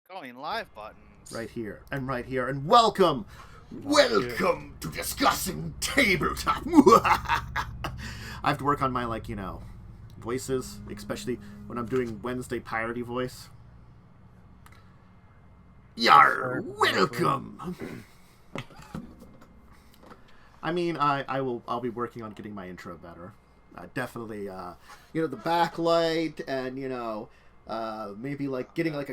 Going live buttons. Right here, and welcome to Discussing Tabletop. I have to work on my, voices, especially when I'm doing Wednesday piratey voice. Yar, welcome! I mean, I'll be working on getting my intro better. Definitely, the backlight and, maybe getting a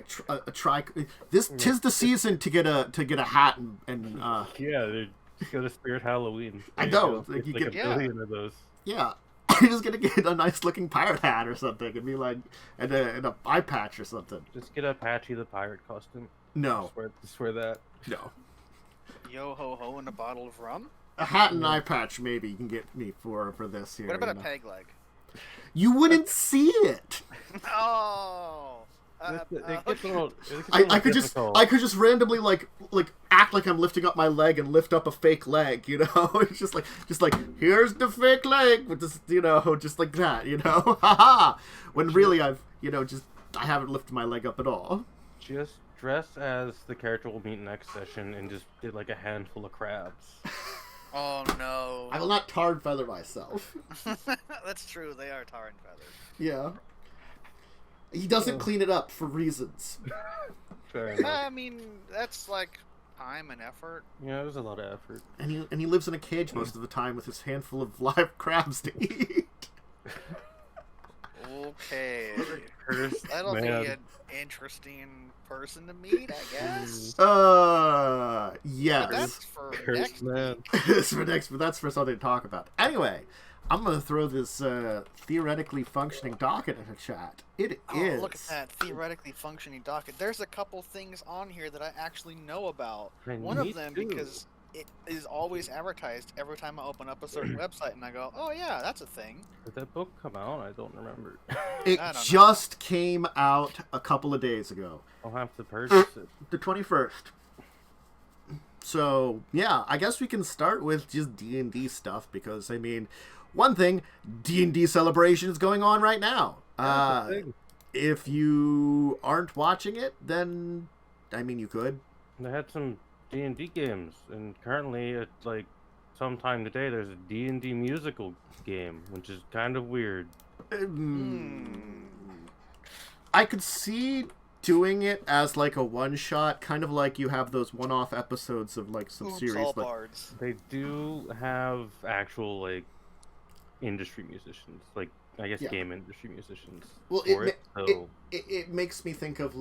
try. Tis the season to get a hat and yeah, they go to Spirit Halloween. I know you get a billion of those. Yeah, you're just gonna get a nice looking pirate hat or something and be and a eye patch or something. Just get a Patchy the Pirate costume. No, swear that. No. Yo ho ho and a bottle of rum. A hat and eye patch maybe you can get me for this here. What about a peg leg? You wouldn't see it. Oh. I could just randomly act like I'm lifting up my leg and lift up a fake leg, It's just like here's the fake leg with this, just like that, haha. When really I haven't lifted my leg up at all. Just dress as the character we'll meet next session and just did a handful of crabs. Oh no. I will not tar and feather myself. That's true, they are tar and feathers. Yeah. He doesn't clean it up for reasons. Fair enough. I mean, that's time and effort. Yeah, it was a lot of effort. And he lives in a cage most of the time with his handful of live crabs to eat. Okay. Cursed That'll man. be an interesting person to meet, I guess. Yes. But that's for Cursed next man. week. But that's for something to talk about. Anyway, I'm going to throw this theoretically functioning docket in the chat. It is. Look at that theoretically functioning docket. There's a couple things on here that I actually know about. One of them because it is always advertised every time I open up a certain website, and I go, "Oh yeah, that's a thing." Did that book come out? I don't remember. It just came out a couple of days ago. I'll have to purchase it. The 21st. So, yeah, I guess we can start with just D&D stuff because, I mean, one thing, D&D celebration is going on right now. If you aren't watching it, then, I mean, you could. They had some D&D games, and currently, at sometime today, there's a D&D musical game, which is kind of weird. I could see doing it as a one-shot, kind of like you have those one-off episodes of some series. All bards. They do have actual industry musicians, I guess game industry musicians. Well, it makes me think of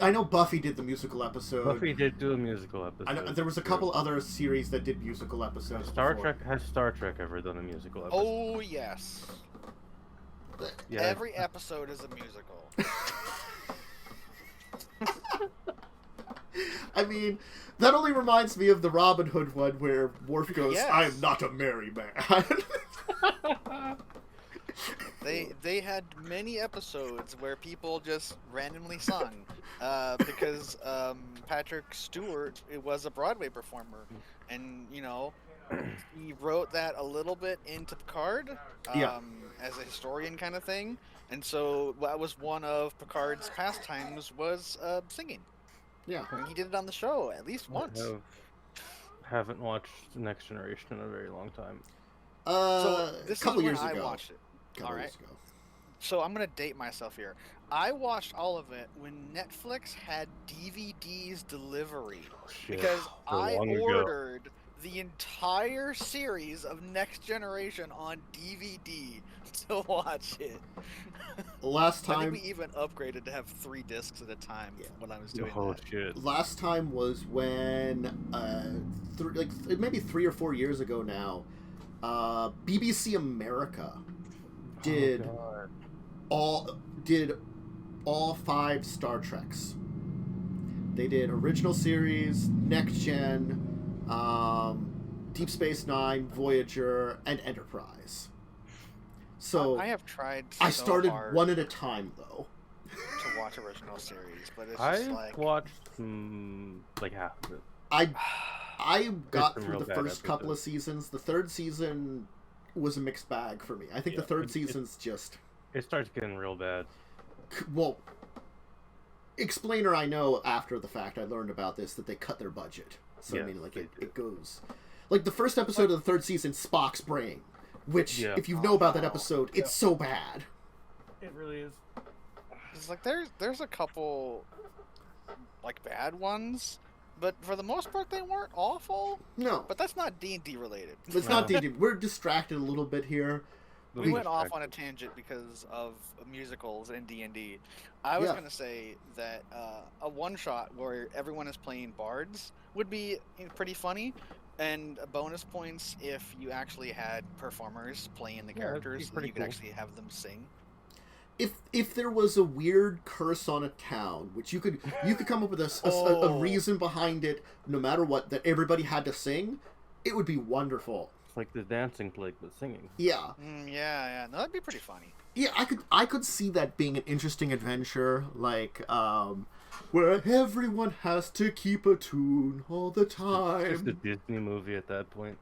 I know Buffy did the musical episode. Buffy did do a musical episode. I know, there was a couple other series that did musical episodes. Has Star Trek ever done a musical episode? Oh yes. Yeah. Every episode is a musical. I mean, that only reminds me of the Robin Hood one where Worf goes, Yes. "I am not a merry man." They had many episodes where people just randomly sung because Patrick Stewart was a Broadway performer, and he wrote that a little bit into Picard as a historian kind of thing, and so that was one of Picard's pastimes was singing. Yeah, and he did it on the show at least once. Haven't watched Next Generation in a very long time. So this couple is when years I ago. watched it. All right. So I'm gonna date myself here. I watched all of it when Netflix had DVDs delivery because I ordered the entire series of Next Generation on DVD to watch it. Last time, I think we even upgraded to have 3 discs at a time when I was doing that. Shit. Last time was when, maybe 3 or 4 years ago now, BBC America did all 5 Star Treks. They did original series, Next Gen, Deep Space Nine, Voyager, and Enterprise. So I have tried. I started hard one at a time though to watch original series, but it's I just watched half of it. I got some through real the bad first couple of seasons. The third season was a mixed bag for me. I think the third season's just... It starts getting real bad. Well, Explainer, I know after the fact I learned about this that they cut their budget. So I Yes, mean, like they it goes like the first episode of the third season, Spock's brain, which if you know about that episode, it's so bad. It really is. It's like there's a couple like bad ones, but for the most part they weren't awful. No, But that's not D&D related. it's not D&D. We're distracted a little bit here. We went off on a tangent because of musicals and D&D. I was going to say that a one-shot where everyone is playing bards would be pretty funny, and bonus points if you actually had performers playing the characters, so you could actually have them sing. If there was a weird curse on a town, which you could come up with a reason behind it, no matter what, that everybody had to sing, it would be wonderful. It's like the dancing plague, but singing. Yeah. Yeah. No, that'd be pretty funny. Yeah, I could see that being an interesting adventure, like where everyone has to keep a tune all the time. Just a Disney movie at that point.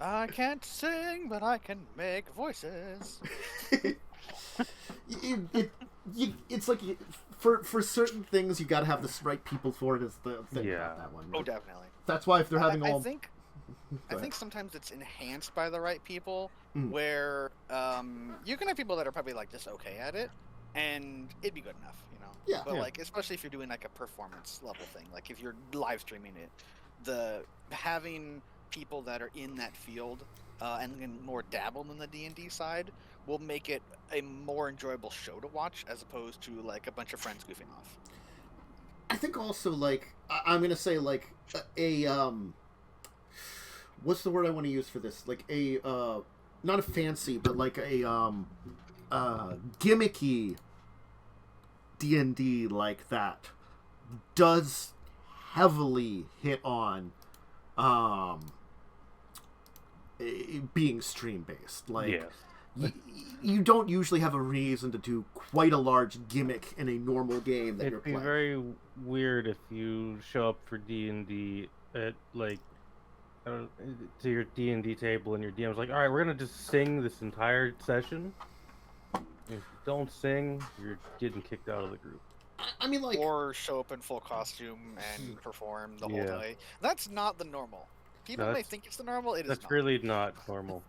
I can't sing, but I can make voices. It's like for certain things you gotta have the right people for it. Is the thing about that one? Oh, definitely. That's why if they're having all. I think sometimes it's enhanced by the right people, where you can have people that are probably like just okay at it, and it'd be good enough, you know. Yeah. But like, especially if you're doing like a performance level thing, like if you're live streaming it, having people that are in that field and more dabbled in the D&D side will make it a more enjoyable show to watch as opposed to like a bunch of friends goofing off. I think also like I'm gonna say like a what's the word I want to use for this? Like a not a fancy, but like a gimmicky D&D like that does heavily hit on being stream based. Like you don't usually have a reason to do quite a large gimmick in a normal game that you're playing. It'd be very weird if you show up for D&D at like to your D&D table and your DM's like, all right, we're gonna just sing this entire session. If you don't sing, you're getting kicked out of the group. I mean, like, or show up in full costume and perform the whole day. That's not the normal. People may think it's the normal. That's not. Really not normal.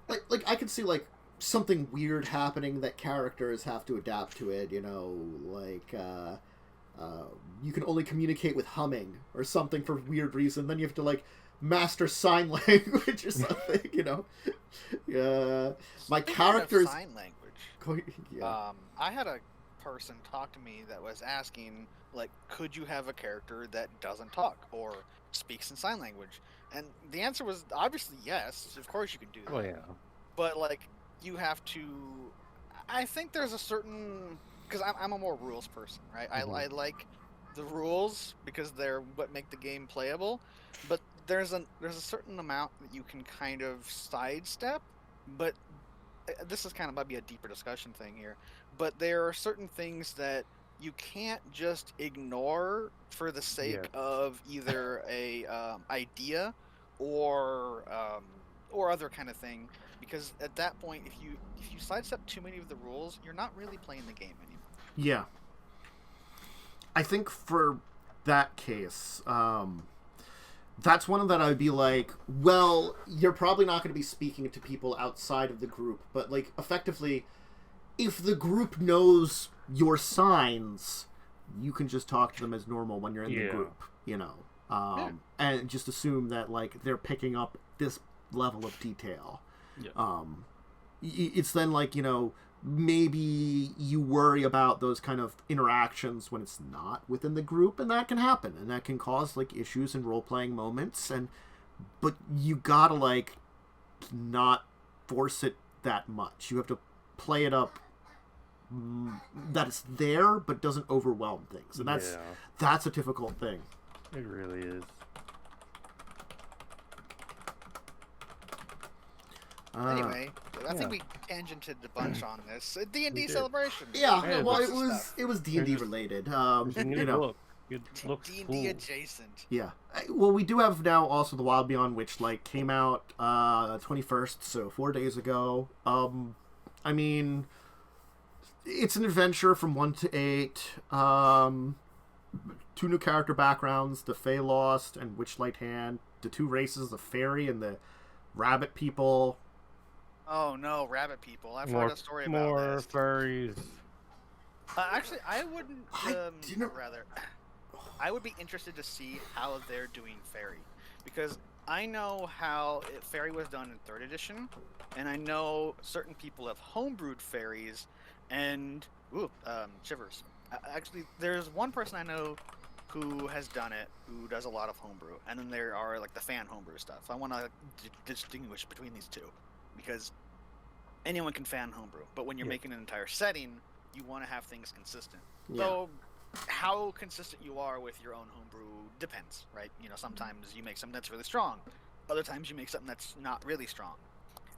like I could see like something weird happening that characters have to adapt to it. You know, like you can only communicate with humming or something for weird reason. Then you have to like master sign language or something. You know, my character's sign language. I had a person talk to me that was asking, like, could you have a character that doesn't talk or speaks in sign language? And the answer was obviously yes. Of course you can do that. Oh yeah. But like, you have to. I think there's a certain, because I'm a more rules person, right? Mm-hmm. I like the rules because they're what make the game playable. But there's a certain amount that you can kind of sidestep. But this is kind of might be a deeper discussion thing here. But there are certain things that you can't just ignore for the sake of either a idea or other kind of thing, because at that point, if you sidestep too many of the rules, you're not really playing the game anymore. Yeah, I think for that case, that's one that I would be like, well, you're probably not going to be speaking to people outside of the group, but like effectively, if the group knows your signs, you can just talk to them as normal when you're in the group, you know, and just assume that like they're picking up this level of detail. It's then like, you know, maybe you worry about those kind of interactions when it's not within the group, and that can happen, and that can cause like issues in role-playing moments, but you gotta like not force it that much. You have to play it up that it's there but doesn't overwhelm things, and that's a difficult thing. It really is. Anyway, I think we tangented a bunch on this. D&D celebration. Yeah, well, it was D&D related. You know, it looks D&D cool. adjacent. Yeah. Well, we do have now also The Wild Beyond Witchlight came out 21st, so 4 days ago. I mean, It's an adventure from 1 to 8. 2 new character backgrounds, the Fey Lost and Witchlight Hand. The 2 races, the fairy and the rabbit people. Oh no, rabbit people! I've heard a story about more this. furries. Actually, I wouldn't. didn't- Rather, I would be interested to see how they're doing fairy, because I know how fairy was done in 3rd edition, and I know certain people have homebrewed fairies, and shivers. Actually, there's one person I know who has done it, who does a lot of homebrew, and then there are like the fan homebrew stuff. I want to distinguish between these two, because anyone can fan homebrew, but when you're making an entire setting, you want to have things consistent. Yeah. So how consistent you are with your own homebrew depends, right? You know, sometimes you make something that's really strong, other times you make something that's not really strong,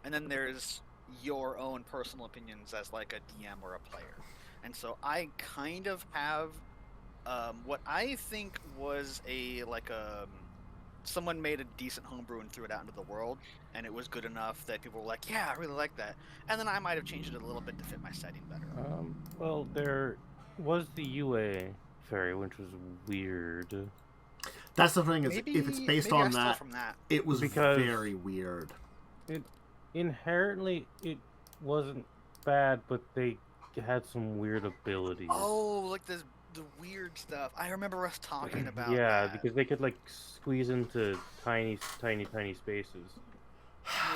and then there's your own personal opinions as like a DM or a player. And so I kind of have what I think was someone made a decent homebrew and threw it out into the world, and it was good enough that people were like, yeah, I really like that. And then I might have changed it a little bit to fit my setting better. Well, there was the UA fairy, which was weird. That's the thing, is Maybe, if it's based maybe I on stole that, from that. it was Because- very weird. Inherently, it wasn't bad, but they had some weird abilities. Oh, like the weird stuff. I remember us talking about Yeah, that. because they could like squeeze into tiny spaces.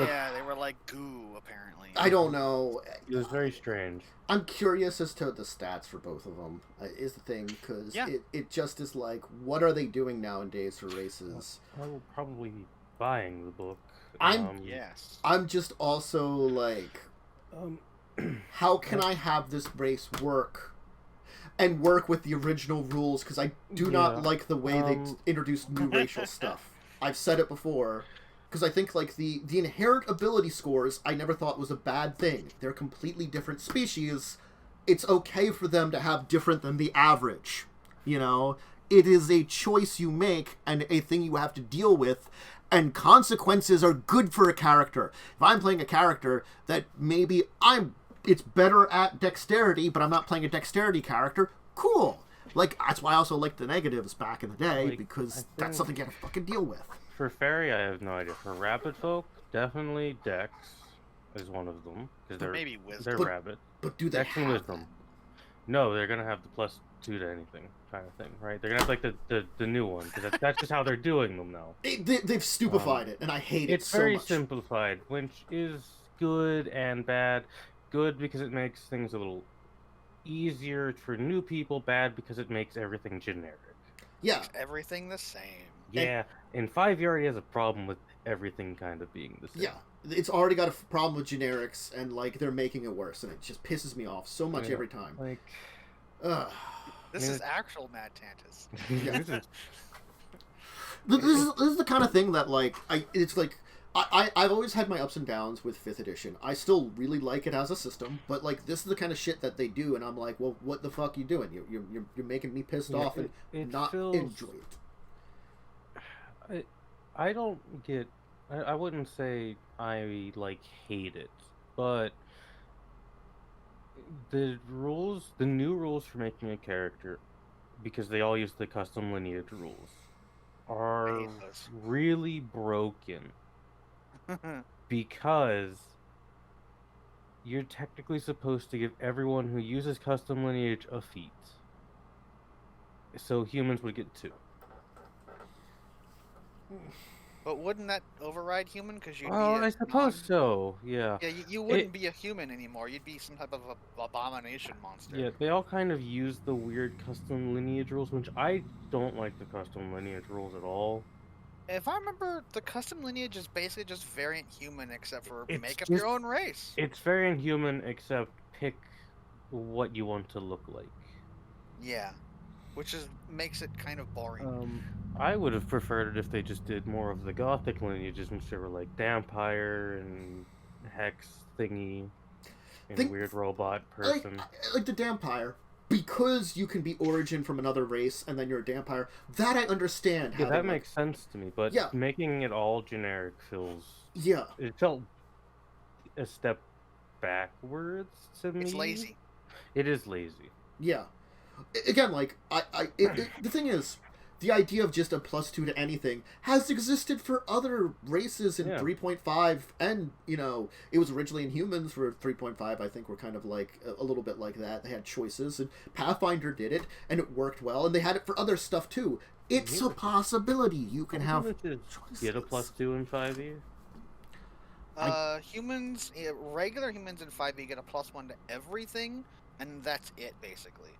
Yeah, they were like goo, apparently. I don't know. It was very strange. I'm curious as to the stats for both of them, is the thing, because Yeah. it just is like, what are they doing nowadays for races? I will probably be buying the book. Yes. I'm just also like, how can I have this race work and work with the original rules? Because I do not like the way they introduced new racial stuff. I've said it before. Because I think like the inherent ability scores I never thought was a bad thing. They're completely different species. It's okay for them to have different than the average. You know? It is a choice you make and a thing you have to deal with. And consequences are good for a character. If I'm playing a character that maybe it's better at dexterity, but I'm not playing a dexterity character, cool. Like, that's why I also liked the negatives back in the day, Like, because that's something you have to fucking deal with. For fairy, I have no idea. For rabbit folk, definitely Dex is one of them because they're Maybe wisdom. they're But- rabbit. But do they Dex and have wisdom. that? No, they're gonna have the +2 to anything kind of thing, right? They're gonna have like the new one because that's just how they're doing them now. They've stupefied it, and I hate it It's so very much. simplified, which is good and bad. Good because it makes things a little easier for new people. Bad because it makes everything generic. Yeah, Everything the same. Yeah, in 5 you already has a problem with everything kind of being the same. yeah. It's already got a problem with generics, and like they're making it worse, and it just pisses me off so much Yeah. every time. Like, Ugh. This Yeah. is actual Mad Tantus. this is This is the kind of thing that like I've always had my ups and downs with 5th edition. I still really like it as a system, but like this is the kind of shit that they do, and I'm like, well, what the fuck you doing? You're making me pissed Yeah, off and it not feels- enjoy it. I don't get. I wouldn't say I like hate it, but the new rules for making a character, because they all use the custom lineage rules, are hate those. really broken because you're technically supposed to give everyone who uses custom lineage a feat. So humans would get 2. But wouldn't that override human? Because you'd Oh, be I suppose so. Yeah. Yeah, you wouldn't be a human anymore. You'd be some type of abomination monster. Yeah, they all kind of use the weird custom lineage rules, which I don't like the custom lineage rules at all. If I remember, the custom lineage is basically just variant human, except for It's make up just- your own race. It's very inhuman, except pick what you want to look like. Yeah, which makes it kind of boring. I would have preferred it if they just did more of the gothic lineages, which were like Dampire and Hex thingy and Think- weird robot Like, person. like the Dampire, because you can be origin from another race and then you're a Dampire. That I understand. How Yeah, they that work. makes sense to me, but Yeah. making it all generic Yeah. it felt a step backwards to me. It's lazy. It is lazy. Yeah. Again, like, the thing is, the idea of just a +2 to anything has existed for other races in 3.5, and, you know, it was originally in humans for 3.5, I think, were kind of like, a little bit like that. They had choices, and Pathfinder did it, and it worked well, and they had it for other stuff, too. It's a possibility. You can have choices. Get a +2 in 5e? Regular humans in 5e get a +1 to everything, and that's it, basically.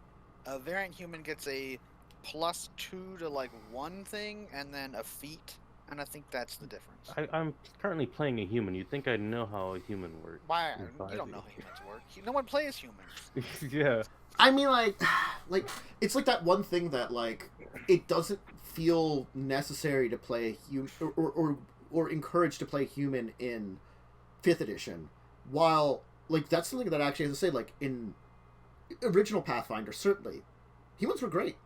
A variant human gets a +2 to like one thing, and then a feat, and I think that's the difference. I'm currently playing a human. You'd think I know how a human works. Why? You don't know how humans work. No one plays humans. Yeah. I mean, like, it's like that one thing that, like, it doesn't feel necessary to play a human, or encouraged to play human in 5th edition, while, like, that's something that I actually have to say, like, in original Pathfinder, certainly, humans were great.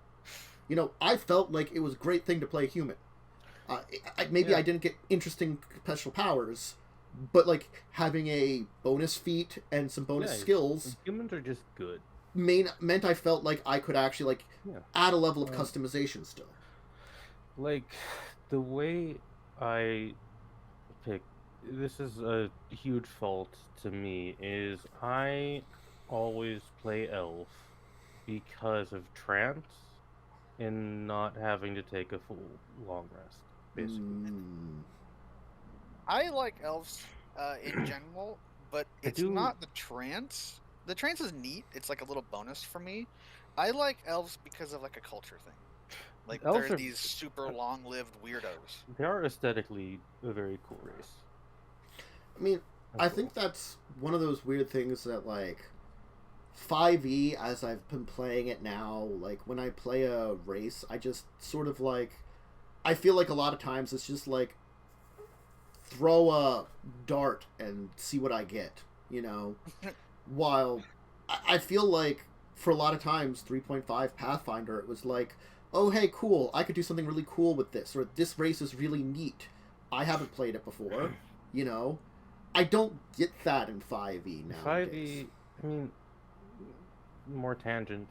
You know, I felt like it was a great thing to play human. Maybe I didn't get interesting special powers, but, like, having a bonus feat and some bonus skills... Humans are just good. Meant I felt like I could actually, like, add a level of customization still. Like, the way I pick... This is a huge fault to me, is I always play elf because of trance and not having to take a full long rest, basically. I like elves in general, but it's not the trance. The trance is neat. It's like a little bonus for me. I like elves because of like a culture thing. Like they're these super long-lived weirdos. They are aesthetically a very cool race. I mean, I think that's one of those weird things that, like, 5e, as I've been playing it now, like, when I play a race, I just sort of, like, I feel like a lot of times it's just, like, throw a dart and see what I get, you know? While I feel like, for a lot of times, 3.5 Pathfinder, it was like, oh, hey, cool, I could do something really cool with this, or this race is really neat. I haven't played it before, you know? I don't get that in 5e nowadays. 5e, I mean, more tangent.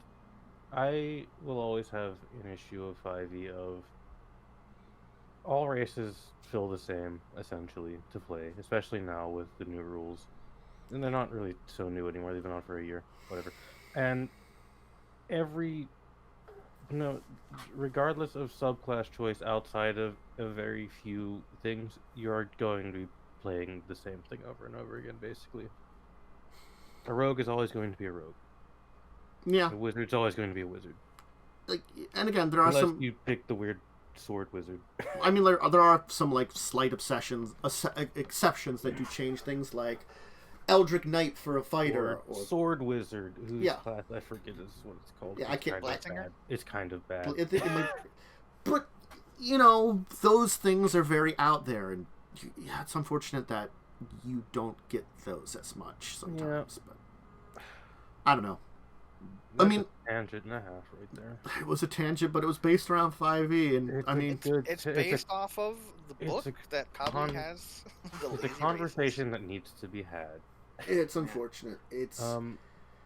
I will always have an issue of 5e of all races feel the same, essentially, to play, especially now with the new rules. And they're not really so new anymore, they've been on for a year, whatever. And regardless of subclass choice outside of a very few things, you're going to be playing the same thing over and over again, basically. A rogue is always going to be a rogue. Yeah. A wizard's always going to be a wizard. Like, and again, there are Unless some... you pick the weird sword wizard. I mean, there are some, like, slight exceptions that do change things, like Eldritch Knight for a fighter. Or sword wizard, whose class, I forget is what it's called. Yeah, I can't... It's kind of bad. But, you know, those things are very out there, and it's unfortunate that you don't get those as much sometimes. But I don't know. That's a tangent and a half right there. It was a tangent, but it was based around 5e, and it's based off of the book that Cobbly has. It's a conversation that needs to be had. It's unfortunate. It's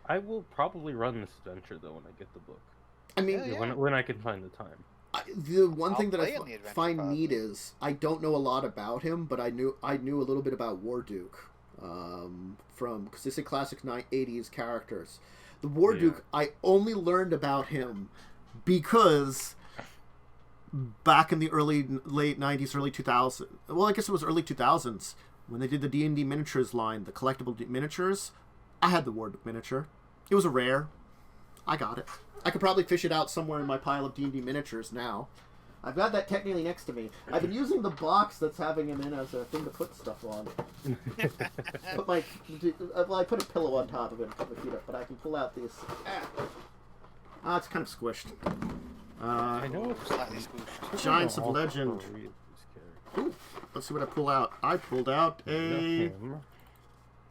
I will probably run this adventure though when I get the book. I mean, when I can find the time. The one thing that I find neat is I don't know a lot about him, but I knew a little bit about Warduke because they say classic 80s characters. The Warduke, I only learned about him because back in the late 90s, early 2000s, well, I guess it was early 2000s, when they did the D&D miniatures line, the collectible miniatures, I had the Warduke miniature. It was a rare. I got it. I could probably fish it out somewhere in my pile of D&D miniatures now. I've got that technically next to me. I've been using the box that's having him in as a thing to put stuff on. I put a pillow on top of it and put my feet up, but I can pull out these. It's kind of squished. I know it's slightly squished. Giants of Legend. Ooh, let's see what I pull out. I pulled out a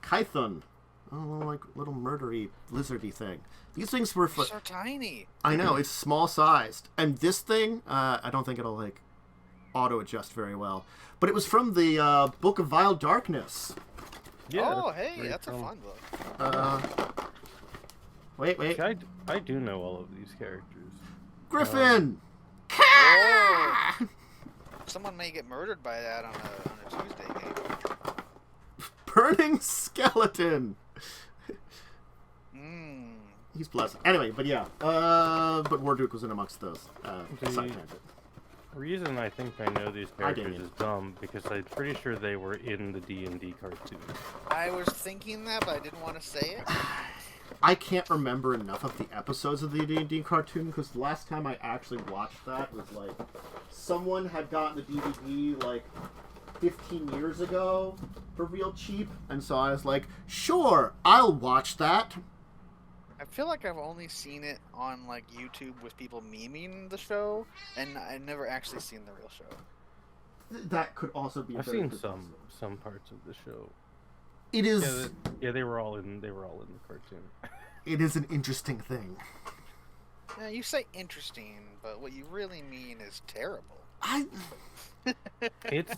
Kython. Oh, like little murdery, lizardy thing. These things were so tiny. I know, it's small sized. And this thing, I don't think it'll like auto adjust very well. But it was from the Book of Vile Darkness. Yeah, hey, that's a fun book. Wait. See, I do know all of these characters. Griffin! Whoa. Someone may get murdered by that on a Tuesday game. Burning skeleton! Mmm. He's blessed. Anyway, but yeah. But Warduke was in amongst those. Side tangent. The reason I think I know these characters is dumb because I'm pretty sure they were in the D&D cartoon. I was thinking that, but I didn't want to say it. I can't remember enough of the episodes of the D&D cartoon because the last time I actually watched that was like someone had gotten the DVD like 15 years ago for real cheap, and so I was like, sure, I'll watch that. I feel like I've only seen it on like YouTube with people memeing the show, and I've never actually seen the real show. That could also be. I've seen some parts of the show. It is. Yeah, they were all in the cartoon. It is an interesting thing. Yeah, you say interesting, but what you really mean is terrible. It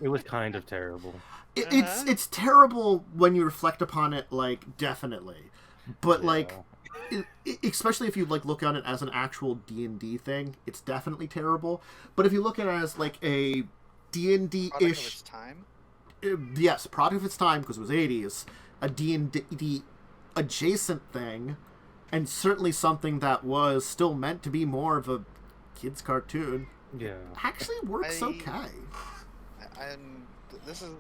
was kind of terrible. It's terrible when you reflect upon it, like, definitely. But, like, especially if you, like, look on it as an actual D&D thing, it's definitely terrible. But if you look at it as, like, a D&D-ish... Product of its time? Yes, product of its time, because it was 80s. A D&D adjacent thing, and certainly something that was still meant to be more of a kid's cartoon. Yeah. Actually works okay. This is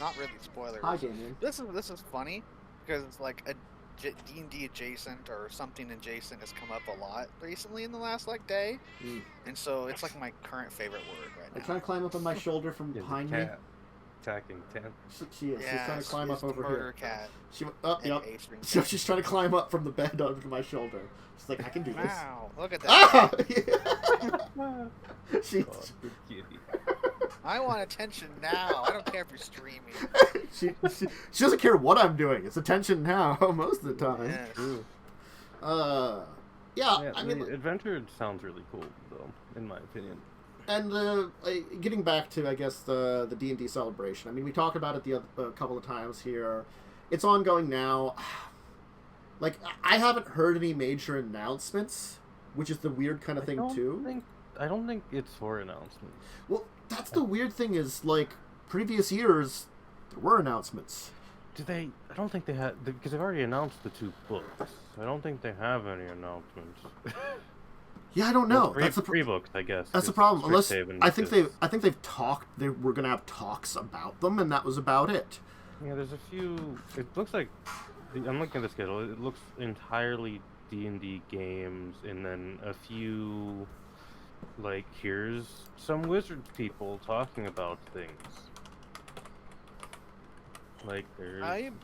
not really spoilers. Hi, Damien. This is funny because like a D&D adjacent or something adjacent has come up a lot recently in the last like day, and so it's like my current favorite word right now. They're trying to climb up on my shoulder from behind me. Attacking 10. She is. Yeah, she's trying to climb up over murder here. Cat. She's trying to climb up from the bed onto my shoulder. She's like, I can do this. Wow, look at that. Ah! She I want attention now. I don't care if you're streaming. she doesn't care what I'm doing. It's attention now most of the time. Yes. Yeah, I mean, adventure sounds really cool though, in my opinion. And getting back to, I guess, the D&D celebration. I mean, we talked about it a couple of times here. It's ongoing now. Like, I haven't heard any major announcements, which is the weird kind of thing, too. I don't think it's for announcements. Well, that's the weird thing is, like, previous years, there were announcements. I don't think they had, because they've already announced the 2 books. I don't think they have any announcements. Yeah, I don't know. That's pre-booked, I guess. That's the problem. Unless I think they've talked. They were gonna have talks about them, and that was about it. Yeah, there's a few. It looks like I'm looking at the schedule. It looks entirely D&D games, and then a few like here's some wizards people talking about things. Like I'm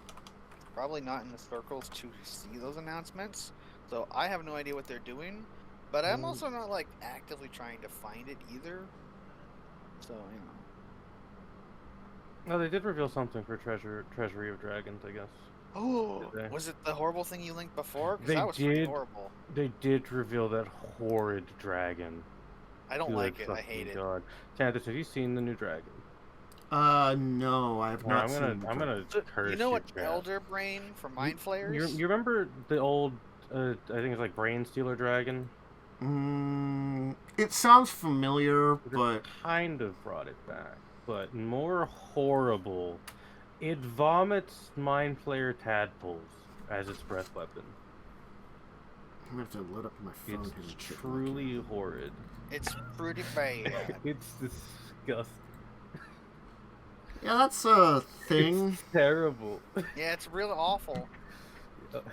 probably not in the circles to see those announcements, so I have no idea what they're doing. But I'm also not, like, actively trying to find it either. So, you know. No, they did reveal something for Treasury of Dragons, I guess. Oh, was it the horrible thing you linked before? Because that was pretty horrible. They did reveal that horrid dragon. I don't like it. I hate it. Candace, have you seen the new dragon? No, I have not seen. I'm gonna curse you know what? Elder Brain from Mind Flayers? You remember the old, I think it's like Brain Stealer Dragon? It sounds familiar, but kind of brought it back, but more horrible. It vomits Mind Flayer tadpoles as its breath weapon. I'm gonna have to load up my phone. It's truly horrid. It's pretty bad. It's disgusting. Yeah, that's a thing. It's terrible. Yeah, it's real awful.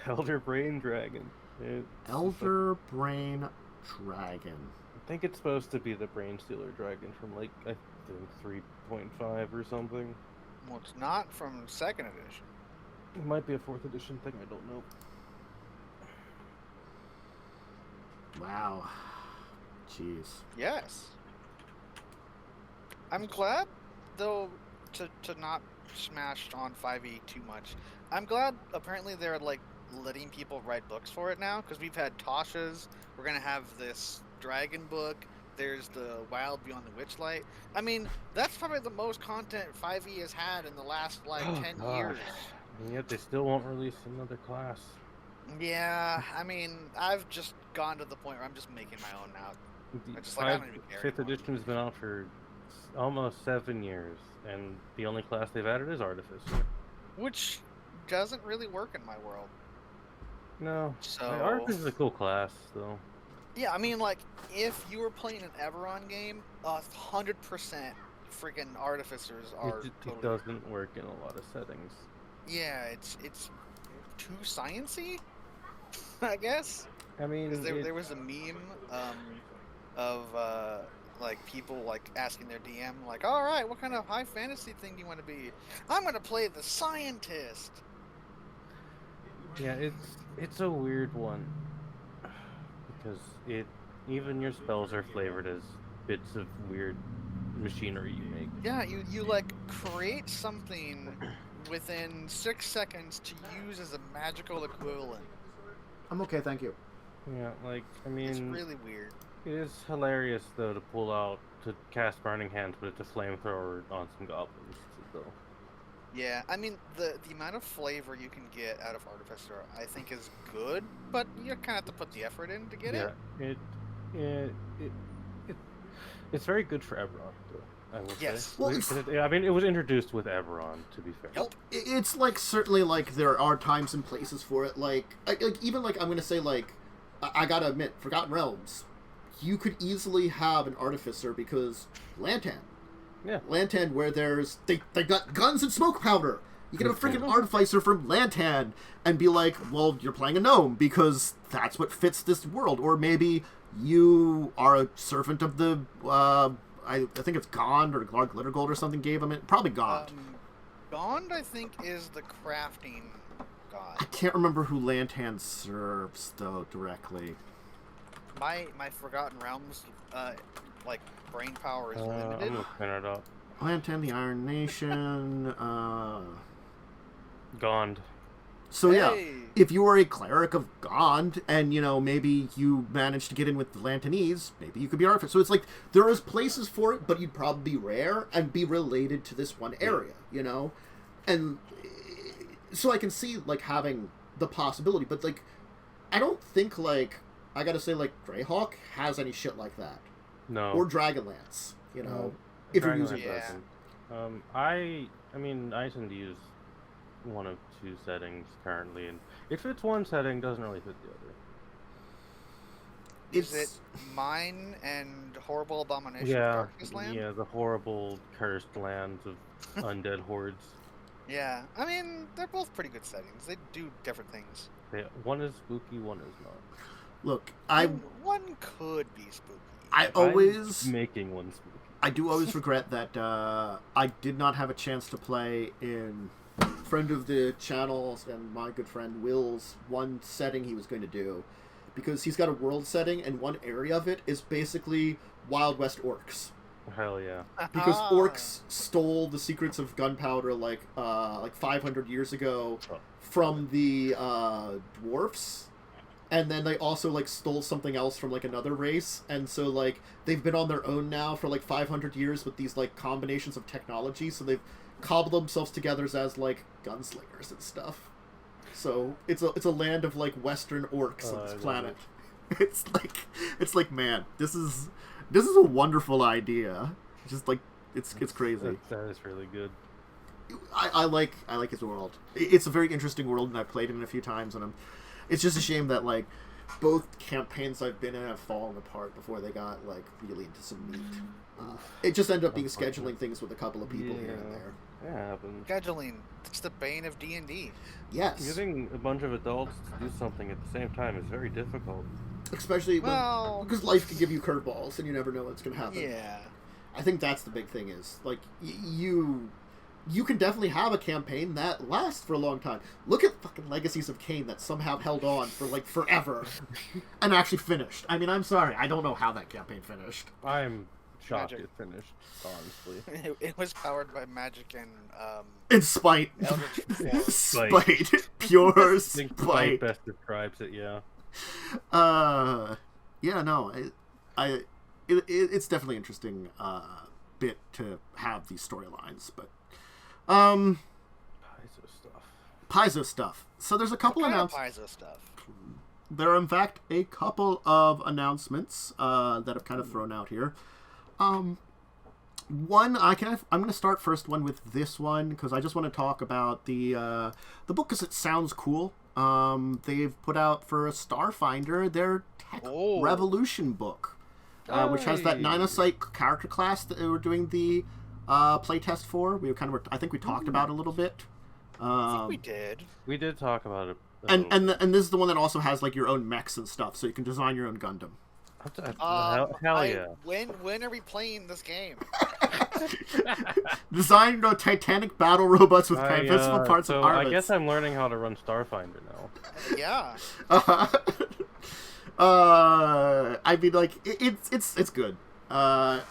Elder Brain Dragon. Elder Brain Dragon. I think it's supposed to be the Brain Stealer Dragon from, like, I think 3.5 or something. Well, it's not from 2nd edition. It might be a 4th edition thing, I don't know. Wow. Jeez. Yes. I'm glad, though, to not smash on 5e too much. I'm glad, apparently, they're, like, letting people write books for it now, because we've had Tasha's, we're going to have this dragon book, there's the Wild Beyond the Witchlight. I mean, that's probably the most content 5e has had in the last, like, 10 years. And yet they still won't release another class. Yeah, I mean, I've just gone to the point where I'm just making my own now. The I just like, I don't even care fifth anymore. edition has been out for almost 7 years, and the only class they've added is Artificer. Which doesn't really work in my world. No, So Artificer is a cool class, though. yeah, I mean, like, if you were playing an Everon game, 100% freaking artificers are It totally. doesn't work in a lot of settings. Yeah, it's too sciencey, I guess. I mean, Because there was a meme of like people like asking their DM like, all right, what kind of high fantasy thing do you want to be? I'm gonna play the scientist. yeah, it's a weird one because even your spells are flavored as bits of weird machinery you make. Yeah, you like create something within 6 seconds to use as a magical equivalent. I'm okay, thank you. Yeah, like I mean, It's really weird. it is hilarious though to pull out to cast Burning Hands, but it's a flamethrower on some goblins though. Yeah, I mean the amount of flavor you can get out of Artificer, I think, is good, but you kind of have to put the effort in to get it. It's very good for Eberron, though, I will Yes. say. Well, I mean, it was introduced with Eberron, to be fair. Yep. It's like certainly like there are times and places for it. Like even like I'm gonna say like I gotta admit, Forgotten Realms, you could easily have an artificer because Lantan. Yeah. Lantan, where they got guns and smoke powder. You can have a freaking artificer from Lantan and be like, well, you're playing a gnome because that's what fits this world. Or maybe you are a servant of the I think it's Gond or Glittergold or something gave him it. Probably Gond. Gond, I think, is the crafting god. I can't remember who Lantan serves though directly. My Forgotten Realms, like brain power is limited. I'm looking it up. Lantan, the Iron Nation. Gond. So yeah, Hey! if you are a cleric of Gond, and maybe you manage to get in with the Lantanese, maybe you could be artificer. So it's like there is places for it, but you'd probably be rare and be related to this one area, and so I can see like having the possibility, but like I don't think like I gotta say like Greyhawk has any shit like that, No. or Dragonlance, No. if you're Dragonlance using Yeah. doesn't. I mean, I tend to use one of two settings currently, and it fits one setting, doesn't really fit the other. Is it mine and horrible abomination of Yeah, darkness land? yeah, the horrible cursed lands of undead hordes. Yeah, I mean they're both pretty good settings. They do different things. One is spooky, one is not. Look, One could be spooky. I I'm always making one spooky. I do always regret that I did not have a chance to play in friend of the channels and my good friend Will's one setting he was going to do, because he's got a world setting and one area of it is basically Wild West orcs. Hell yeah. Because orcs stole the secrets of gunpowder like 500 years ago from the dwarfs. And then they also like stole something else from like another race, and so like they've been on their own now for like 500 years with these like combinations of technology. So they've cobbled themselves together as like gunslingers and stuff. So it's a land of like Western orcs on this planet. It's like man, this is a wonderful idea. Just like it's crazy. That is really good. I like his world. It's a very interesting world, and I've played it a few times, and it's just a shame that like both campaigns I've been in have fallen apart before they got like really into some meat. It just ended up being scheduling things with a couple of people here and there. Yeah, it happens. Scheduling, it's the bane of D&D. Yes, Getting a bunch of adults to do something at the same time is very difficult. especially Well, because life can give you curveballs, and you never know what's going to happen. yeah. I think that's the big thing is like you can definitely have a campaign that lasts for a long time. Look at fucking Legacies of Kain that somehow held on for like forever and actually finished. I mean, I'm sorry, I don't know how that campaign finished. I'm shocked Magic. it finished, honestly. It was powered by magic and In spite. Eldritch Force. Spite. Pure I think Spite spite. best describes it, yeah. Yeah, no, it's definitely interesting bit to have these storylines, but Paizo Stuff. Paizo Stuff. So there's a couple What kind of announcements. Paizo Stuff? There are, in fact, a couple of announcements that have kind of thrown out here. One, I'm going to start first one with this one because I just want to talk about the book because it sounds cool. They've put out for Starfinder their Tech Revolution book, which has that Nanosight character class that they were doing the playtest for. I think we talked about it a little bit. I think we did. We did talk about it. And this is the one that also has like your own mechs and stuff, so you can design your own Gundam. Hell yeah! When are we playing this game? Design Titanic battle robots with principal parts of armaments. I guess I'm learning how to run Starfinder now. Yeah. I mean, like it's good. I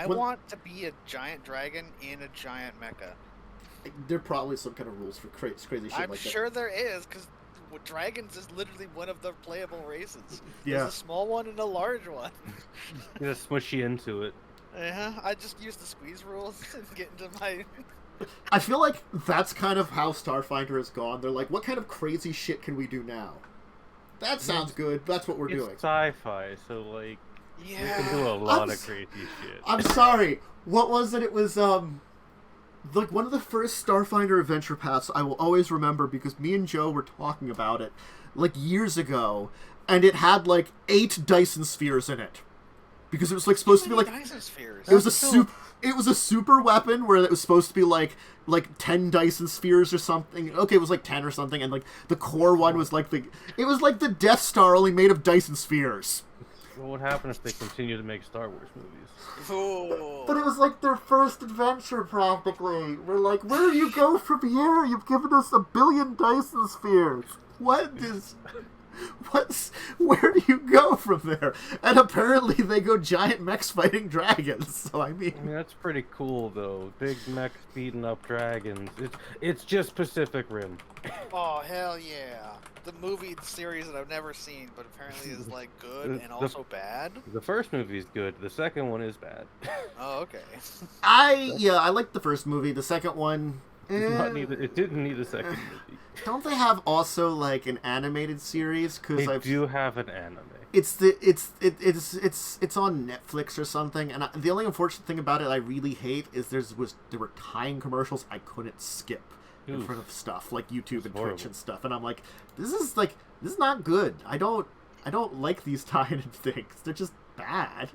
want to be a giant dragon in a giant mecha. There are probably some kind of rules for crazy shit like that. I'm sure there is, because dragons is literally one of the playable races. Yeah. There's a small one and a large one. You just smush you into it. I just use the squeeze rules and get into my... I feel like that's kind of how Starfinder has gone. They're like, what kind of crazy shit can we do now? That sounds good. That's what we're doing. It's sci-fi, so like, yeah. you can do a lot of crazy shit. I'm sorry. What was it? It was like one of the first Starfinder adventure paths I will always remember because me and Joe were talking about it like years ago, and it had like 8 Dyson spheres in it because it was like supposed to be like Dyson spheres. It was a super weapon where it was supposed to be like 10 Dyson spheres or something. Okay, it was like 10 or something, and like the core one was like the Death Star only made of Dyson spheres. What would happen if they continue to make Star Wars movies? Ooh. But it was like their first adventure, practically. We're like, where do you go from here? You've given us 1 billion Dyson spheres. Where do you go from there? And apparently they go giant mechs fighting dragons. So I mean, that's pretty cool though. Big mechs beating up dragons. It's just Pacific Rim. Oh hell yeah! The movie series that I've never seen, but apparently is like good and also bad. The first movie is good. The second one is bad. Oh okay. I liked the first movie. The second one. It didn't need a second movie. Don't they have also like an animated series? Because they do have an anime. It's on Netflix or something, and the only unfortunate thing about it I really hate is there were tie-in commercials I couldn't skip in front of stuff like YouTube and Twitch and stuff, and I'm like, this is not good. I don't like these tie-in things. They're just bad.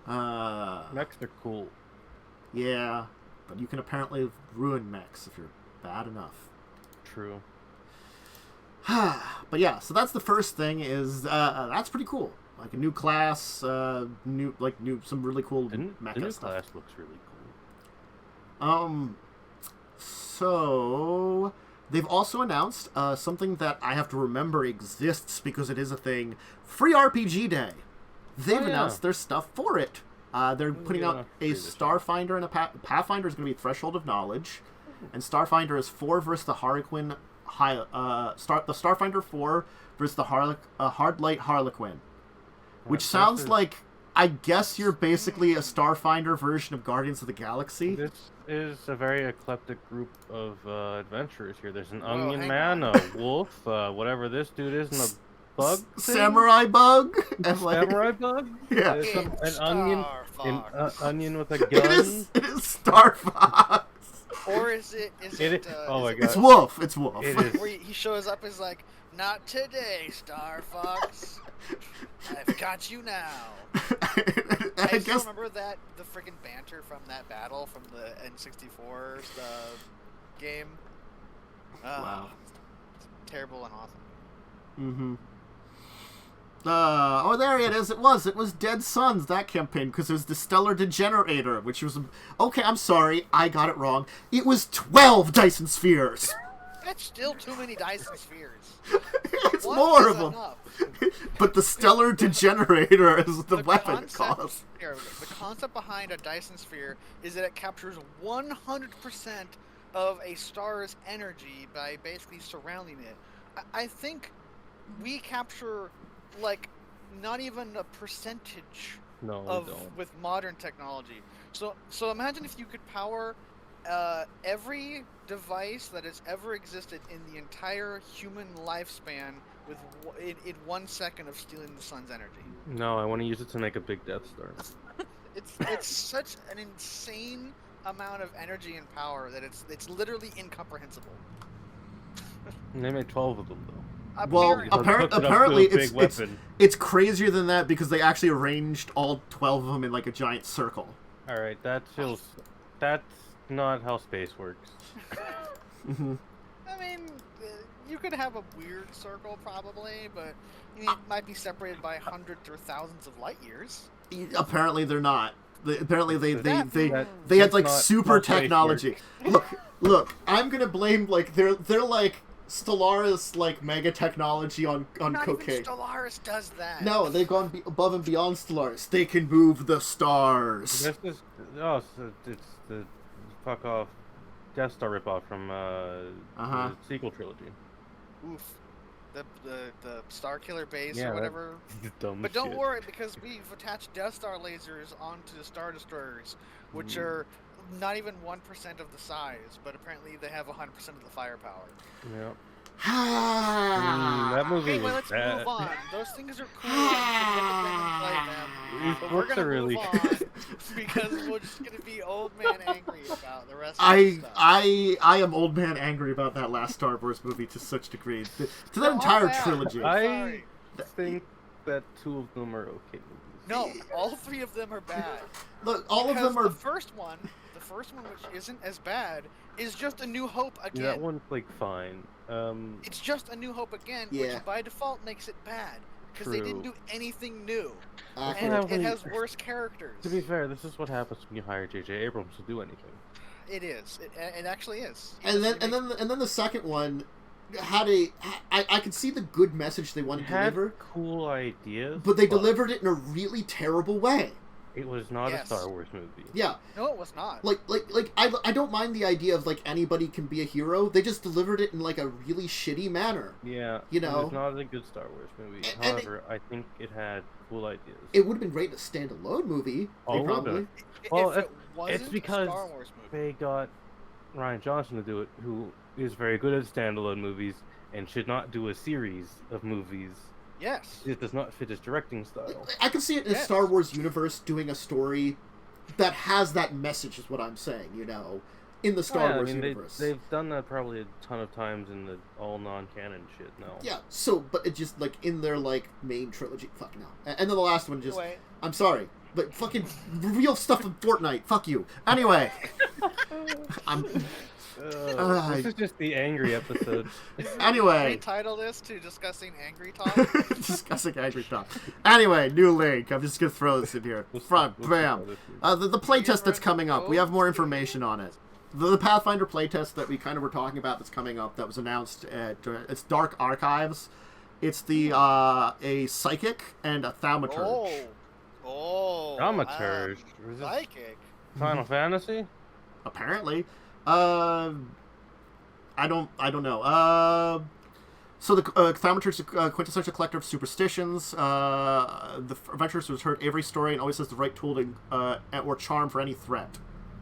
Mechs are cool. Yeah, but you can apparently ruin mechs if you're bad enough. True. But yeah, so that's the first thing. Is that's pretty cool. Like a new class, some really cool mecha the new stuff. class looks really cool. So they've also announced something that I have to remember exists because it is a thing. Free RPG Day. They've announced their stuff for it. They're putting out a Starfinder and a Pathfinder is going to be Threshold of Knowledge, and Starfinder is 4 versus the Harlequin. The Starfinder 4 versus the Hardlight Harlequin, which sounds like, I guess you're basically a Starfinder version of Guardians of the Galaxy. This is a very eclectic group of adventurers here. There's an onion man, a wolf, whatever this dude is, and a bug thing? Samurai bug? And samurai bug? Yeah. An onion with a gun? It is Star Fox. Or is it oh my god. It's Wolf. It's Wolf. It is. Where he shows up as like, not today, Star Fox. I've got you now. I still remember the freaking banter from that battle from the N64 game. Wow. Terrible and awesome. Mm-hmm. There it is. It was Dead Sons, that campaign, because it was the Stellar Degenerator, which was... Okay, I'm sorry, I got it wrong. It was 12 Dyson Spheres! That's still too many Dyson Spheres. It's more of them. But the Stellar Degenerator is the weapon it calls. The concept behind a Dyson Sphere is that it captures 100% of a star's energy by basically surrounding it. I think we capture... like not even a percentage with modern modern technology. So imagine if you could power every device that has ever existed in the entire human lifespan in 1 second of stealing the sun's energy. No, I want to use it to make a big Death Star. It's such an insane amount of energy and power that it's literally incomprehensible. And they made 12 of them though. Well, Apparently. apparently it's crazier than that because they actually arranged all 12 of them in like a giant circle. All right, that's not how space works. Mm-hmm. I mean, you could have a weird circle probably, but it might be separated by hundreds or thousands of light years. Apparently they're not. Apparently they had That's like not super how space technology. Look, I'm gonna blame like they're like Stellaris like mega technology on Not cocaine. even Stellaris does that. No, they've gone above and beyond Stellaris. They can move the stars. This is it's the fuck off Death Star ripoff from the sequel trilogy. Oof. The Star Killer base Yeah, or whatever. Dumb But don't shit. worry, because we've attached Death Star lasers onto the Star Destroyers, which are not even 1% of the size, but apparently they have 100% of the firepower. Yeah. That movie Anyway, was let's bad. move on. Those things are cool and you should play them. These But we're books gonna are really move on because we're just gonna be old man angry about the rest of the I stuff. I am old man angry about that last Star Wars movie to such degree. To that entire bad. trilogy. I think that 2 of them are okay movies. No, all 3 of them are bad. Look, all of Because them are. the first one, which isn't as bad, is just A New Hope again. That one's like fine. It's just A New Hope again, Yeah. which by default makes it bad because they didn't True. do anything new, Accurate. and it has worse characters. To be fair, this is what happens when you hire J.J. Abrams to do anything. It is. It actually is. And then the second one had I could see the good message they wanted It to had deliver, cool ideas, but they delivered it in a really terrible way. It was not Yes. a Star Wars movie. Yeah, No, it was not. like I don't mind the idea of like anybody can be a hero. They just delivered it in like a really shitty manner. Yeah, You it know. was not a good Star Wars movie. And However, I think it had cool ideas. It would have been great in a standalone movie. Oh, They probably. Well, if it wasn't it's because a Star Wars movie. they got Ryan Johnson to do it, who is very good at standalone movies and should not do a series of movies. Yes. It does not fit his directing style. I can see it in a Yes. Star Wars universe doing a story that has that message. Is what I'm saying. You know, in the Star Wars universe. They've done that probably a ton of times in the all non-canon shit now. Yeah, so, but it just, like, in their, like, main trilogy, fuck no. And then the last one just, Anyway. I'm sorry, but fucking real stuff in Fortnite, fuck you. Anyway, This is just the angry episode. Anyway. Retitle this to Discussing Angry Talk. Discussing angry talk. Anyway, new link, I'm just gonna throw this in here. Front, bam. The playtest that's coming up, we have more information on it. The Pathfinder playtest that we kind of were talking about that's coming up, that was announced at, it's Dark Archives. It's the, a psychic and a thaumaturge. Dramaturge. Was it Psychic. Final Fantasy? Apparently. I don't know. So the Thaumaturge is a quintessential collector of superstitions. The adventurers who's heard every story and always has the right tool to or charm for any threat.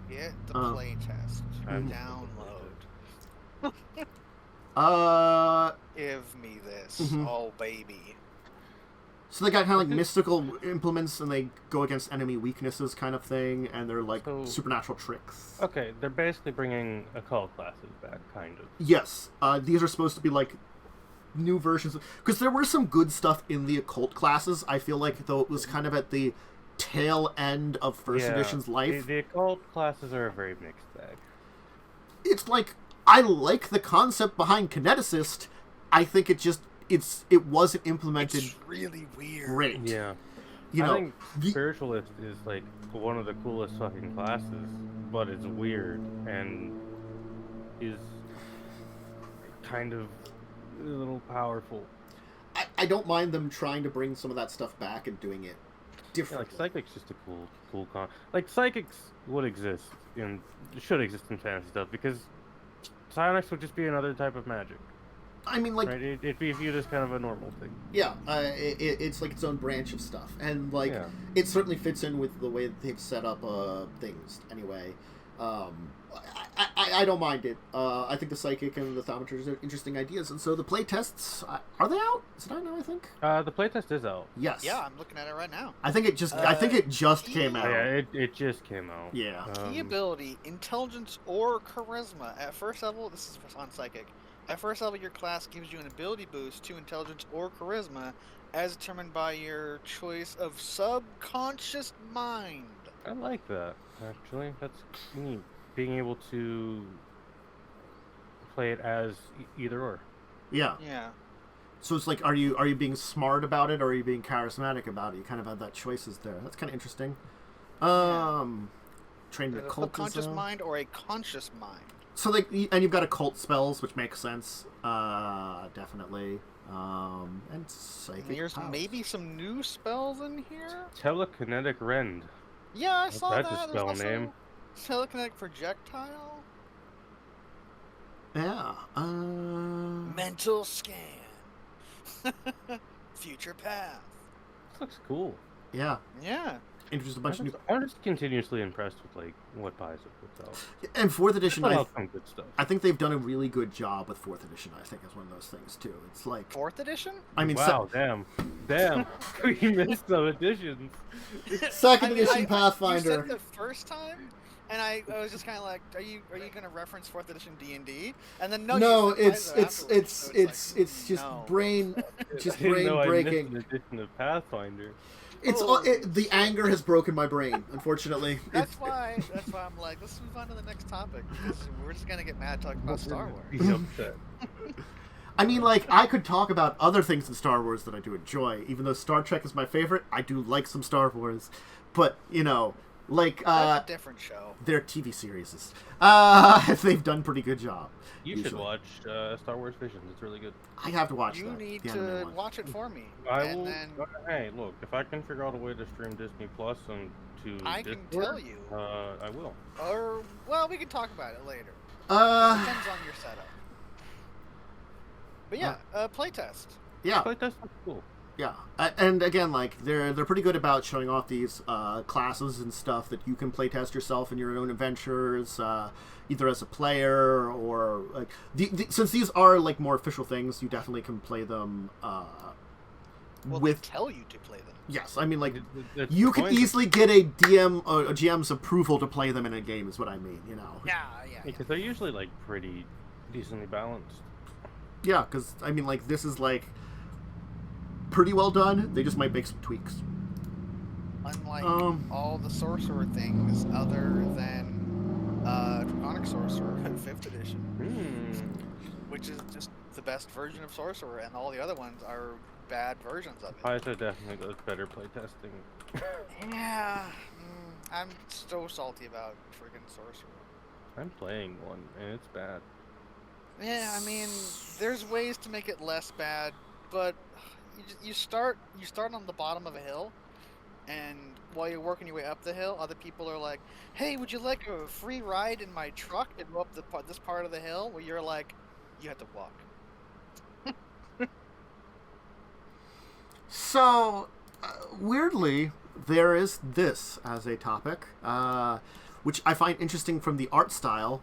Get the playtest. Download. Give me this. Oh, baby. So they got kind of like mystical implements, and they go against enemy weaknesses, kind of thing, and they're like supernatural tricks. Okay, they're basically bringing occult classes back, kind of. Yes, these are supposed to be like new versions, because there were some good stuff in the occult classes. I feel like though it was kind of at the tail end of first edition's life. The occult classes are a very mixed bag. It's like I like the concept behind Kineticist. I think it wasn't implemented. It's really weird. Great. Yeah. You I know, think Spiritualist is like one of the coolest fucking classes, but it's weird and is kind of a little powerful. I don't mind them trying to bring some of that stuff back and doing it Yeah, differently. like Psychic's just a cool con. Like Psychics would exist and should exist in fantasy stuff because psionics would just be another type of magic. I mean, like, Right? It'd be viewed as kind of a normal thing. yeah, it's like its own branch of stuff, and like it certainly fits in with the way that they've set up things. Anyway, I I don't mind it. I think the psychic and the thaumaturge are interesting ideas, and so the play tests are they out? Is it out now? I think. The playtest is out. Yes. Yeah, I'm looking at it right now. I think it just came out. Yeah, it just came out. Yeah. Key ability, intelligence or charisma. At first level, this is on psychic. At first level, your class gives you an ability boost to intelligence or charisma, as determined by your choice of subconscious mind. I like that, actually. That's neat. Being able to play it as either or. Yeah. Yeah. So it's like, are you being smart about it, or are you being charismatic about it? You kind of have that choices there. That's kind of interesting. Trained in A occultism. subconscious mind or a conscious mind. So like, and you've got occult spells, which makes sense. Definitely. And psychic There's powers. maybe some new spells in here. Telekinetic Rend. Yeah, I saw That's that. a spell There's also name. telekinetic projectile. Yeah. Mental scan. Future path. This looks cool. Yeah. Yeah. Introduced a bunch of new. I'm just continuously impressed with like what Paizo puts out. And 4th edition, Put out some good stuff. I think they've done a really good job with 4th edition. I think is one of those things too. It's like, 4th edition? I mean, Wow, damn, we missed some editions. second I mean, edition You Pathfinder. said the first time, and I was just kind of like, are you going to reference 4th edition D&D? And then No, you it's said Paizo afterwards, so it's just no. brain I didn't know I breaking. missed an edition of Pathfinder. The anger has broken my brain, unfortunately. That's why I'm like, let's move on to the next topic, because we're just going to get mad talking about Star Wars. Be upset. I mean, like, I could talk about other things in Star Wars that I do enjoy. Even though Star Trek is my favorite, I do like some Star Wars. But, you know, like, That's a different show. their TV series. They've done a pretty good job. You usually. should watch Star Wars Visions. It's really good. I have to watch You that. need the animated to one. watch it for me. I and will. then Hey, look, if I can figure out a way to stream Disney Plus and to I can Discord, tell you. I will. Or, well, we can talk about it later. Depends on your setup. But yeah, playtest. Yeah. Playtest looks cool. Yeah, and again, like they're pretty good about showing off these classes and stuff that you can playtest yourself in your own adventures, either as a player or like since these are like more official things, you definitely can play them Well, with. they tell you to play them. Yes, I mean like It's you the can point. easily get a DM or a GM's approval to play them in a game. Is what I mean, you know. Yeah. Because they're usually like pretty decently balanced. Yeah, because I mean like this is like pretty well done. They just might make some tweaks. Unlike all the sorcerer things other than Draconic Sorcerer in 5th edition, which is just the best version of Sorcerer, and all the other ones are bad versions of it. Paizo definitely does better playtesting. Yeah, I'm so salty about friggin' Sorcerer. I'm playing one, and it's bad. Yeah, I mean, there's ways to make it less bad, but you start on the bottom of a hill, and while you're working your way up the hill, other people are like, "Hey, would you like a free ride in my truck to go up this part of the hill?" Where you're like, "You have to walk." So, weirdly, there is this as a topic, which I find interesting from the art style.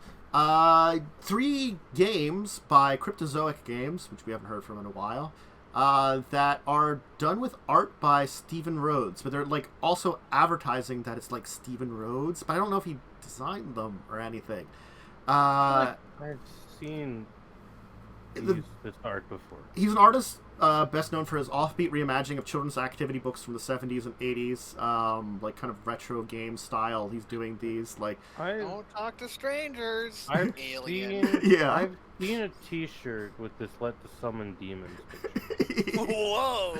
3 games by Cryptozoic Games, which we haven't heard from in a while, that are done with art by Stephen Rhodes, but they're like also advertising that it's like Stephen Rhodes, but I don't know if he designed them or anything. I've seen this art before. He's an artist best known for his offbeat reimagining of children's activity books from the 70s and 80s, like kind of retro game style. He's doing these like Don't talk to strangers. I've Alien. seen, Yeah. I've seen a T-shirt with this "Let the Summon Demons" picture. Whoa!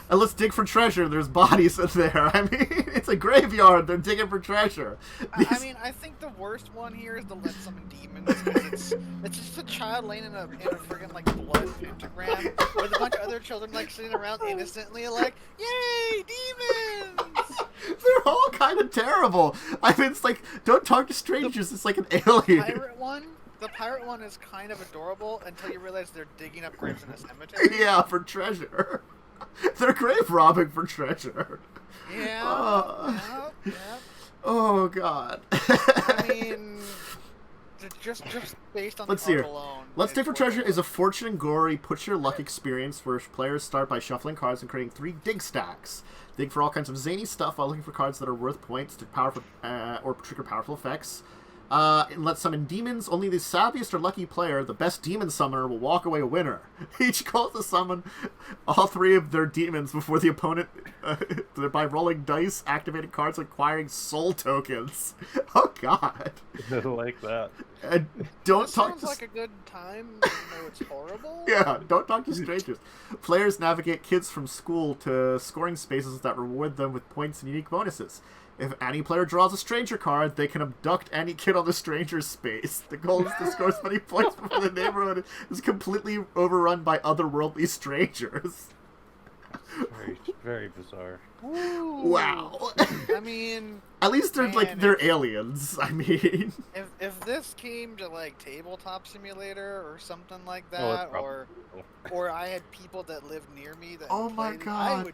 And let's dig for treasure. There's bodies in there. I mean, it's a graveyard. They're digging for treasure. I mean, I think the worst one here is the Let Summon Demons, because it's just a child laying in a friggin' like blood pentagram with a bunch of other children like sitting around innocently like, "Yay, demons!" They're all kind of terrible. I mean, it's like, don't talk to strangers. It's like an alien. The pirate one is kind of adorable until you realize they're digging up graves in a cemetery. Yeah, for treasure. They're grave robbing for treasure. Yeah. Yep. Oh, God. I mean, Just based on Let's the see art here. alone. Let's it's Dig for worth Treasure it. is a fortune and glory put your luck experience where players start by shuffling cards and creating 3 dig stacks. Dig for all kinds of zany stuff while looking for cards that are worth points to powerful or trigger powerful effects. And let's summon demons. Only the savviest or lucky player, the best demon summoner, will walk away a winner. Each goal to summon all 3 of their demons before the opponent by rolling dice, activating cards, and acquiring soul tokens. Oh God! I like that. And don't This talk sounds to like a good time, even though it's horrible. Yeah, don't talk to strangers. Players navigate kids from school to scoring spaces that reward them with points and unique bonuses. If any player draws a stranger card, they can abduct any kid on the stranger's space. The goal is to score as many points before the neighborhood is completely overrun by otherworldly strangers. Very, very bizarre. Ooh. Wow. I mean, At least they're Man, they're aliens. I mean, if this came to like Tabletop Simulator or something like Oh, it's that, probably or I had people that lived near me that Oh my played it, God. I would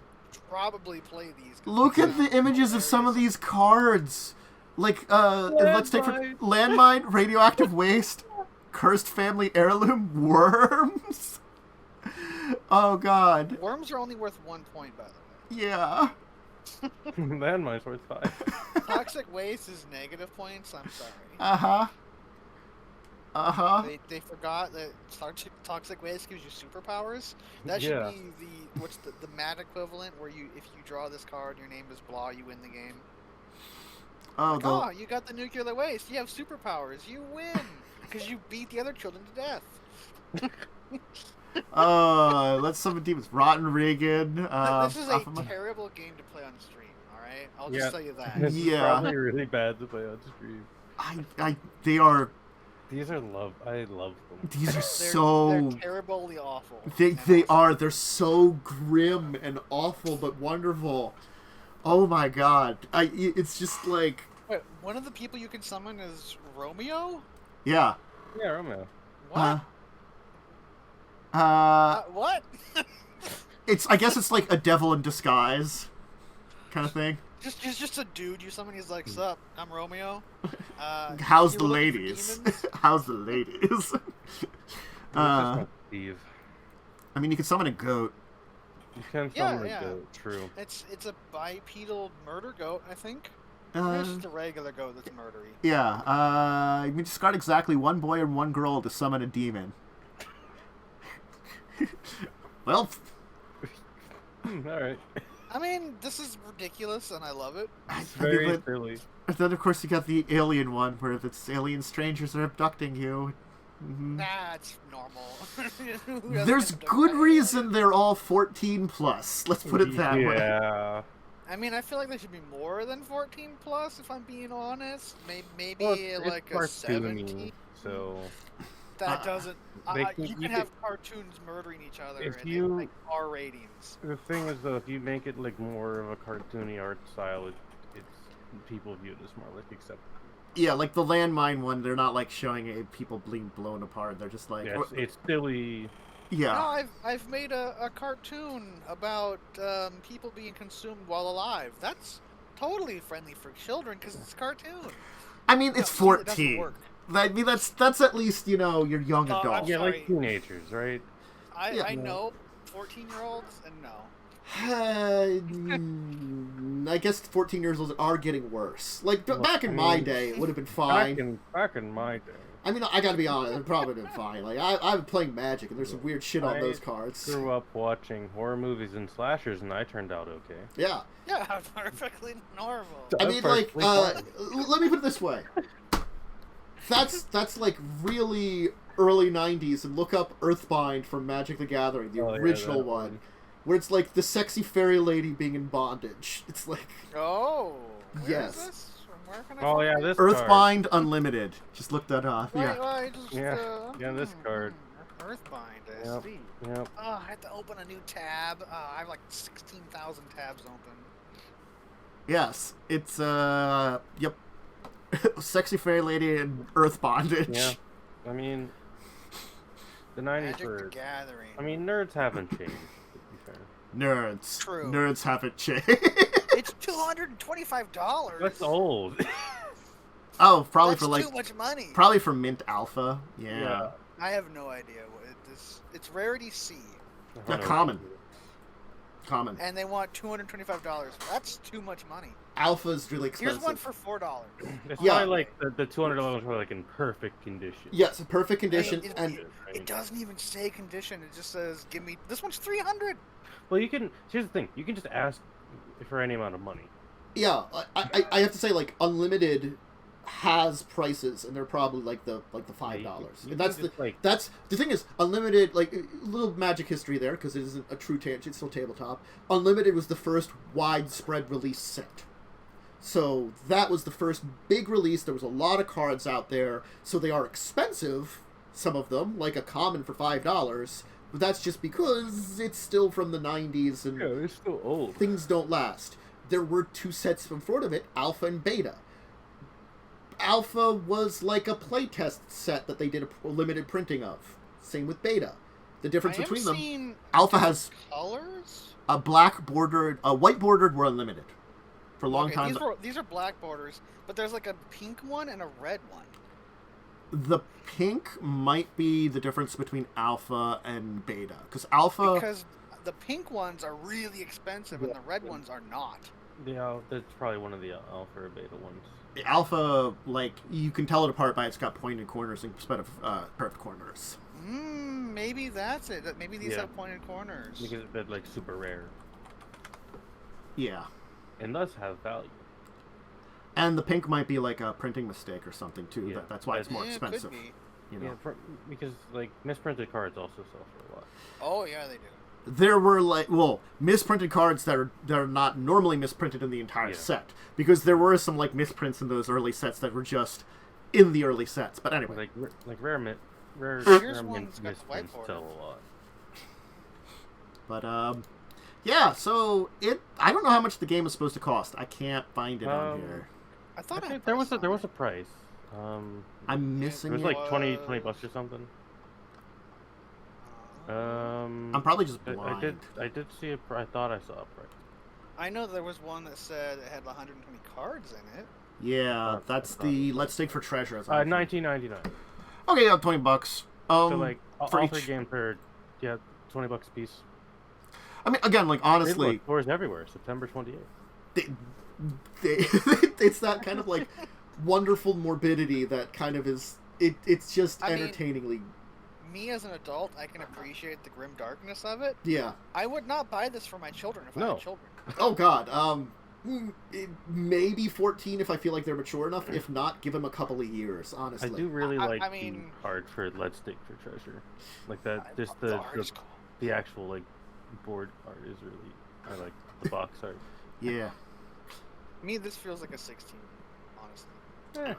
probably play these. 'cause look they at the sound images of some of hilarious. these cards. Like, let's take for landmine, radioactive waste, cursed family heirloom, worms. Oh God. Worms are only worth 1 point, by the way. Yeah. Landmine's worth 5. Toxic waste is negative points. I'm sorry. Uh-huh. Uh-huh. They forgot that toxic waste gives you superpowers. That should Yeah. be the mat equivalent where if you draw this card, your name is blah, you win the game. Oh, Like, the... oh, you got the nuclear waste. You have superpowers. You win because you beat the other children to death. Let's summon demons. Rotten Regan. This is a Alpha- terrible game to play on stream. All right, I'll just tell you that. It's Yeah. probably really bad to play on stream. they are... These are I love them. These are They're so... terribly awful. They and awesome. are. They're so grim and awful, but wonderful. Oh my God. It's just like... Wait, one of the people you can summon is Romeo. Yeah. Yeah, Romeo. What? What? I guess it's like a devil in disguise kind of thing. Just a dude you summon. He's like, "Sup, I'm Romeo. How's you the were looking for ladies? demons?" How's the ladies? It's just not Steve. I mean, you could summon a goat. You can Yeah, summon yeah. a goat, true. It's a bipedal murder goat, I think. It's Uh, just a regular goat that's murdery. yeah. You can discard exactly 1 boy and 1 girl to summon a demon. Well, Alright. I mean, this is ridiculous, and I love it. It's I mean, very but- silly. and then of course you got the alien one where it's alien strangers are abducting you. Mhm. Nah, it's normal. Who doesn't There's get good abducted? reason they're all 14 plus. Let's put it that way. Yeah. I mean, I feel like they should be more than 14 plus, if I'm being honest. Maybe Well, it's like a cartoony, 17. So That doesn't. they You you can have cartoons murdering each other if and you- they like R ratings. the thing is, though, if you make it like more of a cartoony art style, it's people view it as more like acceptable. Yeah, like the landmine one, they're not like showing people being blown apart. They're just like, Yeah, it's silly. yeah. No, I've made a cartoon about people being consumed while alive. That's totally friendly for children because it's a cartoon. I mean, it's No, see, it doesn't 14. work. I mean, that's at least, you know, your young I'm adult. Yeah, sorry. like teenagers, right? Yeah. I know 14-year-olds and no. I guess 14 years old are getting worse. Like, Well, back in I my mean, day, it would have been fine. Back in my day, I mean, I gotta be honest, it probably would have been fine. Like, I'm playing Magic, and there's some weird shit on I those cards. grew up watching horror movies and slashers, and I turned out okay. Yeah. Yeah, perfectly normal. I That's mean, like, perfectly let me put it this way. That's like really early 90s, and look up Earthbind from Magic the Gathering, the Oh, yeah, original that one, where it's like the sexy fairy lady being in bondage. It's like Oh. Where Yes. Is this? Where can I Oh find yeah, it? this card. Earthbind Unlimited. Just look that up. Wait, Yeah. wait, just, Yeah, this card. Earthbind, I Yep. see. Yep. Oh, I have to open a new tab. I have like 16,000 tabs open. Yes. It's yep. Sexy fairy lady and Earth bondage. Yeah. I mean, the 90s Magic the were. Gathering. I mean, nerds haven't changed. To be fair. Nerds. True. Nerds haven't changed. It's $225. That's old. Oh, probably That's for like too much money. probably for Mint Alpha. Yeah. Yeah. I have no idea what it is. It's rarity C, I don't know. Common. Common. and they want $225. That's too much money. Alpha's really expensive. Here's one for $4. It's Yeah. probably like the $200 is probably like in perfect condition. Yes, perfect condition, It- and It doesn't even say condition. It just says, "Give me this one's 300." Well, you can. Here's the thing: you can just ask for any amount of money. yeah, I have to say, like, Unlimited has prices, and they're probably like the $5. you And that's can the just, like- that's the thing is Unlimited, like, a little magic history there because it isn't a true tangent, it's still tabletop. Unlimited was the first widespread release set. So that was the first big release. There was a lot of cards out there, so they are expensive, some of them, like a common for $5, but that's just because it's still from the 90s and it's still old. things don't last. There were two sets before of it, Alpha and Beta. Alpha was like a playtest set that they did a limited printing of. Same with Beta. The difference I am between them, seeing Alpha has colors. a black bordered, a white bordered were Unlimited. For a long Okay, time, These are black borders, but there's like a pink one and a red one. the pink might be the difference between Alpha and Beta. Alpha, Because the pink ones are really expensive and the red ones are not. Yeah, that's probably one of the alpha or beta ones. Alpha, like, you can tell it apart by it's got pointed corners instead of curved corners. Maybe that's it. Maybe these Yeah. have pointed corners. Because it's like super rare, Yeah. and thus have value. And the pink might be like a printing mistake or something too. Yeah. That's why it's more Yeah, it expensive. could be. You know. Yeah, because like misprinted cards also sell for a lot. Oh yeah, they do. There were misprinted cards that are not normally misprinted in the entire Yeah. set, because there were some like misprints in those early sets that were just in the early sets. But anyway, Rare Here's one that's got the misprints whiteboard. sell a lot. but yeah. So I don't know how much the game is supposed to cost. I can't find it on here. I thought I I think had there was a price. I'm missing It was it. like 20 bucks or something. I'm probably just blind. I did see I thought I saw a price. I know there was one that said it had 120 cards in it. Yeah, that's the Let's Dig for Treasure. As I think. $19.99. Okay, yeah, $20. So like for all three each. games for $20 a piece. I mean, again, like, honestly, Tours everywhere. September 28th. they, it's that kind of like wonderful morbidity that kind of is. It's just I mean, entertainingly. Me as an adult, I can appreciate the grim darkness of it. Yeah. I would not buy this for my children if I No. had children. Oh God. Maybe 14 if I feel like they're mature enough. If not, give them a couple of years. Honestly. I do really like I mean, the art for Let's Dig for Treasure. Like that, just the art is cool. the actual like board art is really. I like the box art. Yeah. Me, this feels like a 16, honestly.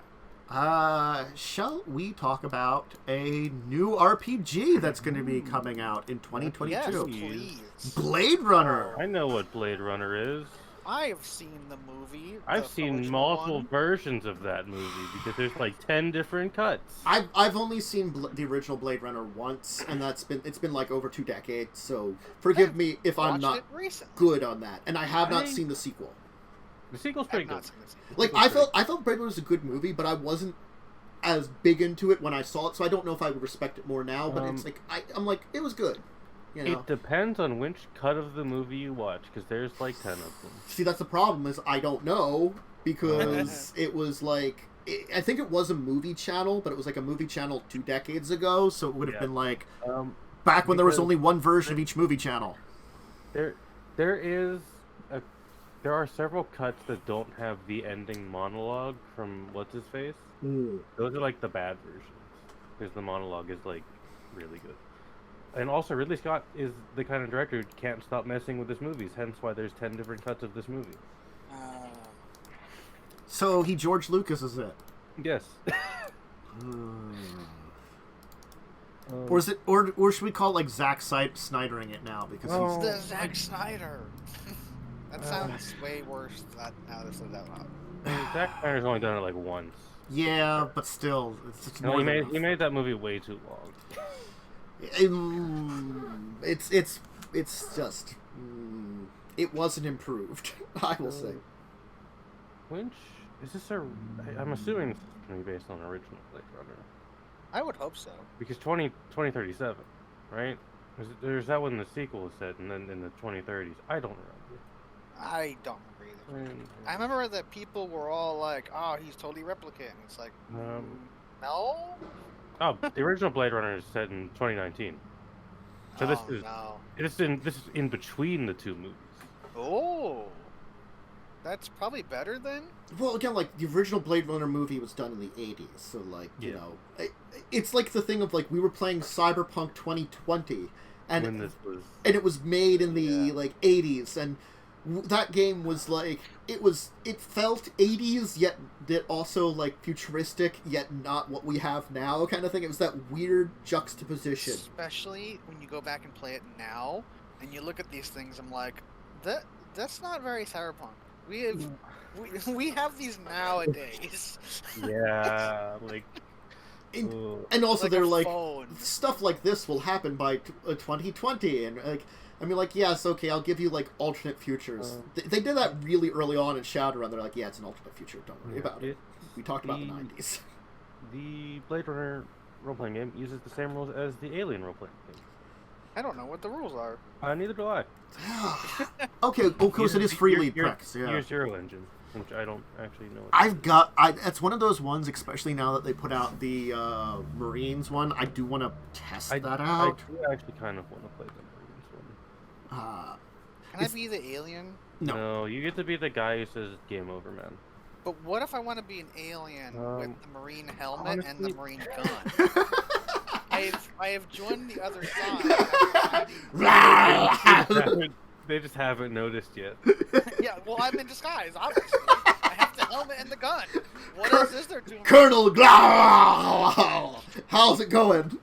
Shall we talk about a new RPG that's going to be coming out in 2022? Yes, Please. please. Blade Runner. I know what Blade Runner is. I have seen the movie. I've the seen original multiple one. versions of that movie because there's like 10 different cuts. I've only seen the original Blade Runner once, and it's been like over 2 decades. So forgive me if I'm Watched not it recently. good on that, and I have not I- seen the sequel. The sequel's I've pretty not good. seen the sequel. Like, I felt Blade Runner was a good movie, but I wasn't as big into it when I saw it, so I don't know if I would respect it more now. But it's like I'm like, it was good. You know? It depends on which cut of the movie you watch because there's like 10 of them. See, that's the problem is I don't know because it was like I think it was a movie channel, but it was like a movie channel 2 decades ago, so it would have Yeah. been like back when there was because- only one version of each movie channel. There are several cuts that don't have the ending monologue from what's his face. Those are like the bad versions because the monologue is like really good. And also, Ridley Scott is the kind of director who can't stop messing with his movies. Hence, why there's 10 different cuts of this movie. So he George Lucas is it? Yes. Or is it or should we call it like Zack Snydering it now because Oh. he's The Zack Snyder. That sounds way worse now that I said that loud. Zack Snyder's only done it like once. yeah, but still it's No, more he than made enough. he made that movie way too long. It's just it wasn't improved. I will say. Which Is this a? I'm assuming it's going to be based on original Blade Runner I would hope so. because 2037, right? There's that one the sequel is set, and then in the 2030s. I don't remember. I don't remember either. I remember that people were all like, "Oh, he's totally replicant." It's like, no. Oh, the original Blade Runner is set in 2019. So this is in between the two movies. Oh, that's probably better then. Well, again, like, the original Blade Runner movie was done in the 80s, so, like, you know, it's like the thing of, like, we were playing Cyberpunk 2020, and it was made in the, like, 80s, and that game was, like, it felt 80s, yet also, like, futuristic, yet not what we have now, kind of thing. It was that weird juxtaposition. Especially when you go back and play it now, and you look at these things, I'm like, that's not very Cyberpunk. We have these nowadays. Yeah, like. And also like they're like, phone. Stuff like this will happen by 2020, and like, I mean, like, yes, okay, I'll give you like alternate futures. They did that really early on in Shadowrun. They're like, yeah, it's an alternate future. Don't worry about it. We talked about the 90s. The Blade Runner role-playing game uses the same rules as the Alien role-playing game. I don't know what the rules are. Neither do I. Okay, of course it is freely prex. Yeah. Use Zero Engine, which I don't actually know. It's one of those ones, especially now that they put out the Marines one. I do want to test that out. I do actually kind of want to play the Marines one. Can I be the alien? No, you get to be the guy who says game over, man. But what if I want to be an alien with the Marine helmet and the Marine gun? I have joined the other side. They just haven't noticed yet. Yeah, well, I'm in disguise, obviously. I have the helmet and the gun. What else is there to me? Colonel Glow! How's it going?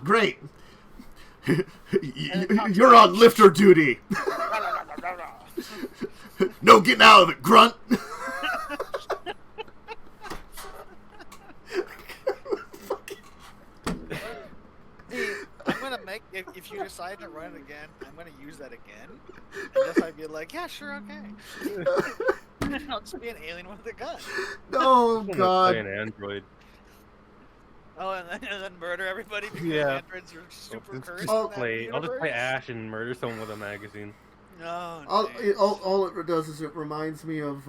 Great. You're on lifter duty. No getting out of it, grunt. I'm gonna make if you decide to run it again, I'm gonna use that again. And just I'd be like, yeah, sure, okay. I'll just be an alien with a gun. Oh God. Play an android. Oh, and then murder everybody because androids are super cursed. I'll just play Ash and murder someone with a magazine. No. All it does is it reminds me of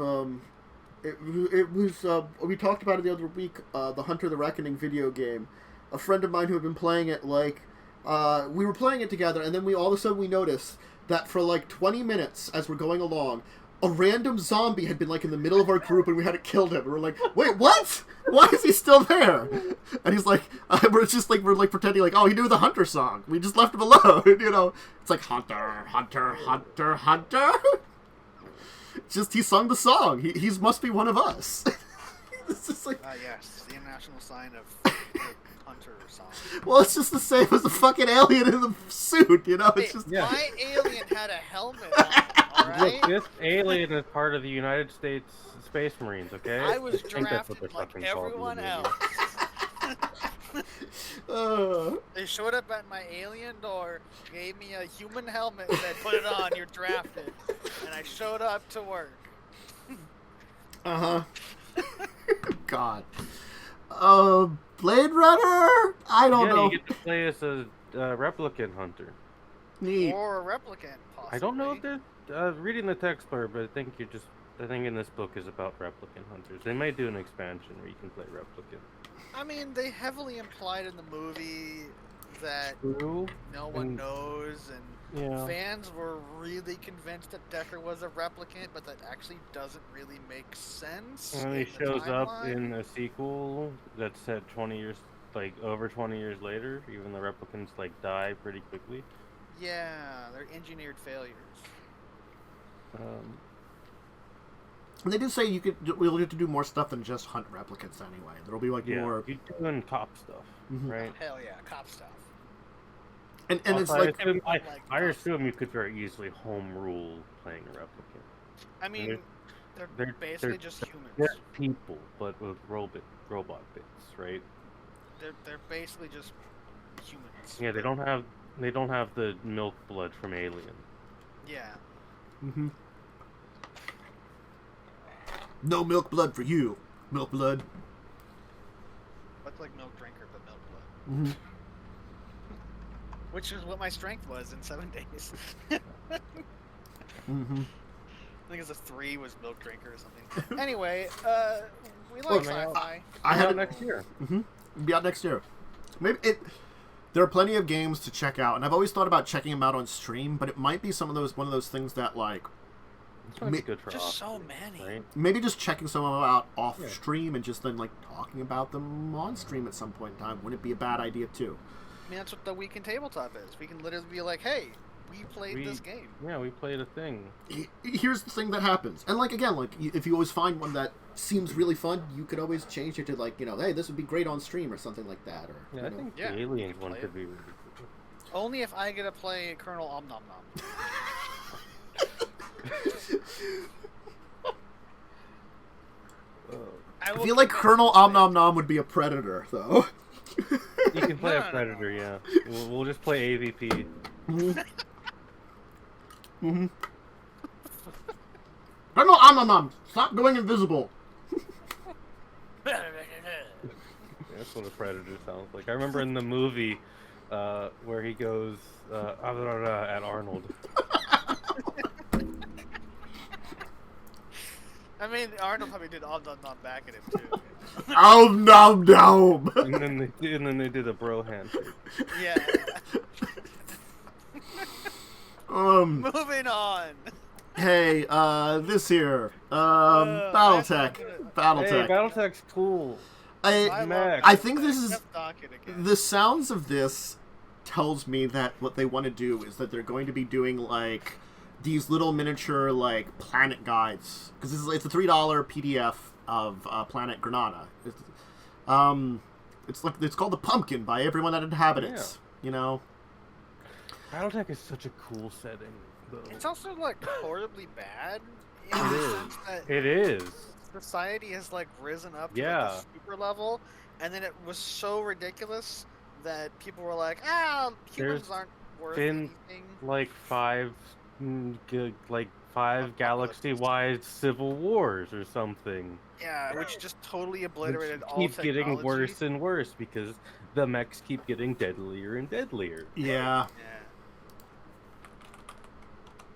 it was we talked about it the other week, the Hunter the Reckoning video game. A friend of mine who had been playing it, like, we were playing it together, and then all of a sudden we noticed that for like 20 minutes as we're going along, a random zombie had been like in the middle of our group, and we had to kill him. And we're like, wait, what? Why is he still there? And he's like, we're pretending like, oh, he knew the Hunter song. We just left him alone, you know. It's like Hunter, Hunter, Hunter, Hunter. Just he sung the song. He must be one of us. It's just like, yes, the international sign of Hunter song. Well, it's just the same as the fucking alien in the suit, you know. It's just my alien had a helmet on. All right. Look, this alien is part of the United States Space Marines. Okay. I was drafted like everyone else. They showed up at my alien door, gave me a human helmet, and said, "Put it on. You're drafted." And I showed up to work. God. Blade Runner? I don't know. You get to play as a replicant hunter. Neat. Or a replicant, possibly. I don't know if they're reading the text blurb, but I think in this book is about replicant hunters. They may do an expansion where you can play replicant. I mean, they heavily implied in the movie that no one knows, and fans were really convinced that Decker was a replicant, but that actually doesn't really make sense. And he shows up in a sequel that's set 20 years, like over 20 years later. Even the replicants like die pretty quickly. Yeah, they're engineered failures. And they do say we'll get to do more stuff than just hunt replicants anyway. There'll be like more. You're doing cop stuff, right? Oh, hell yeah, cop stuff. And also, it's like I assume you could very easily home rule playing a replicant. I mean, they're basically just humans. They're people, but with robot bits, right? They're basically just humans. Yeah, they don't have the milk blood from Alien. Yeah. Mm-hmm. No milk blood for you. Milk blood. What's like milk drinker, but milk blood? Mm-hmm. Which is what my strength was in 7 days. Mm-hmm. I think it's a 3 was milk drinker or something. Anyway, we like Well, sci-fi. I had next year. Mm-hmm. It'll be out next year. Maybe it. There are plenty of games to check out, and I've always thought about checking them out on stream. But it might be one of those things that like. It's might be good for Just off, so many. right? Maybe just checking some of them out off stream and just then like talking about them on stream at some point in time wouldn't be a bad idea too. I mean, that's what the Week in Tabletop is. We can literally be like, hey, we played this game. Yeah, we played a thing. Here's the thing that happens, and like again, like if you always find one that seems really fun, you could always change it to like hey, this would be great on stream or something like that. Or Yeah, I think the Yeah, aliens you one play could it. be really cool. Only if I get to play Colonel Om Nom Nom. I feel like Colonel Om Nom Nom would be a predator, though. You can play No, a no, predator, yeah. We'll just play AVP. Mm-hmm. Colonel Om Nom Nom, stop going invisible. That's what a predator sounds like. I remember in the movie where he goes at Arnold. I mean, Arnold probably did Om Nom Nom back at him, too. Om Nom Nom. And then they did a bro handshake. Yeah. Moving on. Hey, this here, Battletech. Hey, Battletech. Battletech's cool. I think this is Docket again. the sounds of this tells me that what they want to do is that they're going to be doing like these little miniature like planet guides because it's a $3 PDF of Planet Granada. It's called the Pumpkin by everyone that inhabits. Yeah. You know. Battletech is such a cool setting, though. It's also, like, horribly bad. In It the is. sense that It is. society has, like, risen up to Yeah. like, the super level, and then it was so ridiculous that people were like, humans There's aren't worth been, anything. like five galaxy-wide civil wars or something. Yeah, which just totally Which obliterated all keep technology. getting worse and worse because the mechs keep getting deadlier and deadlier. Yeah. Yeah.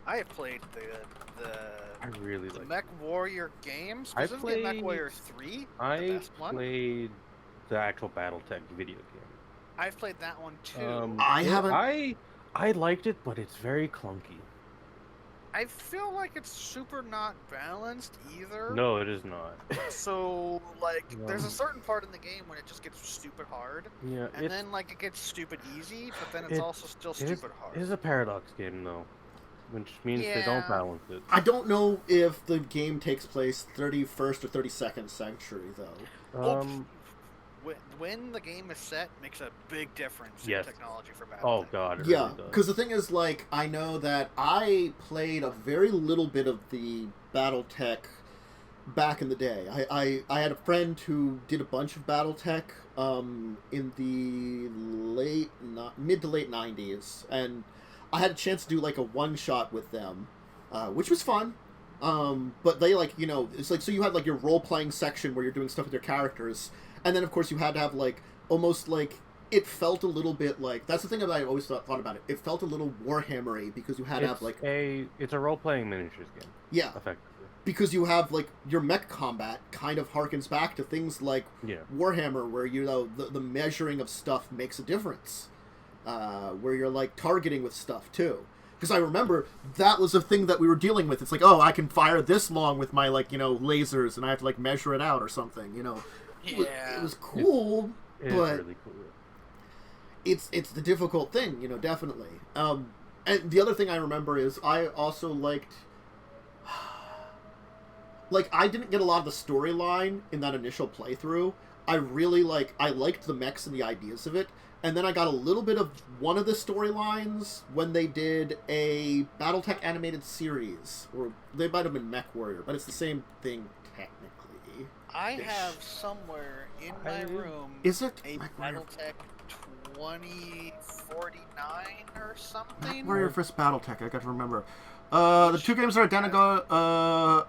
I have played I really the like. Mech Warrior games. I Specifically Mech played- Warrior 3. the I best one. played the actual BattleTech video game. I've played that one too. I haven't- I liked it, but it's very clunky. I feel like it's super not balanced either. No, it is not. So, like, there's No. a certain part in the game when it just gets stupid hard, Yeah, and it's, then, like, it gets stupid easy, but then it's it- also still it is, stupid hard. it is a paradox game, though, which means they Yeah. don't balance it. I don't know if the game takes place 31st or 32nd century though. When the game is set makes a big difference Yes. in technology for Battletech. Oh god, it Yeah, really does. because the thing is, like, I know that I played a very little bit of the BattleTech back in the day. I had a friend who did a bunch of BattleTech in the mid to late 90s, and I had a chance to do, like, a one-shot with them, which was fun. But they, like, you know, it's like, so you had, like, your role-playing section where you're doing stuff with your characters, and then, of course, you had to have, like, almost, like, it felt a little bit like, that's the thing that I always thought about it. It felt a little Warhammer-y because you had to have, like... It's a role-playing miniatures game, Yeah, effectively. because you have, like, your mech combat kind of harkens back to things like Yeah. Warhammer, where, you know, the measuring of stuff makes a difference. Where you're, like, targeting with stuff, too. Because I remember that was a thing that we were dealing with. It's like, oh, I can fire this long with my, like, you know, lasers, and I have to, like, measure it out or something, you know. Yeah. It was cool, It is but really cool. it's the difficult thing, you know, definitely. And the other thing I remember is I also liked... Like, I didn't get a lot of the storyline in that initial playthrough. I liked the mechs and the ideas of it. And then I got a little bit of one of the storylines when they did a Battletech animated series. Or they might have been Mech Warrior, but it's the same thing technically. I have somewhere in my room Is it? a Mech Warrior? Battletech 2049 or something. Mech Warrior vs. Battletech, I got to remember. The two games are identical.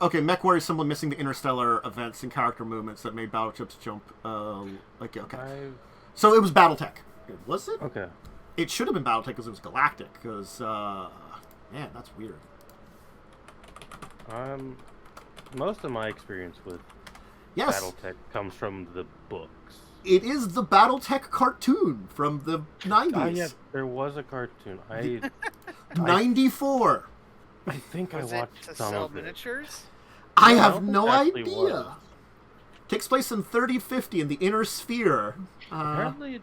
Okay, MechWarrior is simply missing the interstellar events and character movements that made battleships jump. Okay. So it was Battletech. Was it? Okay. It should have been Battletech because it was Galactic. Because, man, that's weird. Most of my experience with Battletech comes from the books. It is the Battletech cartoon from the 90s. Oh, yeah, there was a cartoon. 94. I think Was I it watched to some sell of it. miniatures? I No, have no it actually idea. was. Takes place in 3050 in the Inner Sphere. Apparently,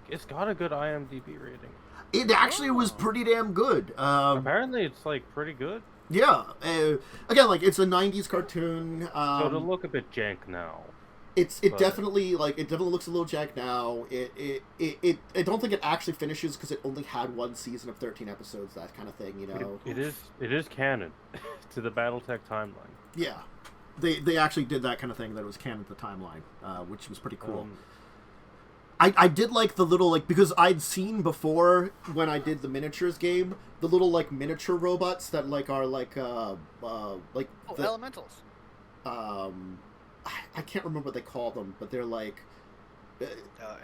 it's got a good IMDb rating. It actually was pretty damn good. Apparently, it's pretty good. Yeah. Again, it's a 90s cartoon. So it'll look a bit jank now. It definitely looks a little jank now. I don't think it actually finishes because it only had one season of 13 episodes, that kind of thing, you know. It is canon to the BattleTech timeline. Yeah. They actually did that kind of thing, that it was canon to the timeline, which was pretty cool. I did like the little, because I'd seen before when I did the miniatures game, the little miniature robots that are Elementals. I can't remember what they call them, but they're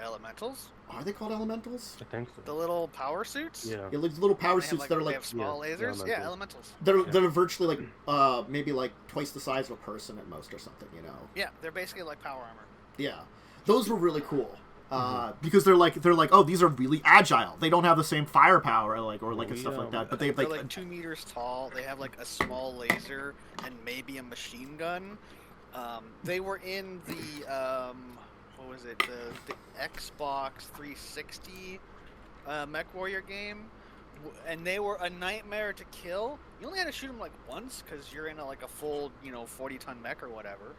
Elementals? Are they called elementals? I think so. The little power suits? Yeah. Yeah, the little power They have, suits that are they have small lasers? Yeah, elementals. they're virtually maybe twice the size of a person at most or something, you know. Yeah, they're basically like power armor. Yeah. Those were really cool. Because they're oh, these are really agile. They don't have the same firepower and stuff like that. But they're 2 meters tall. They have a small laser and maybe a machine gun. They were in the what was it? The Xbox 360 MechWarrior game, and they were a nightmare to kill. You only had to shoot them once because you're in a full 40-ton mech or whatever.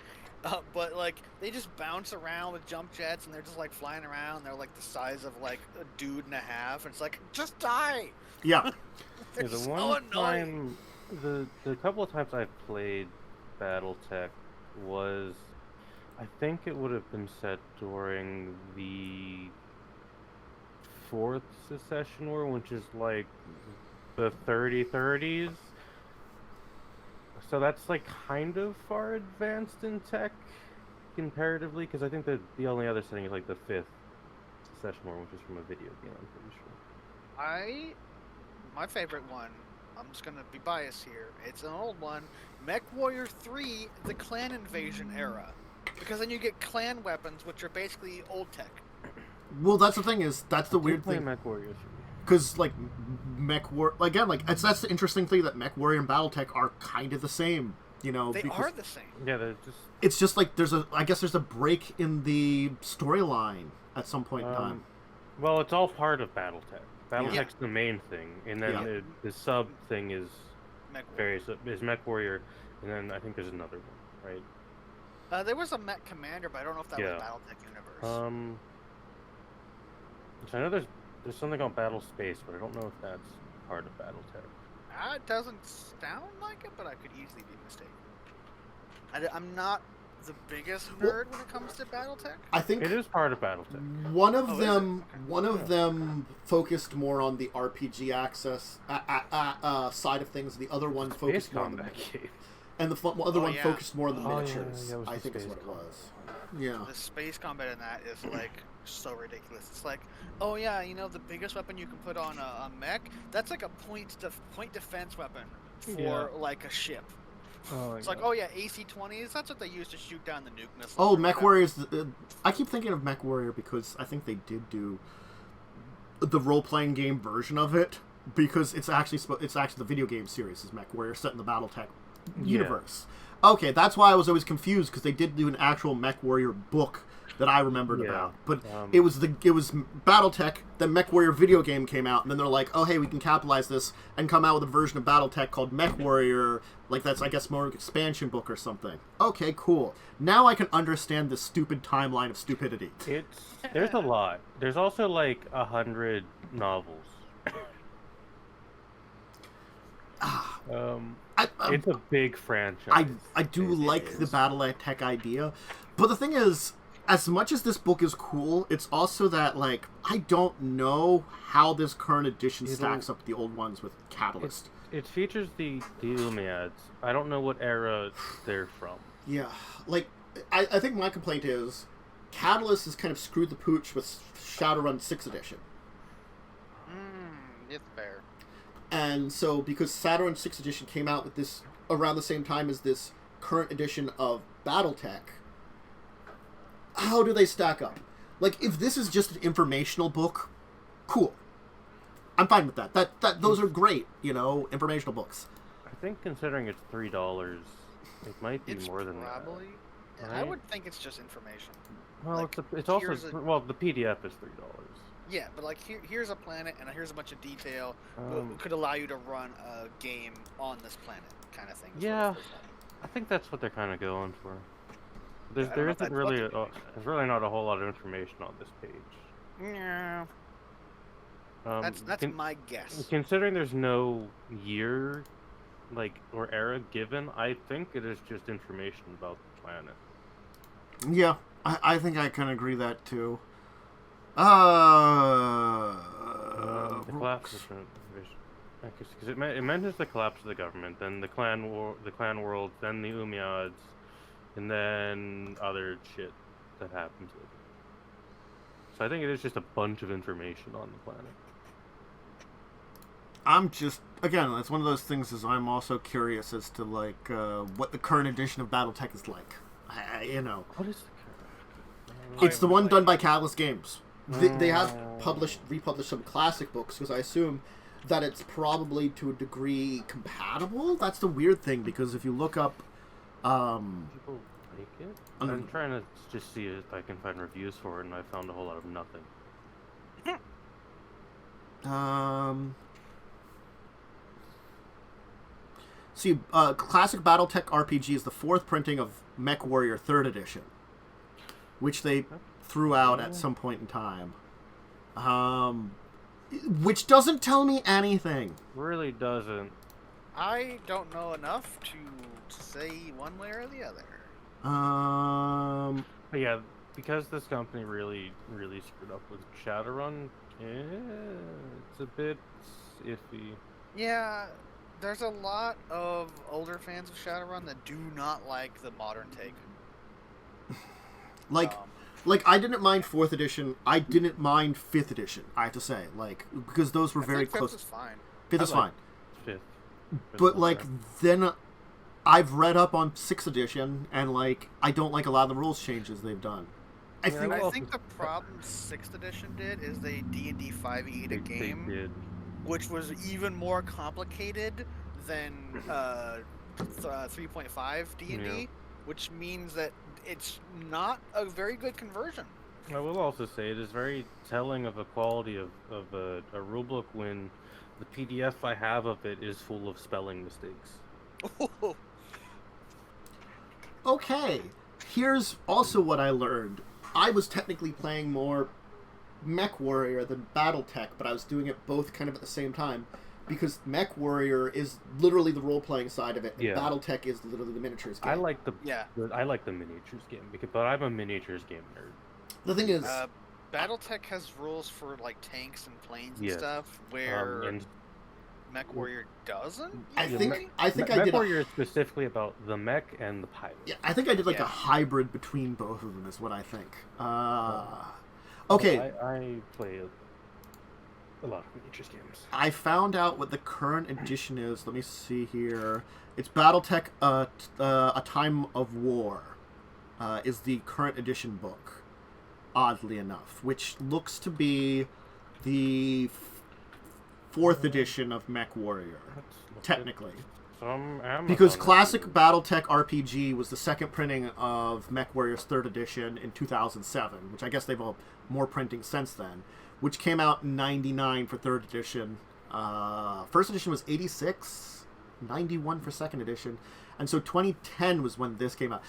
But they just bounce around with jump jets, and they're just flying around. They're the size of a dude and a half, and it's just die. Yeah. They're The so one annoying. time, the couple of times I've played BattleTech was, I think it would have been set during the 4th Secession War, which is the 3030s. So that's kind of far advanced in tech comparatively, because I think that the only other setting is the 5th Secession War, which is from a video game, I'm pretty sure. My favorite one, I'm just gonna be biased here. It's an old one, MechWarrior 3, the clan invasion era, because then you get clan weapons, which are basically old tech. Well, that's the thing that's the weird thing. MechWarrior 3. Because MechWarrior again, that's the interesting thing, that MechWarrior and BattleTech are kind of the same, you know. They are the same. Yeah, they're just. It's just there's a break in the storyline at some point in time. Well, it's all part of BattleTech. BattleTech's the main thing, and then the sub thing is MechWarrior, and then I think there's another one, right? There was a Mech Commander, but I don't know if that was BattleTech universe. So I know there's something on Battle Space, but I don't know if that's part of BattleTech. It doesn't sound like it, but I could easily be mistaken. I'm not the biggest nerd when it comes to BattleTech. I think it is part of BattleTech. One of them focused more on the RPG access side of things. The other one focused more on the game. And the other one focused more on the miniatures. Yeah, I think is what it was. Yeah. The space combat in that is so ridiculous. It's the biggest weapon you can put on a mech, that's a point defense weapon for a ship. It's AC-20s, that's what they use to shoot down the nuke missiles. Oh, MechWarrior's I keep thinking of MechWarrior because I think they did do the role-playing game version of it, because it's actually the video game series is MechWarrior set in the BattleTech universe. Okay, that's why I was always confused, because they did do an actual MechWarrior book that I remembered about. But it was BattleTech, the MechWarrior video game came out, and then they're like, oh hey, we can capitalize this and come out with a version of BattleTech called MechWarrior, that's I guess more expansion book or something. Okay, cool. Now I can understand this stupid timeline of stupidity. There's a lot. There's also 100 novels. It's a big franchise. I do like the BattleTech idea, but the thing is, as much as this book is cool, it's also that I don't know how this current edition stacks up with the old ones with Catalyst. it features the Umiads. I don't know what era they're from. Yeah, like, I think my complaint is Catalyst has kind of screwed the pooch with Shadowrun 6th edition. It's fair. And so, because Shadowrun 6th edition came out with this around the same time as this current edition of Battletech, how do they stack up? Like, if this is just an informational book, cool. I'm fine with that. Those are great, informational books. I think considering it's $3, it might be more than that. Probably. Right? I would think it's just information. Well, Like, it's also the PDF is $3. Yeah, but like here's a planet and here's a bunch of detail that could allow you to run a game on this planet, kind of thing. Yeah, I think that's what they're kind of going for. There isn't really there's really not a whole lot of information on this page. Yeah. That's my guess. Considering there's no year, or era given, I think it is just information about the planet. Yeah, I think I can agree that too. The collapse of because it mentions the collapse of the government, then the clan world, then the Umiads, and then other shit that happens with it. So I think it is just a bunch of information on the planet. I'm just, again, it's one of those things is I'm also curious as to, what the current edition of Battletech is like. What is the current? It's the one done by Catalyst Games. They have republished some classic books, because I assume that it's probably, to a degree, compatible. That's the weird thing, because if you look up... People like it? I'm trying to just see if I can find reviews for it, and I found a whole lot of nothing. See, Classic Battletech RPG is the 4th printing of Mech Warrior 3rd edition, which they threw out at some point in time. Which doesn't tell me anything. Really doesn't. I don't know enough to say one way or the other. But yeah, because this company really screwed up with Shadowrun, it's a bit iffy. Yeah, there's a lot of older fans of Shadowrun that do not like the modern take. I didn't mind 4th edition. I didn't mind 5th edition, I have to say. Because those were very close. 5th is fine. 5th is fine. 5th. But, then I've read up on 6th edition, and, I don't like a lot of the rules changes they've done. I think the problem 6th edition did is they D&D 5e'd a game, which was even more complicated than 3.5 D&D, which means that it's not a very good conversion. I will also say it is very telling of a quality of a rulebook when the PDF I have of it is full of spelling mistakes. Okay, here's also what I learned. I was technically playing more Mech Warrior than Battletech, but I was doing it both kind of at the same time, because Mech Warrior is literally the role-playing side of it, and Battletech is literally the miniatures game. I like the miniatures game, but I'm a miniatures game nerd. The thing is, Battletech has rules for tanks and planes and stuff, where Mech Warrior doesn't. I think Mech Warrior is specifically about the mech and the pilot. Yeah, I think I did a hybrid between both of them, is what I think. Okay. I play a lot of miniatures games. I found out what the current edition is. Let me see here. It's Battletech, A Time of War, is the current edition book, oddly enough, which looks to be the 4th edition of Mech Warrior, technically. Because Classic Battletech RPG was the 2nd printing of Mech Warrior's 3rd edition in 2007, which I guess they've all more printing since then, which came out in 99 for 3rd edition. 1st edition was 86, 91 for 2nd edition, and so 2010 was when this came out.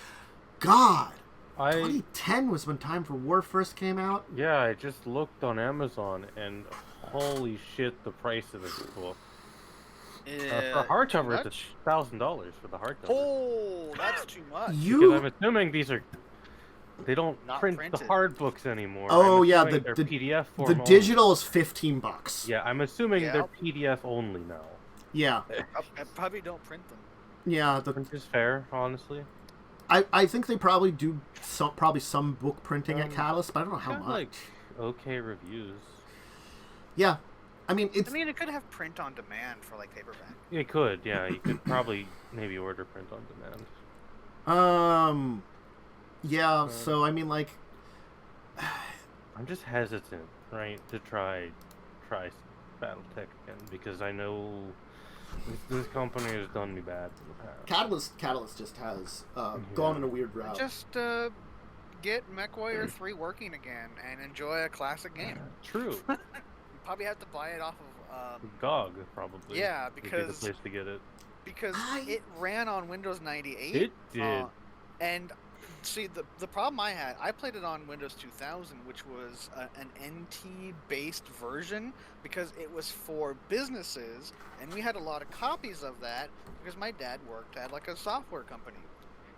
God! 2010 was when Time for War first came out? Yeah, I just looked on Amazon, and holy shit, the price of this book. For hardcover, it's $1,000 for the hardcover. Oh, that's too much. Because I'm assuming they don't print the hard books anymore. Oh yeah, the PDF form the digital is $15. Yeah, I'm assuming they're PDF only now. Yeah, I probably don't print them. yeah. Which is fair, honestly. I think they probably do some book printing at Um, Catalyst, but I don't know how Got, much. like, okay reviews. Yeah, I mean it's. I mean, it could have print on demand for like paperback. It could, yeah. You could probably maybe order print on demand. Yeah. So I mean, like, I'm just hesitant, right, to try Battletech again because I know this company has done me bad in the past. Catalyst just has gone in a weird route. Just get MechWarrior 3 working again and enjoy a classic game. True. You probably have to buy it off of GOG probably. yeah, would be the because place to get it. it ran on Windows 98. It did. And see, the problem I had, I played it on Windows 2000, which was an NT-based version because it was for businesses, and we had a lot of copies of that because my dad worked at like a software company.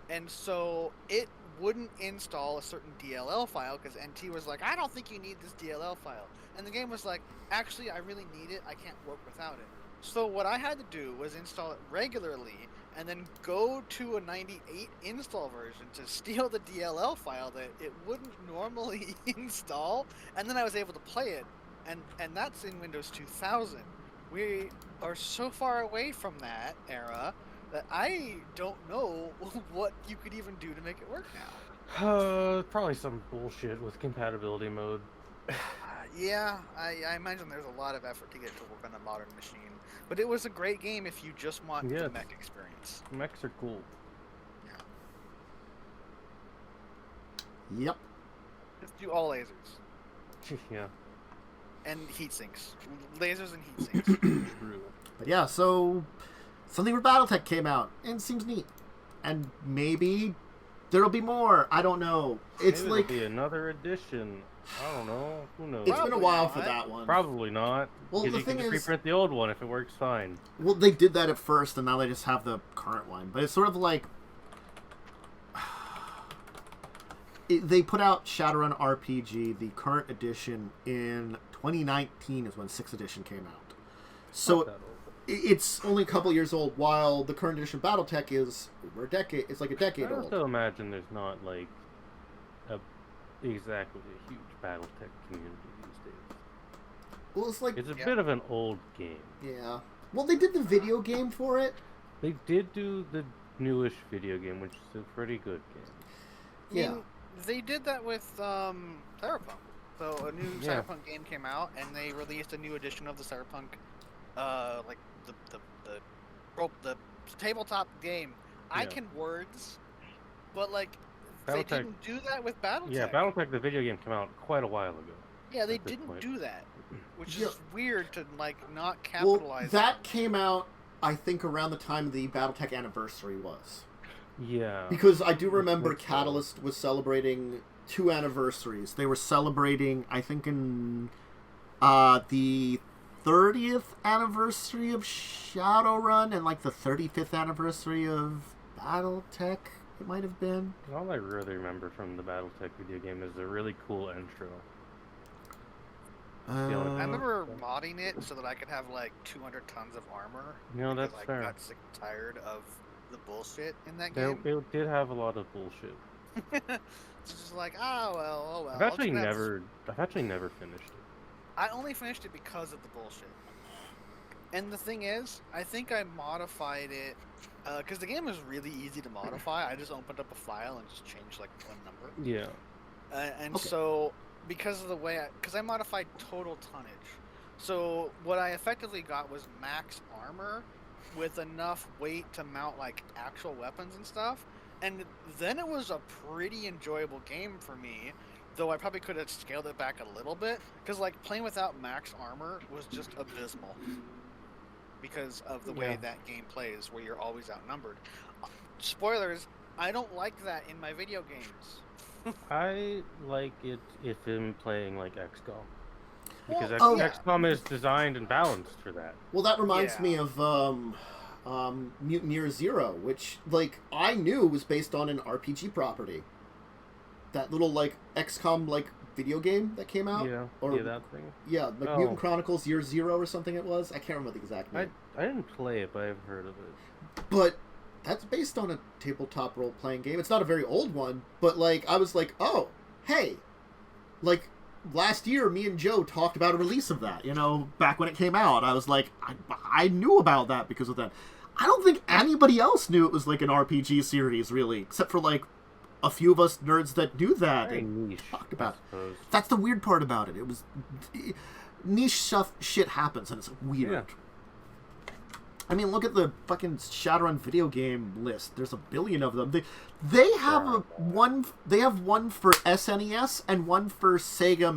And so it wouldn't install a certain DLL file because NT was like, I don't think you need this DLL file. And the game was like, actually, I really need it. I can't work without it. So what I had to do was install it regularly and then go to a 98 install version to steal the DLL file that it wouldn't normally install. And then I was able to play it. And that's in Windows 2000. We are so far away from that era that I don't know what you could even do to make it work now. Probably some bullshit with compatibility mode. Yeah, I imagine there's a lot of effort to get it to work on a modern machine. But it was a great game if you just want the mech experience. Mechs are cool. Yeah. Yep. Just do all lasers. Yeah. And heat sinks. Lasers and heat sinks. True. But yeah, so something for Battletech came out, and it seems neat. And maybe there'll be more. I don't know. It's Maybe like there'll be another edition. I don't know. Who knows? it's been a while Probably for not. that one. Probably not. Well, Because the you can thing just is- reprint the old one if it works fine. Well, they did that at first, and now they just have the current one. But it's sort of like they put out Shadowrun RPG, the current edition, in 2019 is when 6th edition came out. So Not that old. it's only a couple years old, while the current edition Battletech is over a decade. It's like a I decade old. also imagine there's not like exactly a huge Battletech community these days. Well, it's like It's a bit of an old game. yeah. Well, they did the video game for it. They did do the newish video game, which is a pretty good game. Yeah. I mean, they did that with Cyberpunk. So a new Yeah. Cyberpunk game came out, and they released a new edition of the Cyberpunk, like the tabletop game. I Yeah. can words, but like they Battletech- didn't do that with Battletech. Yeah, Battletech the video game came out quite a while ago. Yeah, they at this didn't point. do that, which Yeah. is weird to like not Well, capitalize. that came out, I think, around the time the Battletech anniversary was. Yeah. Because I do remember think so. Catalyst was celebrating 2 anniversaries. They were celebrating, I think, in the 30th anniversary of Shadowrun and like the 35th anniversary of Battletech. It might have been. All I really remember from the Battletech video game is a really cool intro. I Uh, remember modding it so that I could have like 200 tons of armor. You know, that's because fair. I got sick and tired of the bullshit in that There, game. it did have a lot of bullshit. It's just like, oh well. I've I'll actually just have- never finished it. I only finished it because of the bullshit. And the thing is, I think I modified it because the game was really easy to modify. I just opened up a file and just changed like one number. Yeah. And Okay. so, because of the way because I modified total tonnage, so what I effectively got was max armor with enough weight to mount like actual weapons and stuff. And then it was a pretty enjoyable game for me, though I probably could have scaled it back a little bit, because like playing without max armor was just abysmal because of the way Yeah. that game plays, where you're always outnumbered. Spoilers, I don't like that in my video games. I like it if I'm playing like XCOM. Because Well, yeah. XCOM is designed and balanced for that. Well, that reminds Yeah. me of Mutineer Zero, which like I knew was based on an RPG property. That little like XCOM like video game that came out. Yeah, Or, yeah, that thing. Yeah, like Oh. Mutant Chronicles Year Zero or something it was. I can't remember the exact name. I didn't play it, but I've heard of it. But that's based on a tabletop role-playing game. It's not a very old one, but like I was like, oh, hey, like last year me and Joe talked about a release of that, you know, back when it came out. I was like, I knew about that because of that. I don't think anybody else knew it was like an RPG series, really, except for like a few of us nerds that knew that Very and niche. talked about it. I suppose. That's the weird part about it. It was niche stuff. Shit happens, and it's weird. Yeah. I mean, look at the fucking Shadowrun video game list. There's a billion of them. They have one. They have one for SNES and one for Sega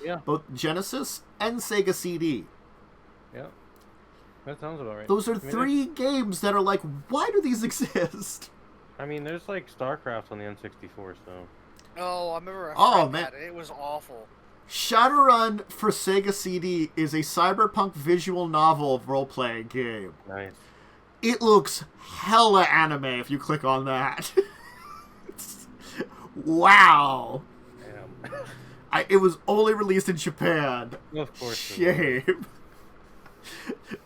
Yeah. both Genesis and Sega CD. Yeah. That sounds about right. Those are I mean, three games that are like, why do these exist? I mean, there's like StarCraft on the N64, so. Oh, I remember. Oh, man. It was awful. Shadowrun for Sega CD is a cyberpunk visual novel role-playing game. Nice. It looks hella anime if you click on that. Wow. Damn. It was only released in Japan. Of course. Shame.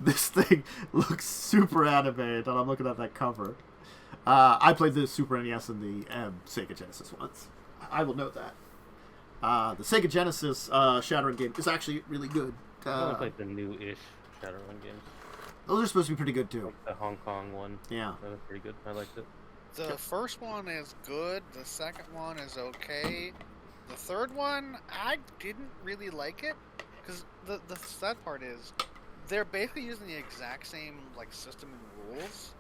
This thing looks super animated, and I'm looking at that cover. I played the Super NES and the Sega Genesis once. I will note that. The Sega Genesis Shadowrun game is actually really good. I only played the new-ish Shadowrun games. Those are supposed to be pretty good, too. Like the Hong Kong one. Yeah. That was pretty good. I liked it. The first one is good. The second one is okay. The third one, I didn't really like it. Because the sad part is, they're basically using the exact same like system and rules.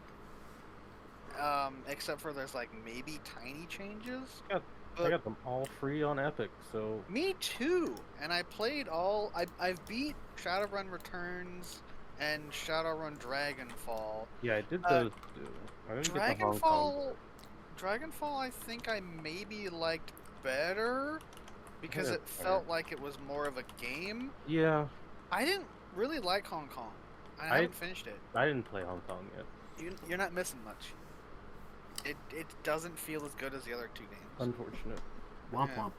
Except for there's like maybe tiny changes. I got them all free on Epic, so... Me too! And I played all... I've beat Shadowrun Returns and Shadowrun Dragonfall. Yeah, I did those too. I didn't get the Hong Kong. Dragonfall I think I maybe liked better because Yeah, it felt like it was more of a game. Yeah, I didn't really like Hong Kong. I haven't finished it. I didn't play Hong Kong yet. You're not missing much. It doesn't feel as good as the other two games. Unfortunate. Womp Yeah. womp.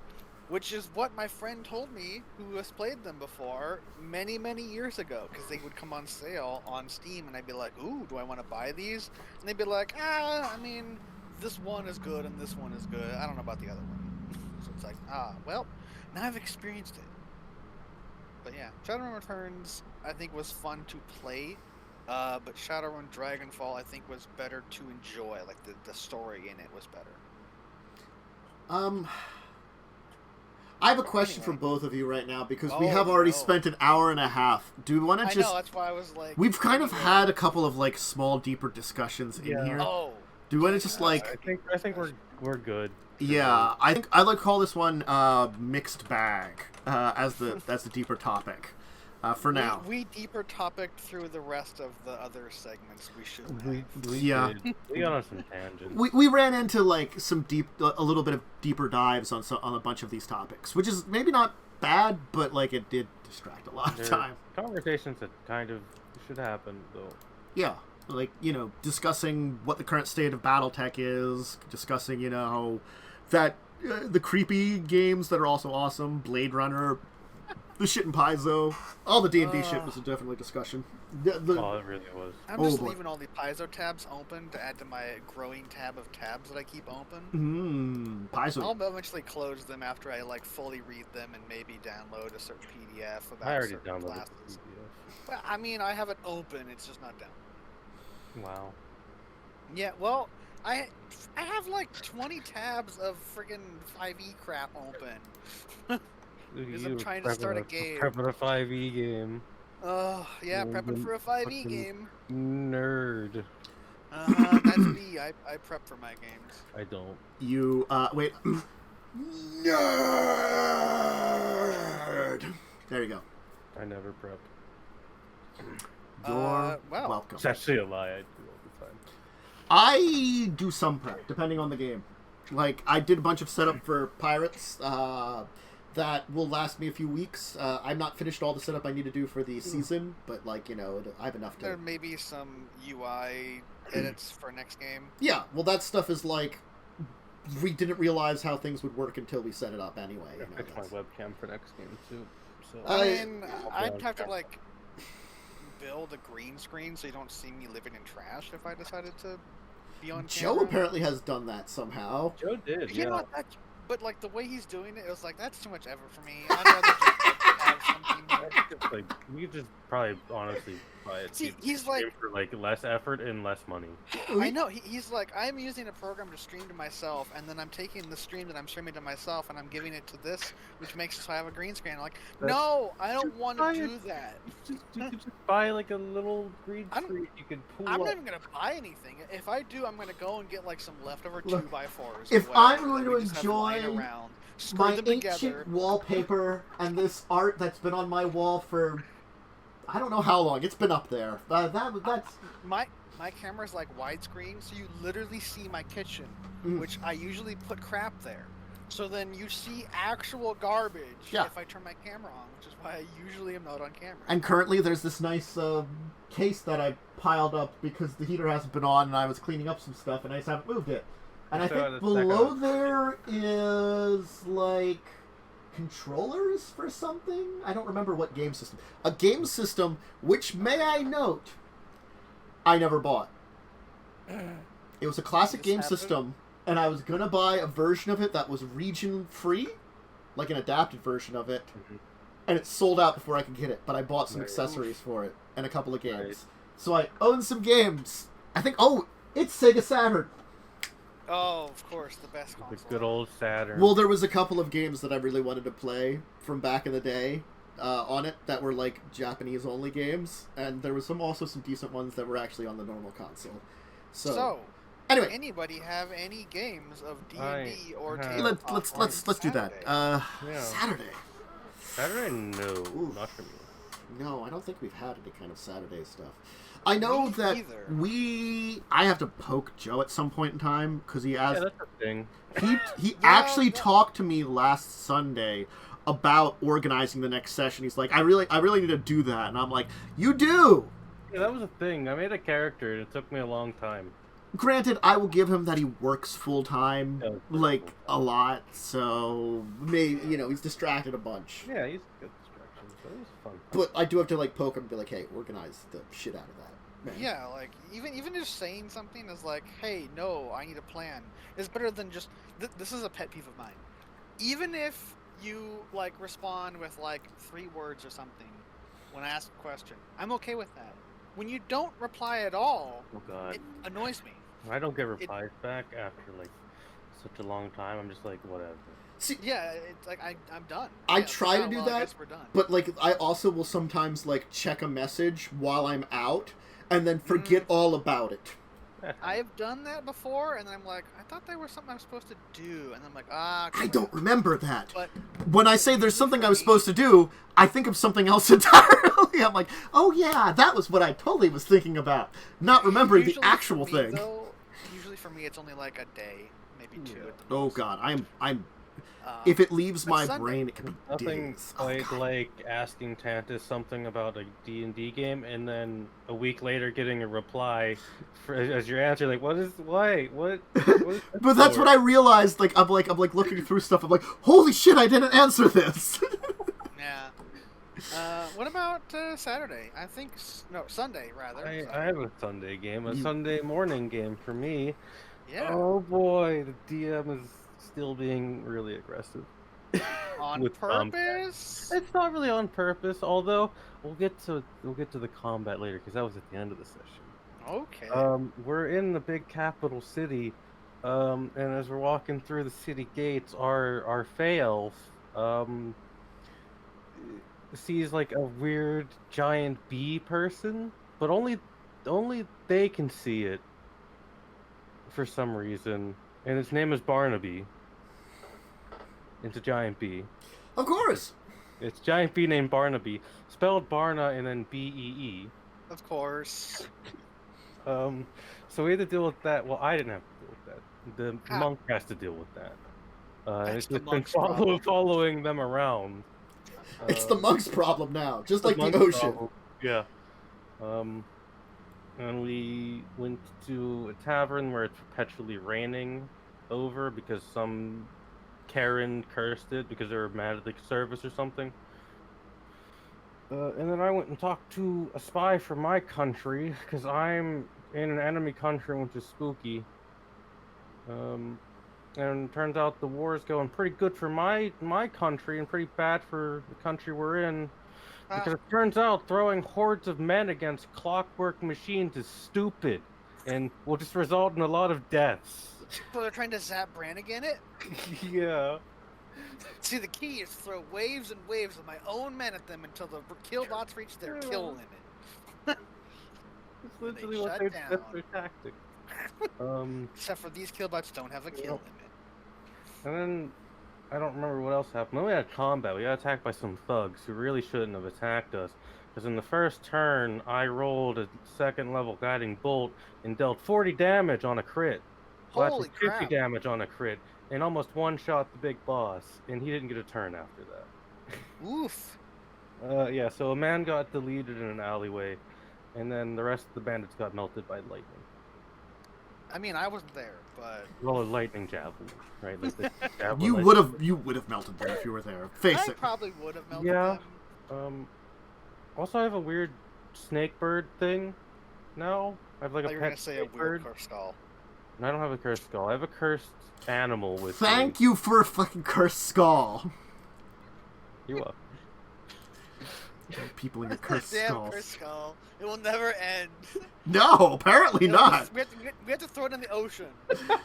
Which is what my friend told me, who has played them before many, many years ago, because they would come on sale on Steam, and I'd be like, ooh, do I want to buy these? And they'd be like, I mean, this one is good and this one is good. I don't know about the other one. So it's like, well, now I've experienced it. But yeah, Shadowrun Returns, I think, was fun to play, but Shadowrun Dragonfall, I think, was better to enjoy. Like, the story in it was better. I have a question for both of you right now because we have already spent an hour and a half. Do we want to just... I know, that's why I was like... We've kind of had a couple of, like, small, deeper discussions in here. Oh. Do we want to just, like... I think we're good. Yeah, I think I'd like to call this one mixed bag as the deeper topic for now. We deeper topic through the rest of the other segments we should have. Yeah. We got on some tangents. We ran into like a little bit of deeper dives on a bunch of these topics, which is maybe not bad, but like it did distract a lot of time. Conversations that kind of should happen though. Yeah. Like, you know, discussing what the current state of Battletech is, discussing, you know, that the creepy games that are also awesome, Blade Runner, the shit in Paizo, all the D&D shit was definitely discussion. Oh, it really was. I'm just leaving all the Paizo tabs open to add to my growing tab of tabs that I keep open. Paizo. I'll eventually close them after I like fully read them and maybe download a certain PDF about I already certain downloaded classes. the PDF. Well, I mean, I have it open. It's just not down. Wow. Yeah, well, I have like 20 tabs of friggin' 5e crap open. Because I'm trying to start a game. Prepping a 5e game. Oh, yeah, prepping for a 5e game. Nerd. That's me. I prep for my games. I don't. You, wait. Nerd! There you go. I never prep. You're wow. welcome. It's actually a lie. I do all the time. I do some prep, depending on the game. Like, I did a bunch of setup for Pirates that will last me a few weeks. I've not finished all the setup I need to do for the season, but, like, you know, I have enough to... There may be some UI edits for next game. Yeah, well, that stuff is, like, we didn't realize how things would work until we set it up anyway. I fixed my webcam for next game too. So I mean, I'd have to like build a green screen so you don't see me living in trash if I decided to be on Joe camera. apparently has done that somehow. Joe did, You yeah. know what? But like the way he's doing it, it was like that's too much effort for me. I'd rather just like, have something. Like, we could just probably honestly buy it. See, he's like, for like less effort and less money. I know he's like, I'm using a program to stream to myself, and then I'm taking the stream that I'm streaming to myself, and I'm giving it to this, which makes it so I have a green screen. I'm like, no, I don't want to do that. You could just buy like a little green I don't- screen you could pull I'm up. not even gonna buy anything. If I do, I'm gonna go and get like some leftover Look, 2x4s. if or I'm whatever going that to we just have lying enjoy around, screw My them ancient together. wallpaper and this art that's been on my wall for I don't know how long. It's been up there. That's My camera's like widescreen, so you literally see my kitchen, which I usually put crap there. So then you see actual garbage if I turn my camera on, which is why I usually am not on camera. And currently there's this nice case that I piled up because the heater hasn't been on and I was cleaning up some stuff and I just haven't moved it. And I think below there is like controllers for something. I don't remember what game system. A game system which, may I note, I never bought. It was a classic game system, and I was gonna buy a version of it that was region free, like an adapted version of it, and it sold out before I could get it. But I bought some accessories for it and a couple of games, so I own some games. I think it's Sega Saturn. Oh, of course, the best console. The good old Saturn. Well, there was a couple of games that I really wanted to play from back in the day on it that were like Japanese only games, and there was also some decent ones that were actually on the normal console. So anyway, anybody have any games of D&D or let's do that. Saturday. Saturday, no, not for me. No, I don't think we've had any kind of Saturday stuff. I know Me that either. I have to poke Joe at some point in time because he has. Yeah, that's a thing. He actually talked to me last Sunday about organizing the next session. He's like, I really need to do that, and I'm like, you do. Yeah, that was a thing. I made a character, and it took me a long time. Granted, I will give him that he works full time, like a lot, so maybe he's distracted a bunch. Yeah, he's a good distraction, so it was fun. But I do have to like poke him and be like, hey, organize the shit out of that. Man. Yeah, like even just saying something is like, hey, no, I need a plan. Is better than just this is a pet peeve of mine. Even if you like respond with like 3 words or something when I ask a question, I'm okay with that. When you don't reply at all, it annoys me. I don't get replies back after like such a long time. I'm just like, whatever. See, yeah, it's like I'm done. I try to do well, that, I guess we're done. but like I also will sometimes like check a message while I'm out and then forget all about it. I have done that before, and then I'm like, I thought there was something I was supposed to do, and I'm like, I don't remember that. But when I say there's something I was supposed to do, I think of something else entirely. I'm like, oh yeah, that was what I totally was thinking about, not remembering the actual thing. Usually for me, it's only like a day, maybe 2 at the Oh most. God, I'm. If it leaves my Sunday, brain, it can be Nothing days. quite like asking Tantus something about a D&D game, and then a week later getting a reply as your answer, like, what is But that's what I realized. Like I'm looking through stuff. I'm like, holy shit, I didn't answer this. Yeah. What about Saturday? I think Sunday rather. I have a Sunday game, a Sunday morning game for me. Yeah. Oh boy, the DM is still being really aggressive. On with purpose? It's not really on purpose, although we'll get to the combat later because that was at the end of the session. Okay. We're in the big capital city, and as we're walking through the city gates, our Fey Elf sees like a weird giant bee person, but only they can see it for some reason, and its name is Barnaby. It's a giant bee. Of course. It's a giant bee named Barnaby, spelled Barna and then B-E-E. Of course. So we had to deal with that. Well, I didn't have to deal with that. The monk has to deal with that. It's the just been monk's following them around. It's the monk's problem now, just like the monk's ocean. problem. Yeah. And we went to a tavern where it's perpetually raining, over because some Karen cursed it because they were mad at the service or something. And then I went and talked to a spy from my country because I'm in an enemy country, which is spooky. And it turns out the war is going pretty good for my country and pretty bad for the country we're in. Because it turns out throwing hordes of men against clockwork machines is stupid and will just result in a lot of deaths. So they're trying to zap Brannigan it? Yeah. See, the key is throw waves and waves of my own men at them until the kill bots reach their kill limit. It's literally They what shut that's down. their tactic. Except for these kill bots don't have a kill limit. And then I don't remember what else happened. Then we had combat. We got attacked by some thugs who really shouldn't have attacked us. Because in the first turn, I rolled a 2nd level guiding bolt and dealt 40 damage on a crit. Well, Holy that's 50 crap. damage on a crit. And almost one-shot the big boss. And he didn't get a turn after that. Oof. Yeah, so a man got deleted in an alleyway. And then the rest of the bandits got melted by lightning. I mean, I wasn't there, but... Well, a lightning javelin, right? Like the javelin You would have melted them if you were there. Face I it. probably would have melted Yeah. them. Also, I have a weird snake bird thing now. I have like I thought a you were going pet to say a snake weird bird. curse skull. And I don't have a cursed skull. I have a cursed animal with me. Thank you for a fucking cursed skull. You up? People in your cursed Damn skulls. curse skull. It will never end. No, apparently not. We have to throw it in the ocean.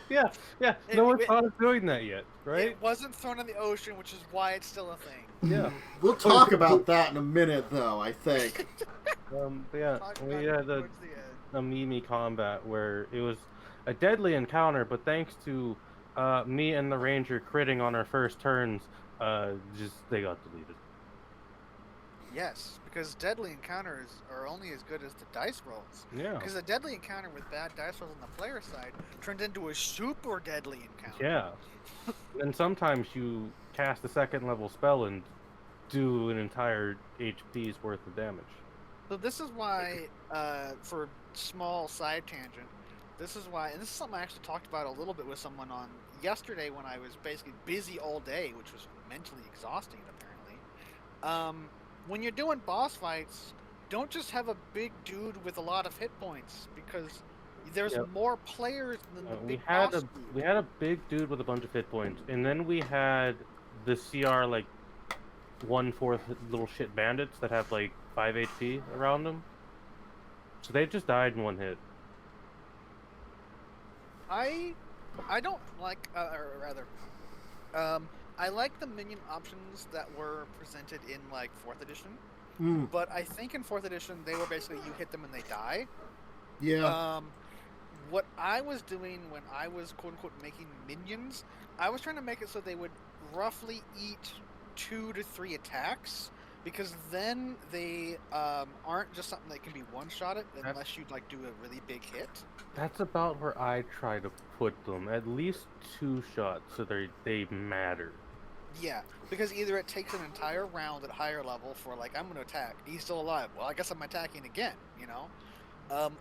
Yeah. It- No one's it- thought of doing that yet, right? It wasn't thrown in the ocean, which is why it's still a thing. Yeah. We'll talk about that in a minute, though, I think. But yeah, Talk we about it had a towards the end. Mimi combat where it was a deadly encounter, but thanks to me and the ranger critting on our first turns, they got deleted. Yes, because deadly encounters are only as good as the dice rolls. Yeah. Because a deadly encounter with bad dice rolls on the player side turns into a super deadly encounter. Yeah. And sometimes you cast a 2nd level spell and do an entire HP's worth of damage. So this is why, for small side tangent, this is why, and this is something I actually talked about a little bit with someone on yesterday when I was basically busy all day, which was mentally exhausting apparently. When you're doing boss fights, don't just have a big dude with a lot of hit points, because there's more players than the big boss dude. We had a big dude with a bunch of hit points, and then we had the CR like 1/4 little shit bandits that have like 5 HP around them. So they just died in one hit. I don't like, or rather, I like the minion options that were presented in like 4th edition, but I think in 4th edition they were basically you hit them and they die. Yeah. What I was doing when I was quote unquote making minions, I was trying to make it so they would roughly eat 2 to 3 attacks, because then they aren't just something that can be one-shotted unless you like do a really big hit. That's about where I try to put them. At least 2 shots so they matter. Yeah, because either it takes an entire round at higher level for like, I'm going to attack, he's still alive, well I guess I'm attacking again, you know?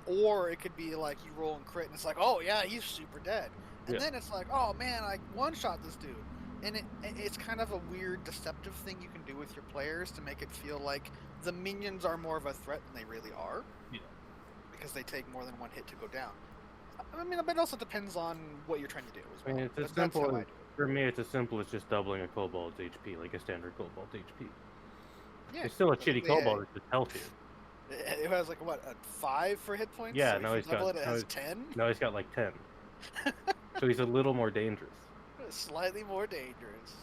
Or it could be like you roll and crit and it's like, oh yeah, he's super dead. And then it's like, oh man, I one-shot this dude. And it's kind of a weird, deceptive thing you can do with your players to make it feel like the minions are more of a threat than they really are. Yeah. Because they take more than one hit to go down. I mean, but it also depends on what you're trying to do as well. I mean, it's as That's how simple I as, do it. for me, it's as simple as just doubling a kobold's HP, like a standard kobold HP. Yeah, It's still a shitty kobold, it's just healthier. It has like, what, a 5 for hit points? Yeah, so now if he's you double got- it, now has he's- 10? Now he's got like 10. So he's a little more dangerous. Slightly more dangerous.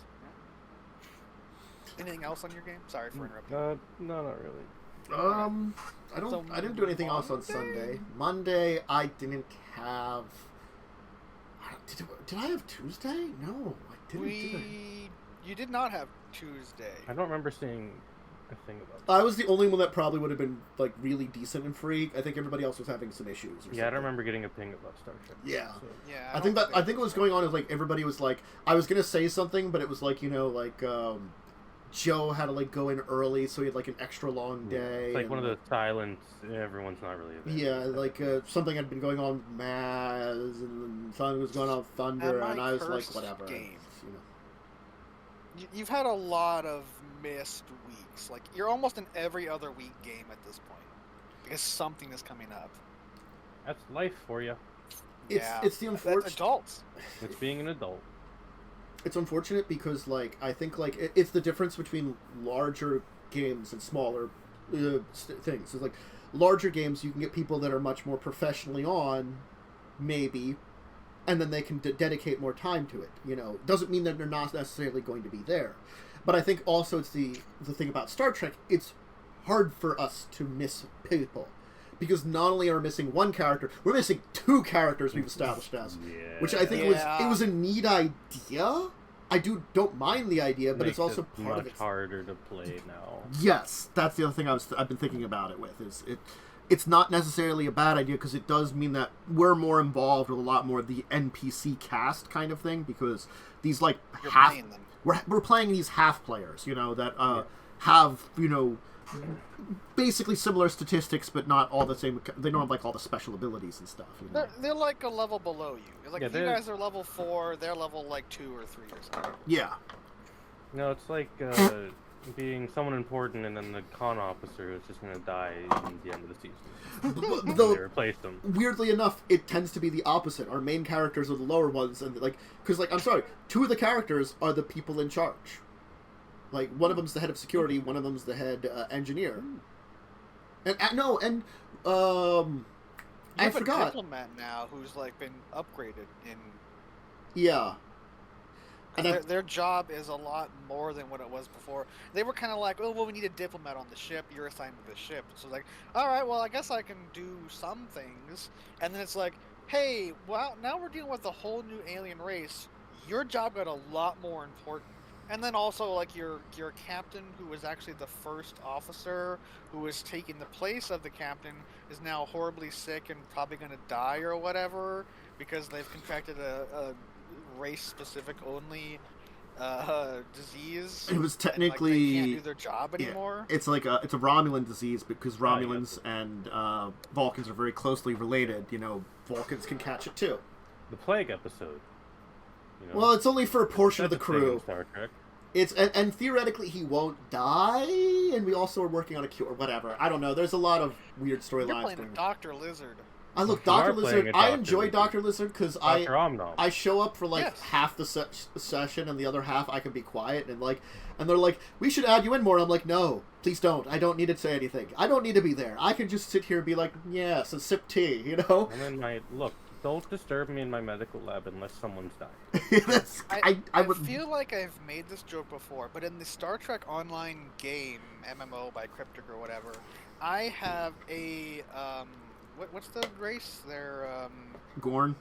Yeah. Anything else on your game? Sorry for interrupting. No, not really. I didn't do anything else on Sunday. Monday, I didn't have. Did I have Tuesday? No, I didn't. Did I? You did not have Tuesday. I don't remember seeing a thing about that. I was the only one that probably would have been like really decent and free. I think everybody else was having some issues. Or Yeah, I something. don't remember getting a ping about Starship. Yeah. So. Yeah, I think what was going on is like everybody was like, I was gonna say something, but it was like, you know, like Joe had to like go in early, so he had like an extra long day. It's like and, one of those silence. Everyone's not really Yeah, available. like something had been going on with Maz, and something was going on with Thunder, and I was like, whatever. Game. You know. You've had a lot of missed weeks. Like, you're almost in every other week game at this point. Because something is coming up. That's life for you. It's the unfortunate. That's adults. It's being an adult. It's unfortunate because, like, I think, like, it's the difference between larger games and smaller things. It's like, larger games, you can get people that are much more professionally on, maybe, and then they can dedicate more time to it, you know. Doesn't mean that they're not necessarily going to be there. But I think also it's the thing about Star Trek, it's hard for us to miss people. Because not only are we missing one character, we're missing two characters we've established as. Yeah. Which I think was a neat idea. I don't mind the idea, but it's also part of it. Much harder to play now. Yes, that's the other thing I've been thinking about it with. It's not necessarily a bad idea because it does mean that we're more involved with a lot more of the NPC cast kind of thing, because these like we're playing these half players, you know, that have, you know, basically similar statistics, but not all the same. They don't have like all the special abilities and stuff. You know? They're like a level below you. Like, if you guys are level 4, they're level like 2 or 3 or something. Yeah. No, it's like being someone important and then the con officer is just going to die in the end of the season. Though, they replace them. Weirdly enough, it tends to be the opposite. Our main characters are the lower ones, and like, because like, I'm sorry, 2 of the characters are the people in charge. Like, one of them's the head of security, one of them's the head engineer. And I forgot. A diplomat now who's like been upgraded in. Yeah. And their job is a lot more than what it was before. They were kind of like, oh, well, we need a diplomat on the ship. You're assigned to the ship. So like, all right, well, I guess I can do some things. And then it's like, hey, well, now we're dealing with a whole new alien race. Your job got a lot more important. And then also, like, your captain, who was actually the first officer, who was taking the place of the captain, is now horribly sick and probably going to die or whatever, because they've contracted a race-specific only disease. It was technically... And, like, they can't do their job anymore. It's like it's a Romulan disease, because Romulans and Vulcans are very closely related. You know, Vulcans can catch it too. The plague episode. You know, well, it's only for a portion of the crew. Star Trek. It's and theoretically he won't die, and we also are working on a cure. Whatever. I don't know. There's a lot of weird storylines. You're playing a Dr. Lizard. I look, Dr. Lizard. I enjoy Dr. Lizard because I show up for like half the session, and the other half I can be quiet and they're like, we should add you in more. I'm like, no, please don't. I don't need to say anything. I don't need to be there. I can just sit here and be like, yes, and sip tea, you know. And then don't disturb me in my medical lab unless someone's died. I feel like I've made this joke before, but in the Star Trek Online game, MMO by Cryptic or whatever, I have a, what's the race? They're, Gorn?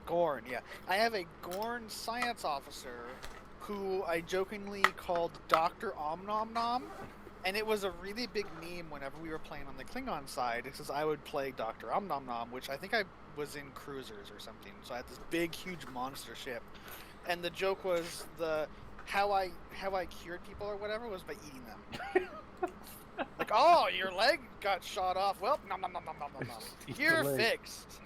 Gorn, yeah. I have a Gorn science officer who I jokingly called Dr. Om Nom Nom. And it was a really big meme whenever we were playing on the Klingon side, because I would play Dr. Om Nom Nom, which I think I was in cruisers or something. So I had this big, huge monster ship. And the joke was how I cured people or whatever was by eating them. Like, oh, your leg got shot off. Well, nom nom nom nom nom nom nom. You're fixed.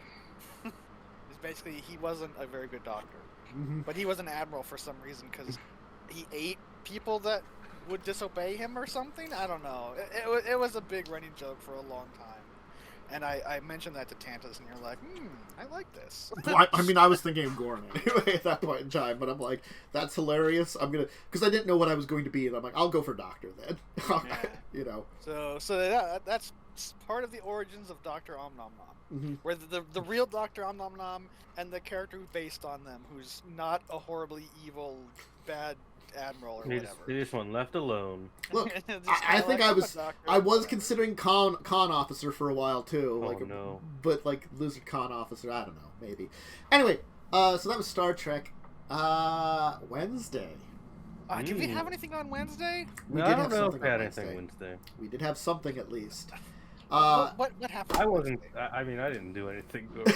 It's basically, he wasn't a very good doctor. Mm-hmm. But he was an admiral for some reason, because he ate people that would disobey him or something. I don't know. It was a big running joke for a long time, and I mentioned that to Tantus, and you're like, I like this. Well, I mean, I was thinking of Gorn anyway at that point in time, but I'm like, that's hilarious. I'm gonna, because I didn't know what I was going to be, and I'm like, I'll go for Doctor then. Yeah. You know. So that's part of the origins of Dr. Om Nom Nom, mm-hmm. where the real Dr. Om Nom Nom and the character based on them, who's not a horribly evil bad admiral or whatever. They just want left alone. Look, I think I was considering con officer for a while too. No. But like lizard con officer, I don't know, maybe. Anyway, so that was Star Trek. Wednesday. Did we have anything on Wednesday? We I don't know if something we had on anything Wednesday. We did have something at least. What happened? I wasn't. I mean, I didn't do anything good.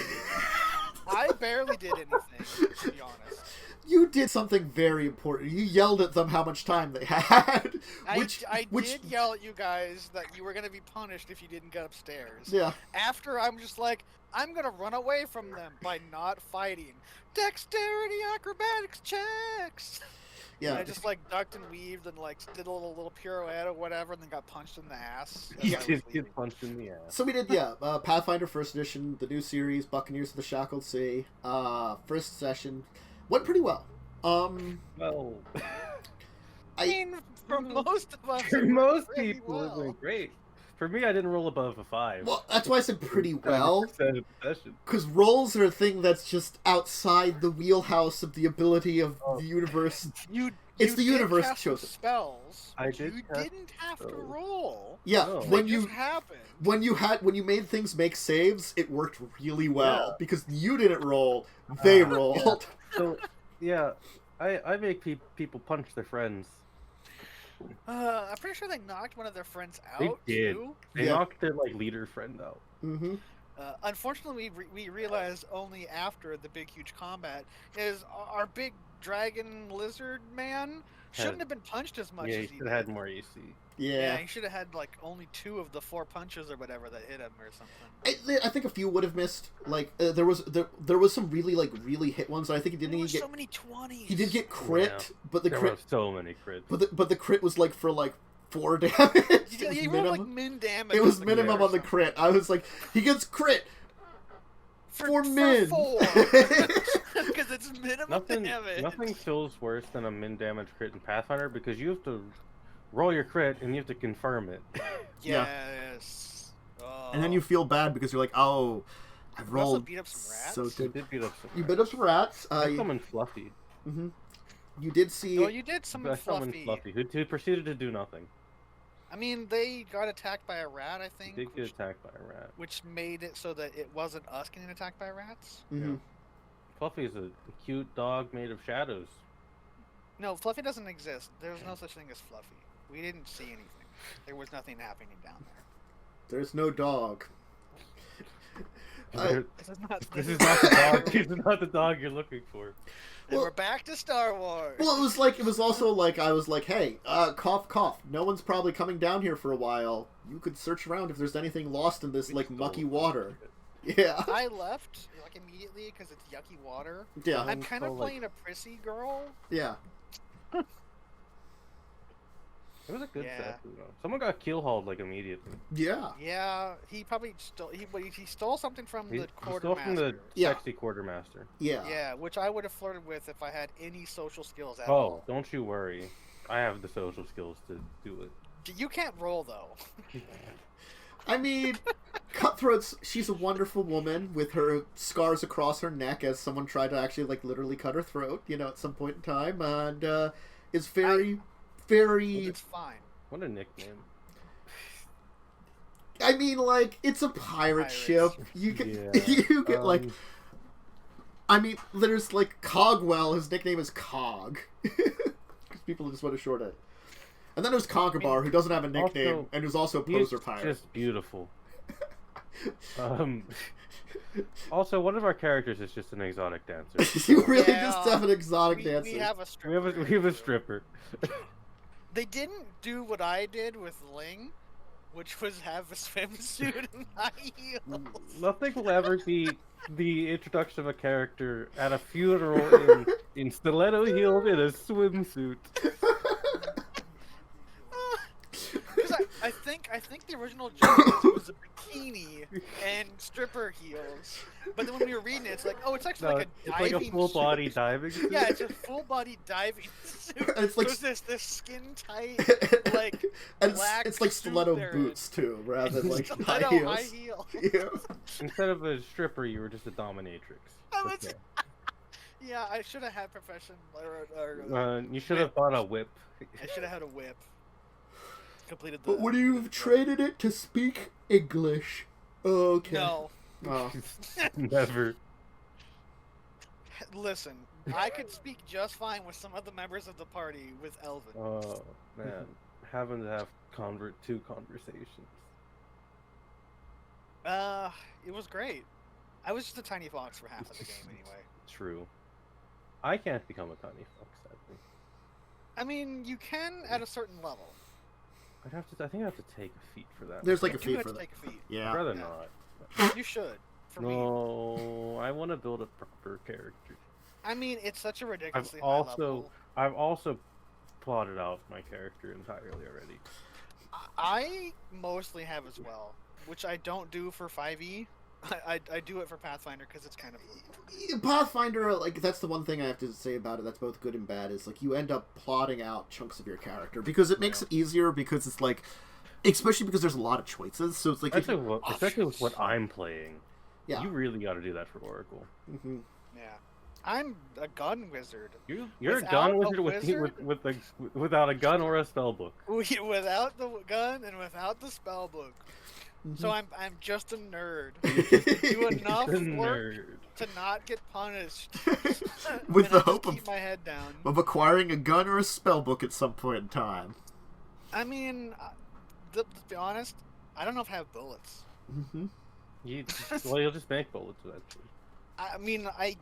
I barely did anything, to be honest. You did something very important. You yelled at them how much time they had. I did yell at you guys that you were going to be punished if you didn't get upstairs. Yeah. After I'm just like, I'm going to run away from them by not fighting. Dexterity acrobatics checks! Yeah. And I just like ducked and weaved and like did a little pirouette or whatever and then got punched in the ass. as Yeah. I was Get leaving. punched in the ass. So we did, Pathfinder First Edition, the new series, Buccaneers of the Shackled Sea. First session went pretty well. Well, I mean, for most of us, for it most went pretty people, it well. went great. For me, I didn't roll above a 5. Well, that's why I said pretty well. 100% of the session. Because rolls are a thing that's just outside the wheelhouse of the ability of the universe. It's the did universe cast some chosen. spells. I But did you cast didn't have to spells. roll. Yeah, Oh. when It you just happened. when you made things make saves, it worked really well Yeah. because you didn't roll, they rolled. So, yeah, I make people punch their friends. I'm pretty sure they knocked one of their friends out. They did. Too. They Yeah. knocked their leader friend out. Mm-hmm. Unfortunately, we realized only after the big huge combat is our big dragon lizard man shouldn't have been punched as much Yeah, as he he should have had did. more AC. Yeah, Yeah, he should have had like only 2 of the 4 punches or whatever that hit him or something. I think a few would have missed. Like there was some really hit ones. I think he There didn't were get so many 20s. he did get crit, Yeah. but the There crit were so many crits. but the crit was like for like 4 damage. It was He rolled like minimum. min damage. It was on the minimum crit or on the something. crit. I was like, he gets crit for min. 4. Because it's minimum damage. Nothing feels worse than a min damage crit in Pathfinder because you have to roll your crit and you have to confirm it. Yeah. Yes. And then you feel bad because you're like, oh, I You also rolled beat up some rats. so You good. did beat up some You rats. bit up some rats. I summoned Fluffy. You did see. Oh, you did summon I summoned Fluffy. Fluffy, who proceeded to do nothing. I mean, they got attacked by a rat, I He think. did get attacked by a rat. Which made it so that it wasn't us getting attacked by rats. Mhm. Fluffy is a cute dog made of shadows. No, Fluffy doesn't exist. There's no such thing as Fluffy. We didn't see anything. There was nothing happening down there. There's no dog. There- This is not. This is not the dog. This is not the dog you're looking for. And Well- we're back to Star Wars. Well, it was also like, I was like, hey, cough, cough. No one's probably coming down here for a while. You could search around if there's anything lost in this, We like, stole mucky it. water. Yeah. I left like immediately because it's yucky water. Yeah. I'm kind of so, like- playing a prissy girl. Yeah. It was a good Yeah. set. Though. Someone got keel hauled like immediately. Yeah. Yeah, he probably stole. He stole something from He the stole from the quartermaster. Yeah. sexy quartermaster. Yeah. Yeah, which I would have flirted with if I had any social skills at Oh, all. don't you worry. I have the social skills to do it. You can't roll though. I mean, Cutthroat's, she's a wonderful woman with her scars across her neck as someone tried to actually, like, literally cut her throat, at some point in time. And, is very, very... It's fine. What a nickname. I mean, like, it's a pirate Pirates. ship. You get, Yeah, you get, like... um, I mean, there's, like, Cogwell, his nickname is Cog. Because people just want to short it. And then there's Conkabar, who doesn't have a nickname, also, and who's also a He's poser pirate. just beautiful. Also, one of our characters is just an exotic dancer. You really Yeah, just have an exotic We dancer. have a We stripper. have a stripper. They didn't do what I did with Ling, which was have a swimsuit and high heels. Nothing will ever beat the introduction of a character at a funeral in stiletto heels in a swimsuit. Because I think the original joke was a bikini and stripper heels, but then when we were reading it, it's like, oh, it's actually No, like a it's diving like a full body suit. diving suit. Yeah, it's a full body diving suit. And it's like- so it's this skin tight, like and black it's like suit stiletto they're in. boots, too, rather than, like, high stiletto heels. high heel. Yeah. Instead of a stripper, you were just a dominatrix. I was- Okay. Yeah, I should have had profession, or You should have bought a whip. I should have had a whip. Completed the. But would you have traded it to speak English? Okay. No. Oh. Never. Listen, I could speak just fine with some of the members of the party with Elvin. Oh man, having to have two conversations. It was great. I was just a tiny fox for half of the game anyway. True. I can't become a tiny fox, sadly. I mean, you can at a certain level. I think I have to take a feat for that. There's like You a do feat have for to that. take a feat. Yeah. I'd rather Yeah. not. You should. For me. No, I want to build a proper character. I mean, it's such a ridiculously high level. I've also plotted out my character entirely already. I mostly have as well, which I don't do for 5e. I do it for Pathfinder because it's kind of... Pathfinder, like, that's the one thing I have to say about it that's both good and bad, is, like, you end up plotting out chunks of your character, because it makes it easier, because it's, like, especially because there's a lot of choices, so it's, like... Especially with what I'm playing. Yeah. You really got to do that for Oracle. Mm-hmm. Yeah. I'm a gun wizard. You're a gun wizard, without a gun or a spell book. Without the gun and without the spell book. Mm-hmm. So I'm just a nerd. Do enough work to not get punished. With the I hope just keep my head down. of acquiring a gun or a spell book at some point in time. I mean, to be honest, I don't know if I have bullets. Mm-hmm. You'll just make bullets eventually. I mean, I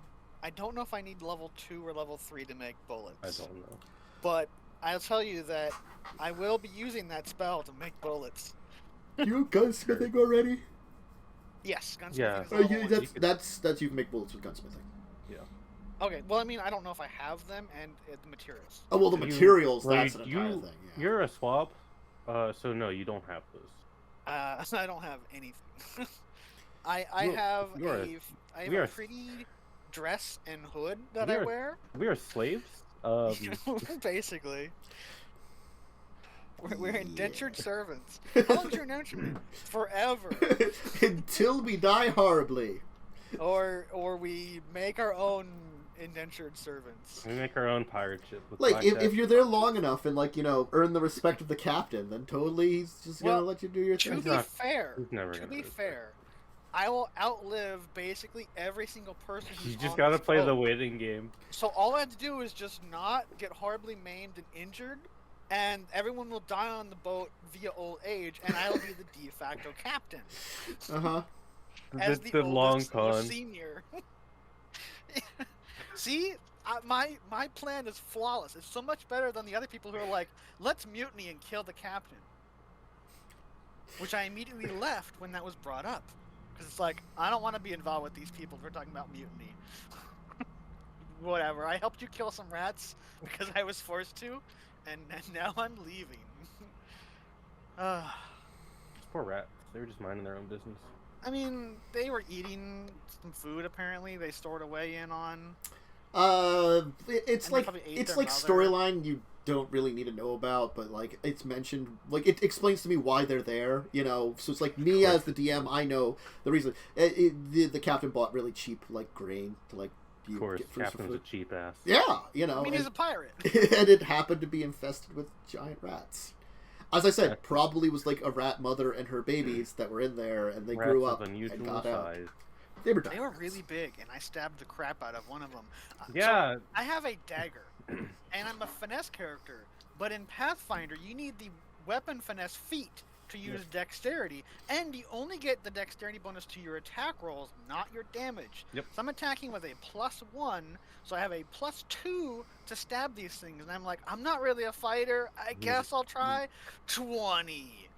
don't know if I need level 2 or level 3 to make bullets. I don't know. But I'll tell you that I will be using that spell to make bullets. You gunsmithing already? Yes, gunsmithing Yeah. is level 1. That's you can make bullets with gunsmithing. Yeah. Okay, well, I mean, I don't know if I have them and the materials. Oh, well, the materials, that's an entire thing. Yeah. You're a swab, so no, you don't have those. I don't have anything. I have a pretty dress and hood that I wear. We are slaves. Basically. We're indentured servants. How long's your indentured? Forever. Until we die horribly. Or we make our own indentured servants. We make our own pirate ship. With Like, if you're there long enough and, like, you know, earn the respect of the captain, then totally he's just gonna let you do your thing. To be fair, I will outlive basically every single person who's You just on gotta this play boat. the waiting game. So all I have to do is just not get horribly maimed and injured, and everyone will die on the boat via old age, and I'll be the de facto captain. Uh-huh. As the the long oldest con. senior. See? My plan is flawless. It's so much better than the other people who are like, let's mutiny and kill the captain. Which I immediately left when that was brought up. Because it's like, I don't want to be involved with these people who are talking about mutiny. Whatever. I helped you kill some rats because I was forced to, and now I'm leaving. Poor rats. They were just minding their own business. I mean, they were eating some food apparently. They stored away in on. It's like storyline you don't really need to know about, but like it's mentioned, like it explains to me why they're there, you know. So it's like me as the DM, I know the reason. The captain bought really cheap like grain to like. Of course, captain's a cheap ass. Yeah, you know. I mean, he's a pirate. And it happened to be infested with giant rats. As I said, probably was like a rat mother and her babies that were in there, and they grew up and got out. They were really big, and I stabbed the crap out of one of them. Yeah. So I have a dagger, and I'm a finesse character. But in Pathfinder, you need the weapon finesse feat to use dexterity, and you only get the dexterity bonus to your attack rolls, not your damage. Yep. So I'm attacking with a +1, so I have a +2 to stab these things, and I'm like, I'm not really a fighter. I guess I'll try 20.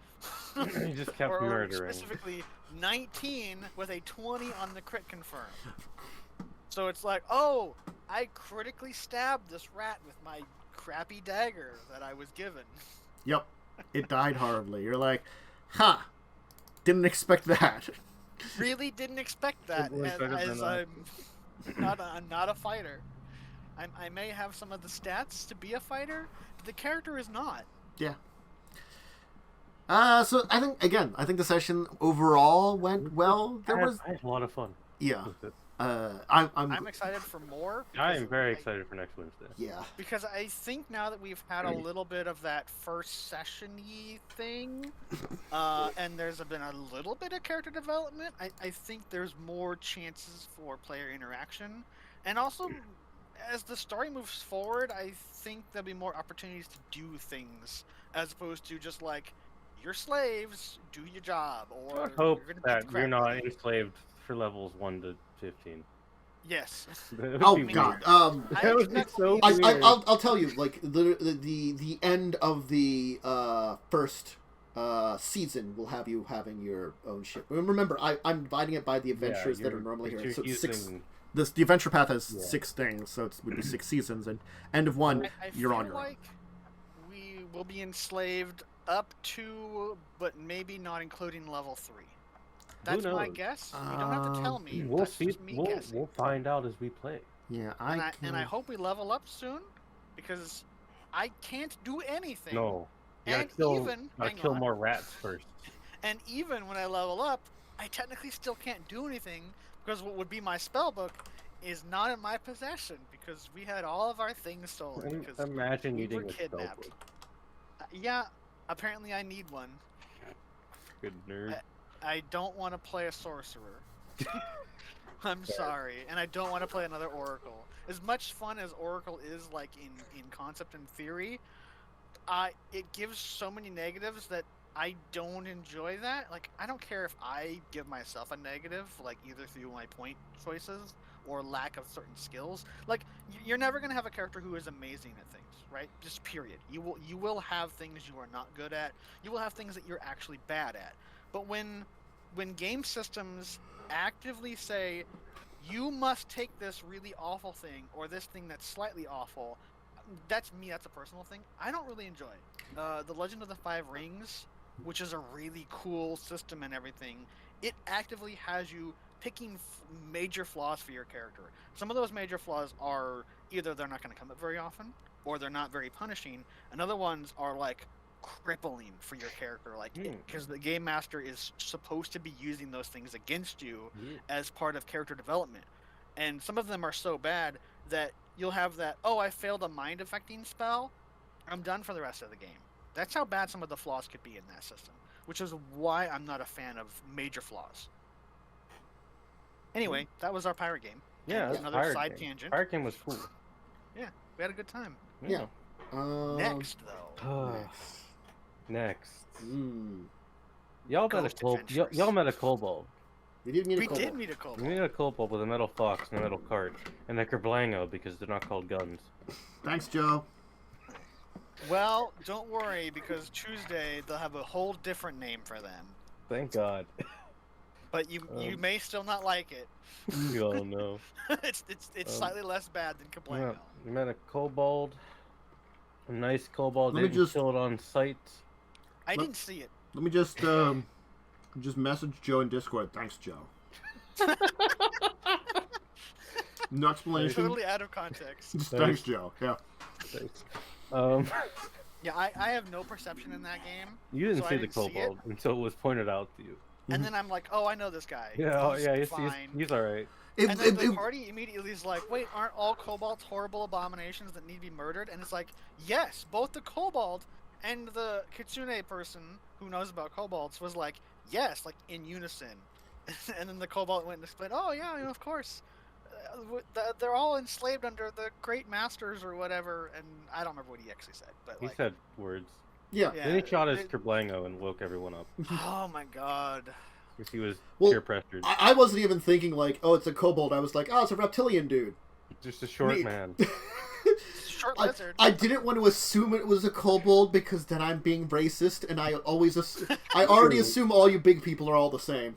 You just kept murdering. Specifically 19 with a 20 on the crit confirm. So it's like, oh, I critically stabbed this rat with my crappy dagger that I was given. Yep. It died horribly. You're like, huh, didn't expect that. Really didn't expect that, as I'm not a fighter. I may have some of the stats to be a fighter, but the character is not. Yeah. So I think the session overall went well. I had a lot of fun. Yeah. I'm excited for more. I am very excited for next Wednesday. Yeah. Because I think now that we've had a little bit of that first session-y thing, and there's been a little bit of character development, I think there's more chances for player interaction. And also, as the story moves forward, I think there'll be more opportunities to do things, as opposed to just like, you're slaves, do your job, or I hope that you're not enslaved for levels 1 to 15. Yes. That would Oh be weird. God. That would be so I, weird. I'll tell you, like the end of the first season will have you having your own ship. Remember, I'm dividing it by the adventures that are normally here. So it's six. The adventure path has 6 things, so it would be 6 seasons, and end of one, I you're on feel your own. like we will be enslaved up to, but maybe not including level 3. That's my knows? guess. You don't have to tell me. We'll That's see. just me guessing. We'll find out as we play. Yeah, And I hope we level up soon, because I can't do anything. No. You And gotta kill more rats first. And even when I level up, I technically still can't do anything, because what would be my spell book is not in my possession, because we had all of our things stolen. Because Imagine we needing were a spell kidnapped. book. Yeah, apparently I need one. Good nerd. I don't want to play a sorcerer. I'm sorry, and I don't want to play another oracle. As much fun as oracle is, like in concept and theory, it gives so many negatives that I don't enjoy that. Like, I don't care if I give myself a negative, like either through my point choices or lack of certain skills. Like, you're never gonna have a character who is amazing at things, right? Just period. You will have things you are not good at. You will have things that you're actually bad at. But when game systems actively say, you must take this really awful thing or this thing that's slightly awful, that's me, that's a personal thing, I don't really enjoy. The Legend of the Five Rings, which is a really cool system and everything, it actively has you picking major flaws for your character. Some of those major flaws are either they're not going to come up very often, or they're not very punishing, and other ones are like crippling for your character, like because the game master is supposed to be using those things against you as part of character development. And some of them are so bad that you'll have that, oh, I failed a mind affecting spell, I'm done for the rest of the game. That's how bad some of the flaws could be in that system, which is why I'm not a fan of major flaws. Anyway, that was our pirate game. Yeah, another side tangent. Pirate game was cool. Yeah, we had a good time. Yeah. Next, though. Next. Ghost Y'all met a kobold. We did meet a We kobold. did meet a kobold. We met a kobold with a metal fox and a metal cart, and a kerblango because they're not called guns. Thanks, Joe. Well, don't worry, because Tuesday they'll have a whole different name for them. Thank God. But you may still not like it. Oh no. it's slightly less bad than Kablango. We met a kobold. A nice kobold. Let me Didn't just- kill it on sight. I didn't see it. Let me just message Joe in Discord. Thanks, Joe. No explanation. Totally out of context. Just thanks, Joe. Yeah. Thanks. Yeah, I have no perception in that game. You didn't So see I the didn't see it. kobold until it was pointed out to you. And then I'm like, oh, I know this guy. Yeah, He's fine. he's alright. And then the party immediately is like, wait, aren't all kobolds horrible abominations that need to be murdered? And it's like, yes, both the kobold and the kitsune person who knows about kobolds was like, yes, like in unison. And then the kobold went and explained, oh yeah, you know, of course. They're all enslaved under the great masters or whatever. And I don't remember what he actually said. But He like, said words. Yeah. Then he shot his kerblango and woke everyone up. Oh my god. Because he was Well, peer pressured. I wasn't even thinking like, oh, it's a kobold. I was like, oh, it's a reptilian dude. Just a short Me- man. Short lizard. I didn't want to assume it was a kobold because then I'm being racist, and I already assume all you big people are all the same.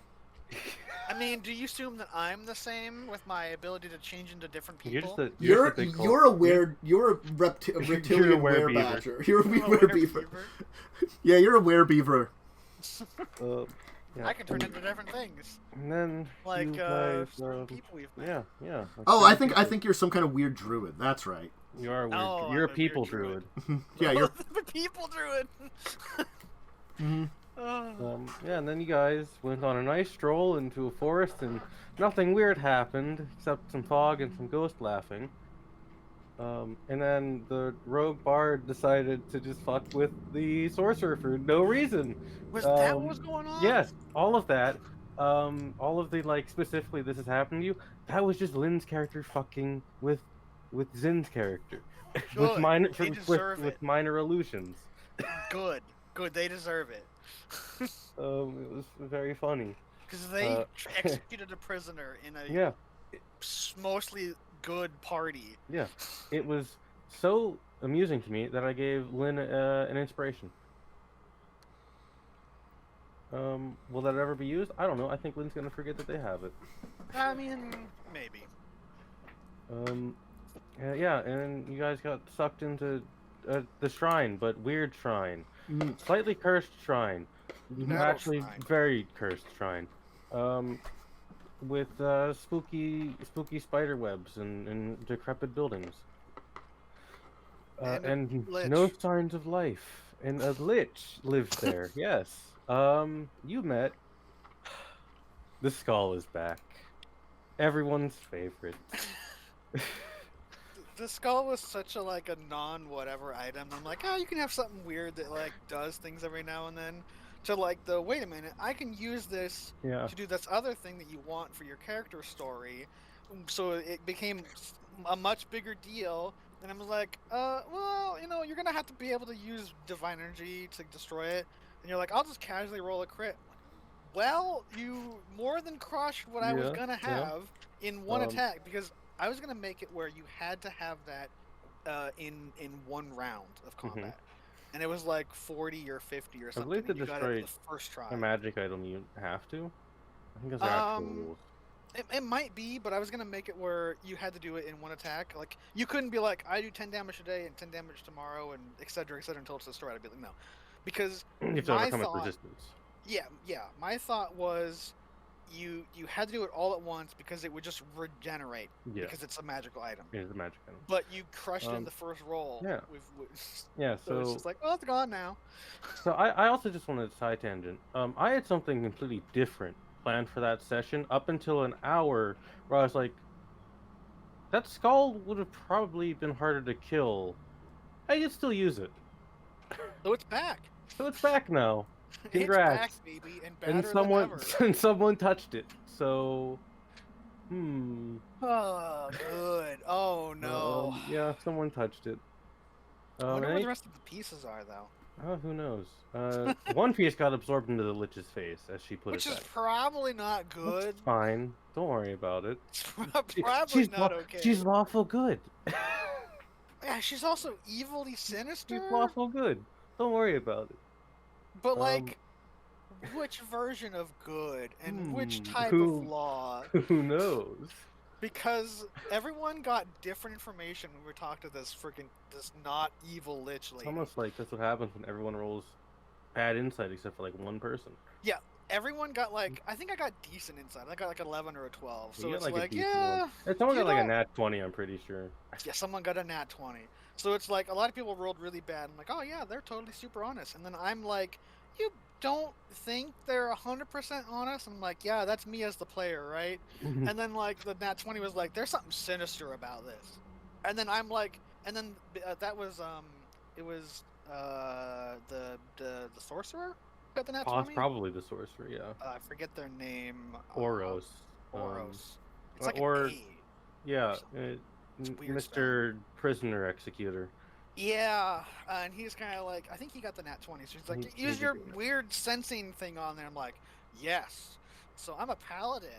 I mean, do you assume that I'm the same with my ability to change into different You're people? just a, You're just a big you're a weird you're a reptilian werebeaver. werebadger. You're a werebeaver. Yeah, you're a werebeaver. Yeah. I can turn into different things, And then like you guys, certain people we've met. yeah. Like Oh, I certain think people. you're some kind of weird druid. That's right. You are weird. No, You're a I'm a people weird druid. druid. Yeah, you're. the people druid. Yeah, and then you guys went on a nice stroll into a forest, and nothing weird happened except some fog and some ghost laughing. And then the rogue bard decided to just fuck with the sorcerer for no reason. Was that what was going on? Yes, all of that. All of the like specifically this has happened to you. That was just Lynn's character fucking with Zin's character. Good. They with deserve it. minor illusions. Good. They deserve it. It was very funny. Because they executed a prisoner in a Yeah. mostly good party. Yeah, it was so amusing to me that I gave Lynn an inspiration. Will that ever be used? I don't know. I think Lynn's gonna forget that they have it. I mean, maybe. Yeah, and you guys got sucked into the shrine, but weird shrine, slightly cursed shrine, Metal actually shrine. very cursed shrine, with spooky spider webs and decrepit buildings, And a and lich. no signs of life. And a lich lives there. Yes. You met. The skull is back. Everyone's favorite. The skull was such a like a non-whatever item. I'm like, oh, you can have something weird that like does things every now and then. To like wait a minute, I can use this Yeah. to do this other thing that you want for your character story. So it became a much bigger deal. And I'm like, well, you're gonna have to be able to use divine energy to destroy it. And you're like, I'll just casually roll a crit. Well, you more than crushed what I was Yeah, gonna yeah. have in one attack, because I was gonna make it where you had to have that in one round of combat, and it was like 40 or 50 or I something. believe to And you got it destroy the first try. a magic item you have to. I think those are actual rules. It might be, but I was gonna make it where you had to do it in one attack. Like you couldn't be like, I do 10 damage today and 10 damage tomorrow and etc. until it's destroyed. I'd be like, no, because You have to my overcome its thought, resistance. yeah, my thought was you had to do it all at once because it would just regenerate Yeah. because it's a magical item. It is a magic item. But you crushed it in the first roll. Yeah. Yeah, So it's just like, oh, it's gone now. So I also just wanted to side tangent. I had something completely different planned for that session up until an hour where I was like, that skull would have probably been harder to kill. I could still use it. So it's back. So it's back now. It's Congrats. back, baby, and better And than someone touched it. So Oh, good. Oh no. yeah, someone touched it. I wonder where the rest of the pieces are, though. Oh, who knows? One piece got absorbed into the lich's face as she put Which it is back. probably not good. It's fine. Don't worry about it. It's probably not okay. She's lawful good. Yeah, she's also evilly sinister. She's lawful good. Don't worry about it. But like, which version of good and which type who- of law? Who knows? Because everyone got different information when we talked to this not evil lich It's lady. almost like that's what happens when everyone rolls bad insight except for like one person. Yeah, everyone got like, I think I got decent insight. I got like 11 or a 12. So You it's got, like, a like, decent yeah. one. If someone you got like a don't- nat 20, I'm pretty sure. Yeah, someone got a nat 20. So it's like a lot of people rolled really bad. I'm like, oh yeah, they're totally super honest. And then I'm like, you don't think they're 100% honest? I'm like, yeah, that's me as the player, right? And then like the nat 20 was like, there's something sinister about this. And then I'm like, and then that was it was the sorcerer got the nat 20. Probably the sorcerer, yeah. I forget their name. Oros. Oros. It's like or- an A. Yeah, weird Mr. Prisoner Executor. Yeah, and he's kind of like, I think he got the nat 20. So he's like, use your weird sensing thing on there. I'm like, yes. So I'm a paladin.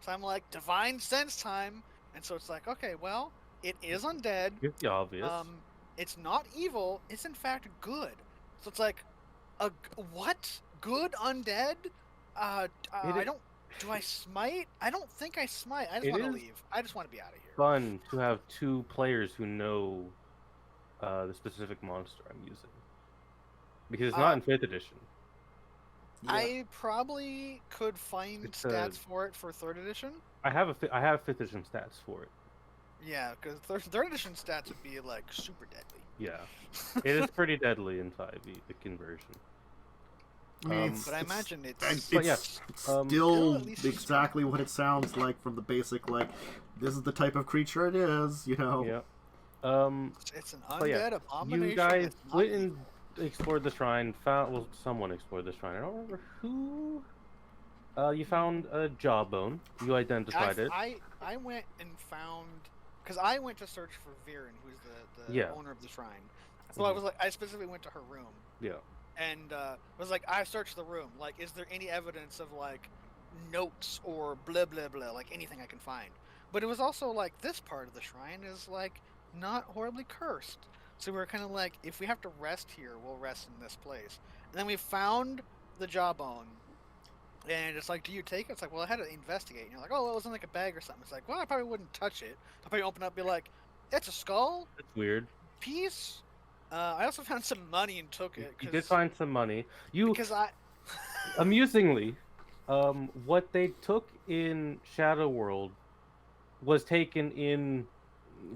So I'm like, divine sense time. And so it's like, okay, well, it is undead. It's the obvious. It's not evil. It's in fact good. So it's like, what? Good undead? I don't. Do I smite? I don't think I smite. I just want to leave. I just want to be out of here. Fun to have two players who know the specific monster I'm using, because it's not in 5th edition. Yeah. I probably could find stats for it for 3rd edition. I have 5th edition stats for it. Yeah, because 3rd edition stats would be like super deadly. Yeah, it is pretty deadly in 5e, the conversion. I mean, But I imagine it's still at least exactly what it sounds like from the basic, like, this is the type of creature it is, you know? Yeah. It's an But yeah, undead abomination. you guys It's not went and explored the shrine. Someone explored the shrine. I don't remember who. You found a jawbone. You identified it. I went and found, because I went to search for Viren, who's the owner of the shrine. So I was like, I specifically went to her room. Yeah. And was like, I searched the room. Like, is there any evidence of like notes or blah blah blah, like anything I can find? But it was also like this part of the shrine is like not horribly cursed. So we were kind of like, if we have to rest here, we'll rest in this place. And then we found the jawbone. And it's like, do you take it? It's like, well, I had to investigate. And you're like, oh, well, it was in like a bag or something. It's like, well, I probably wouldn't touch it. I'll probably open it up and be like, it's a skull? That's weird. Piece? I also found some money and took it. You did find some money. Because I... Amusingly, what they took in Shadow World was taken in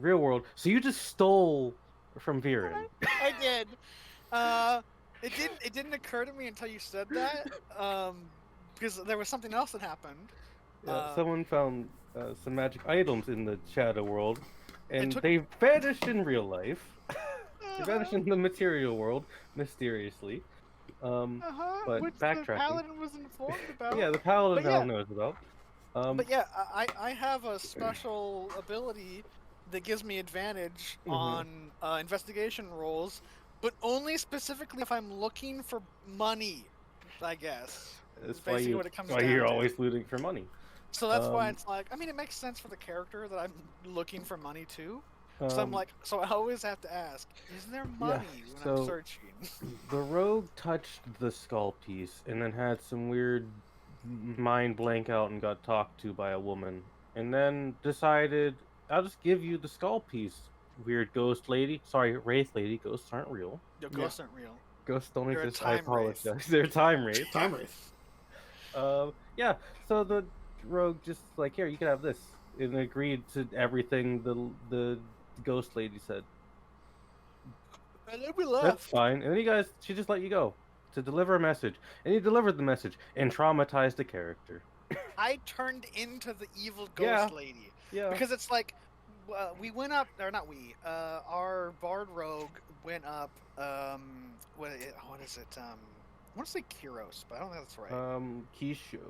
Real World, so you just stole from Viren. I did. It didn't occur to me until you said that. Because there was something else that happened. Someone found some magic items in the Shadow World, and took... they vanished in real life. They vanished in the material world mysteriously. But which backtracking. the paladin was informed about. Yeah, the paladin now knows about. But yeah, I have a special ability that gives me advantage on investigation rolls, but only specifically if I'm looking for money, I guess. That's basically what it comes why down you're to. always looting for money. So that's why it's like, I mean, it makes sense for the character that I'm looking for money too. So I'm like, so I always have to ask, is there money when I'm searching? The rogue touched the skull piece and then had some weird mind blank out and got talked to by a woman. And then decided, I'll just give you the skull piece, weird ghost lady. Sorry, wraith lady. Ghosts aren't real. No, ghosts aren't real. Ghosts don't They're exist. a time I apologize. wraith. They're time wraith. Time wraith. Yeah, so the rogue just like, here, you can have this. And agreed to everything the ghost lady said. And then we left. That's fine. And then she just let you go to deliver a message. And you delivered the message and traumatized the character. I turned into the evil ghost lady. Yeah. Because it's like, we went up, or not we, our bard rogue went up, what is it? I want to say Kyros, but I don't think that's right. Kisho.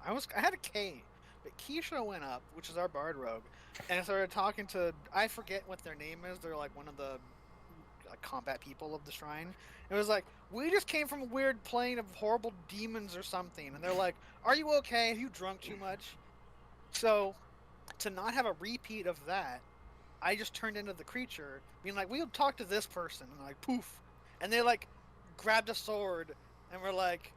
I had a K. But Kisho went up, which is our bard rogue, and started talking to, I forget what their name is. They're like one of the combat people of the shrine. It was like, we just came from a weird plane of horrible demons or something. And they're like, are you okay? Have you drunk too much? So, to not have a repeat of that, I just turned into the creature, being like, we'll talk to this person. And like, poof. And they like, grabbed a sword, and were like,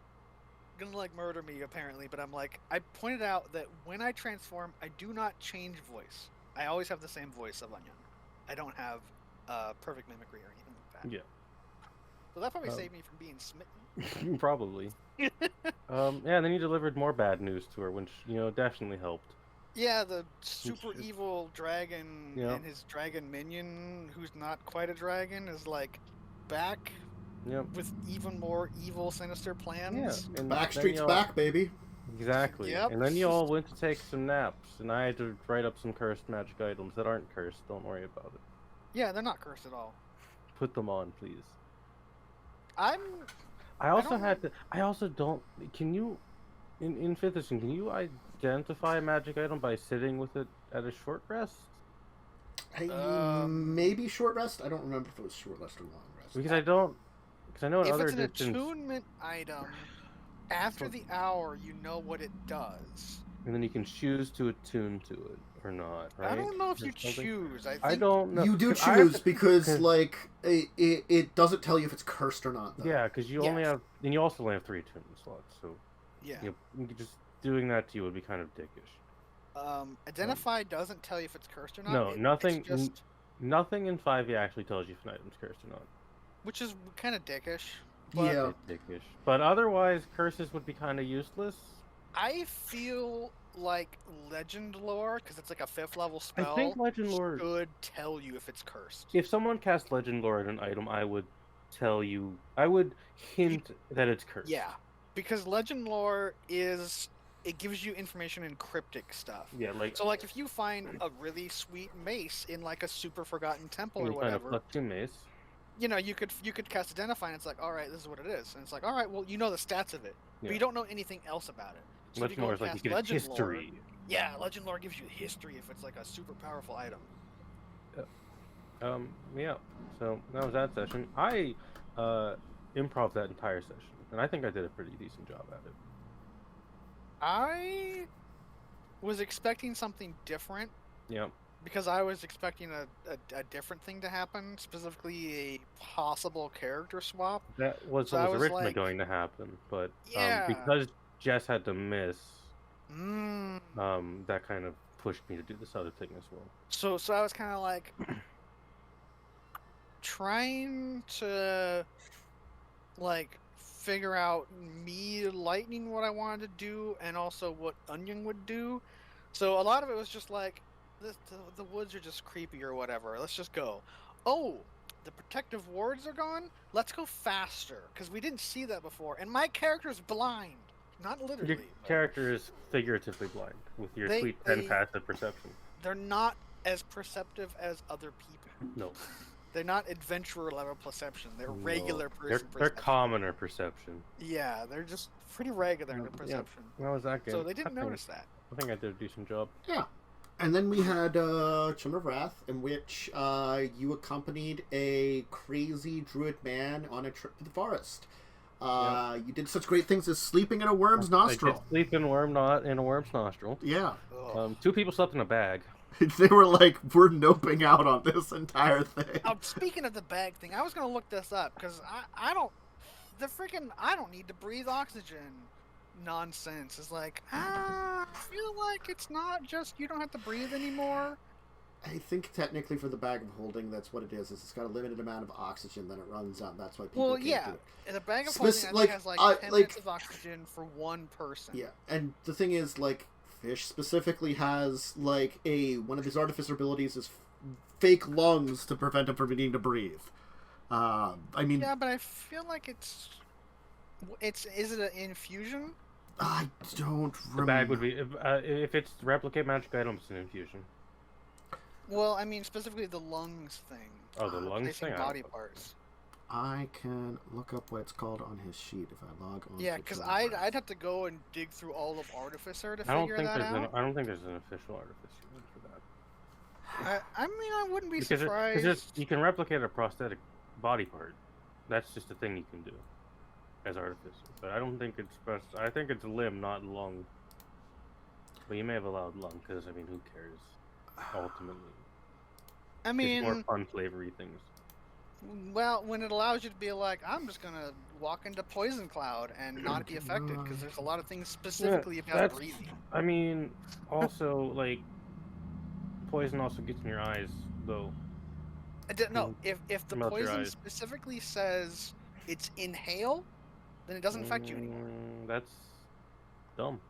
gonna like murder me apparently. But I'm like, I pointed out that when I transform, I do not change voice. I always have the same voice of Onion. I don't have perfect mimicry or anything like that. Yeah. So that probably saved me from being smitten. Probably. And then you delivered more bad news to her, which, definitely helped. Yeah, the super evil dragon and his dragon minion, who's not quite a dragon, is like back with even more evil, sinister plans. Yeah, and Backstreet's back, baby. Exactly. Yep. And then you all went to take some naps, and I had to write up some cursed magic items that aren't cursed. Don't worry about it. Yeah, they're not cursed at all. Put them on, please. I also don't. Can you, in 5th edition, can you identify a magic item by sitting with it at a short rest? Maybe short rest. I don't remember if it was short rest or long rest. Because I know in other editions. If it's an editions, attunement item, after the hour, you know what it does. and then you can choose to attune to it or not, right? I don't know if you choose. I don't know. You do choose because, like, it doesn't tell you if it's cursed or not, though. Yeah, because you only have, and you also only have 3 attunement slots, so yeah, just doing that to you would be kind of dickish. Identify doesn't tell you if it's cursed or not. No, nothing. It's just... Nothing in 5e actually tells you if an item's cursed or not. Which is kind of dickish. But yeah. Dickish. But otherwise, curses would be kind of useless. I feel like legend lore, because it's like a 5th level spell, I think legend lore should tell you if it's cursed. If someone casts legend lore at an item, I would tell you. I would hint that it's cursed. Yeah, because legend lore is... It gives you information in cryptic stuff. Yeah, like... So, like, if you find a really sweet mace in, like, a super forgotten temple or whatever... Find a +2 mace. You know, you could cast Identify, and it's like, alright, this is what it is. And it's like, alright, well, you know the stats of it. Yeah. But you don't know anything else about it. So Legend lore is like you get history. Lore, yeah, legend lore gives you history if it's, like, a super powerful item. Yeah. So, that was that session. I, improv that entire session. And I think I did a pretty decent job at it. was expecting something different Yep. because I was expecting a different thing to happen, specifically a possible character swap. That was So what I was was originally like, going to happen, but yeah. because Jess had to miss, Mm. that kind of pushed me to do this other thing as well. So I was kind of like trying to like figure out me lightning what I wanted to do and also what Onion would do. So a lot of it was just like the woods are just creepy or whatever. Let's just go. Oh, the protective wards are gone. Let's go faster because we didn't see that before. And my character's blind, not literally. Your character is figuratively blind with your They- sweet 10 they- passive perception. They're not as perceptive as other people. No. They're not adventurer level perception. They're regular No. person They're perception. commoner perception. Yeah, they're just pretty regular in their Yeah. perception. How was that game? So they didn't I think- notice that. I think I did a decent job. Yeah. And then we had Chimera of Wrath, in which you accompanied a crazy druid man on a trip to the forest. You did such great things as sleeping in a worm's nostril. I did sleep in a worm's nostril. Yeah. Ugh. 2 people slept in a bag. They were like, we're noping out on this entire thing. Speaking of the bag thing, I was gonna look this up because I don't need to breathe oxygen nonsense. It's like I feel like it's not just you don't have to breathe anymore. I think technically for the bag of holding, that's what it is it's got a limited amount of oxygen, then it runs out. That's why people Well, can't yeah, do it. and the bag of Spec- holding I think like, has 10 like- minutes of oxygen for one person. Yeah, and the thing is, like, Fish specifically has, like, one of his artificer abilities is fake lungs to prevent him from needing to breathe. I mean... Yeah, but I feel like is it an infusion? I don't remember. The bag would be... If it's replicate magic items, it's an infusion. Well, I mean specifically the lungs thing. Oh, the lungs Replacing thing? body parts. I can look up what it's called on his sheet if I log on. Yeah, to because Chimera of Wrath. I'd have to go and dig through all of Artificer to I don't figure think that there's out. I don't think there's an official artificer for that. I mean, I wouldn't be Because surprised. you can replicate a prosthetic body part. That's just a thing you can do as artificer. But I don't think it's I think it's limb, not lung. But you may have allowed lung, because, I mean, who cares? Ultimately. I It's mean, more fun flavory things. well, when it allows you to be like, I'm just gonna walk into Poison Cloud and not be affected, because there's a lot of things specifically about that's- breathing. I mean, also, like, poison also gets in your eyes, though. I don't know if the Melt your poison eyes. specifically says it's inhale, then it doesn't affect you anymore. That's dumb.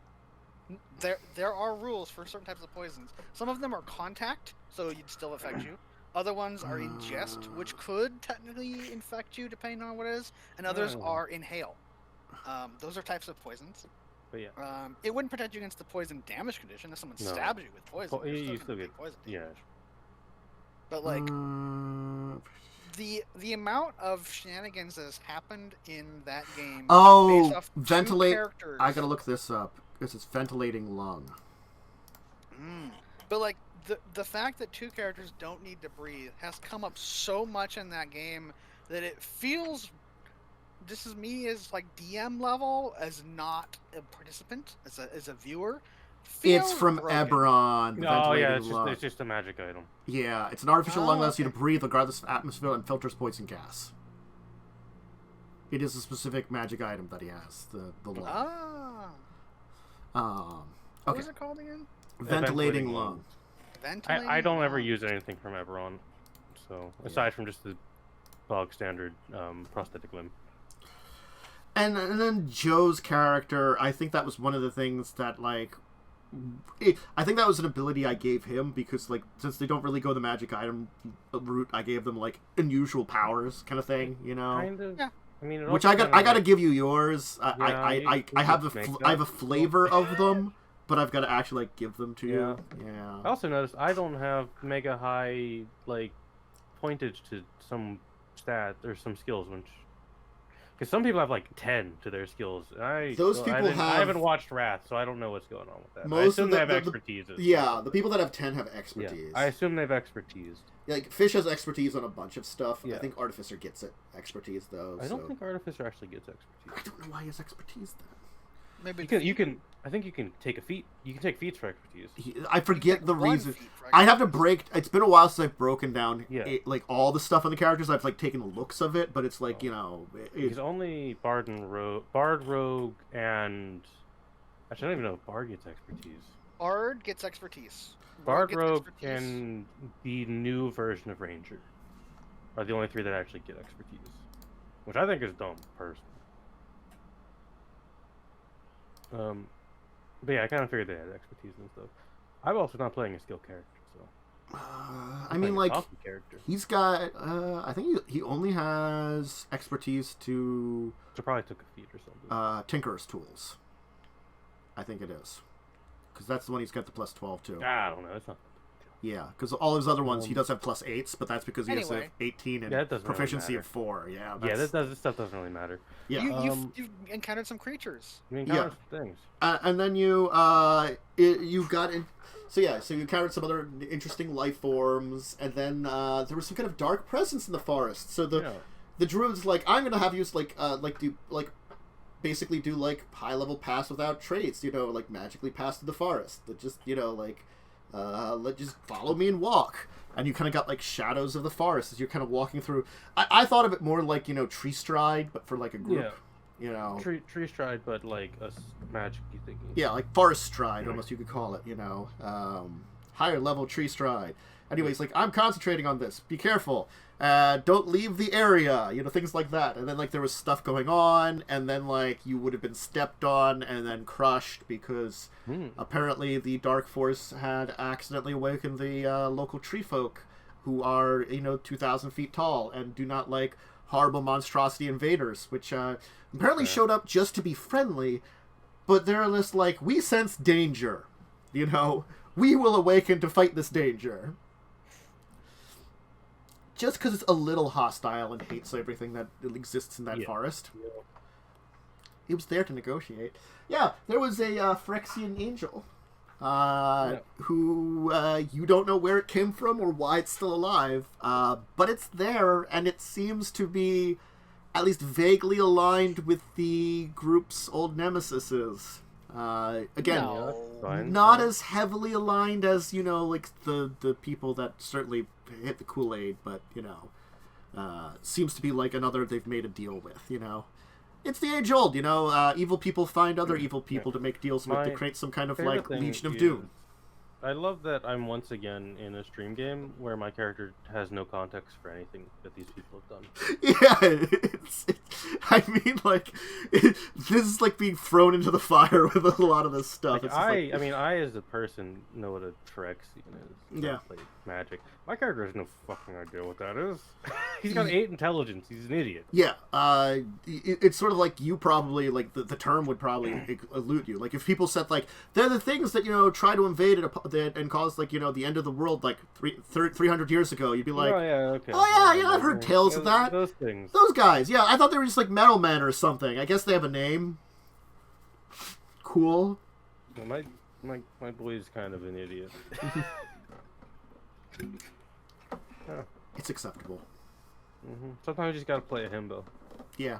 There are rules for certain types of poisons. Some of them are contact, so you'd still affect you. Other ones are ingest, which could technically infect you depending on what it is, and others Oh. are inhale. Those are types of poisons. But yeah. It wouldn't protect you against the poison damage condition if someone No. stabs you with poison. Po- you're you still still gonna get- take poison. Yeah. But like Uh, the amount of shenanigans that has happened in that game. Oh, based off two ventilate. characters. I gotta look this up because it's ventilating lung. But like the fact that two characters don't need to breathe has come up so much in that game that it feels. This is me as like DM level, as not a participant, as a viewer. It's feels from broken. Eberron. The Oh, yeah, ventilating lung. it's just a magic item. Yeah, it's an artificial lung that allows you to okay. breathe regardless of atmosphere and filters poison gas. It is a specific magic item that he has, the lung. Ah, what Okay. was it called again? Ventilating Ventilating lung. Ventilating. I don't ever lung. use anything from Eberron. So, aside from just the bog standard prosthetic limb. And then Joe's character, I think that was one of the things that, like... I think that was an ability I gave him because, like, since they don't really go the magic item route, I gave them, like, unusual powers kind of thing, you know? Kind of. Yeah. I mean, it Which also I kinda, gotta like- give you yours. Yeah, I you have just make I have a that. flavor of them, but I've got to actually like give them to you. I Yeah. also noticed I don't have mega high like pointage to some stat or some skills, which because some people have like 10 to their skills. Those people I have- haven't watched Wrath, so I don't know what's going on with that. I Most assume of they the- have the- expertise. Yeah, the people that have 10 have Yeah, expertise. I assume they have expertise. Like Fish has expertise on a bunch of stuff. I Yeah. think Artificer gets it expertise though. I don't so- think Artificer actually gets expertise. I don't know why he has expertise then. Maybe You can I think you can take a feat. You can take feats for expertise. I forget the One reason. feat for I have to break. It's been a while since I've broken down Yeah. like all the stuff on the characters. I've like taken the looks of it, but it's like He's only Bard, Rogue, and actually I don't even know if Bard gets expertise. Bard gets expertise. Bard, gets Rogue, expertise. and the new version of Ranger are the only three that actually get expertise, which I think is dumb, personally. But yeah, I kind of figured they had expertise and stuff. I'm also not playing a skill character, so. I mean, like, character. he's got. I think he only has expertise to. So probably took a feat or something. Tinker's tools. I think it is, because that's the one he's got the +12 to. I don't know. It's not. Yeah, because all his other ones he does have +8s, but that's because he has Anyway. 18 and Yeah, it doesn't really proficiency matter. of 4. Yeah, Yeah, this stuff doesn't really matter. Yeah. You've encountered some creatures. I mean, Yeah. things. And then you got in. So you encountered some other interesting life forms, and then there was some kind of dark presence in the forest. So the druid's like, I'm gonna have you basically do like high level pass without traits, like magically pass through the forest. That just just follow me and walk. And you kind of got like shadows of the forest as you're kind of walking through. I thought of it more like tree stride, but for like a group. Yeah. Tree stride, but like a magic-y thingy. Yeah, like forest stride, almost you could call it, higher level tree stride. Anyways, like, I'm concentrating on this. Be careful. Don't leave the area, things like that. And then, like, there was stuff going on, and then, like, you would have been stepped on and then crushed because apparently the Dark Force had accidentally awakened the local tree folk who are, 2,000 feet tall and do not like horrible monstrosity invaders, which apparently showed up just to be friendly, but they're just like, we sense danger, we will awaken to fight this danger. Just because it's a little hostile and hates everything that exists in that forest. Yeah. He was there to negotiate. Yeah, there was a Phyrexian angel who you don't know where it came from or why it's still alive, but it's there, and it seems to be at least vaguely aligned with the group's old nemesises. Again, not as heavily aligned as, like the people that certainly hit the Kool-Aid, but, seems to be like another they've made a deal with, It's the age old, evil people find other evil people to make deals with to create some kind of, like, Legion of Doom. I love that I'm once again in a stream game where my character has no context for anything that these people have done. Yeah, I mean, like, this is like being thrown into the fire with a lot of this stuff. Like, I as a person know what a Phyrexian is. Yeah. Like magic. My character has no fucking idea what that is. He's got 8 intelligence. He's an idiot. Yeah, it's sort of like you probably, like, the term would probably elude you. Like, if people said, like, they're the things that, try to invade and cause, like, the end of the world, like, 300 years ago, you'd be like, okay. Oh, yeah, I've heard tales of that. Those things. Those guys, yeah, I thought they were just, like, Metal Men or something. I guess they have a name. Cool. Well, my boy's kind of an idiot. It's acceptable. Sometimes you just gotta play a himbo. Yeah.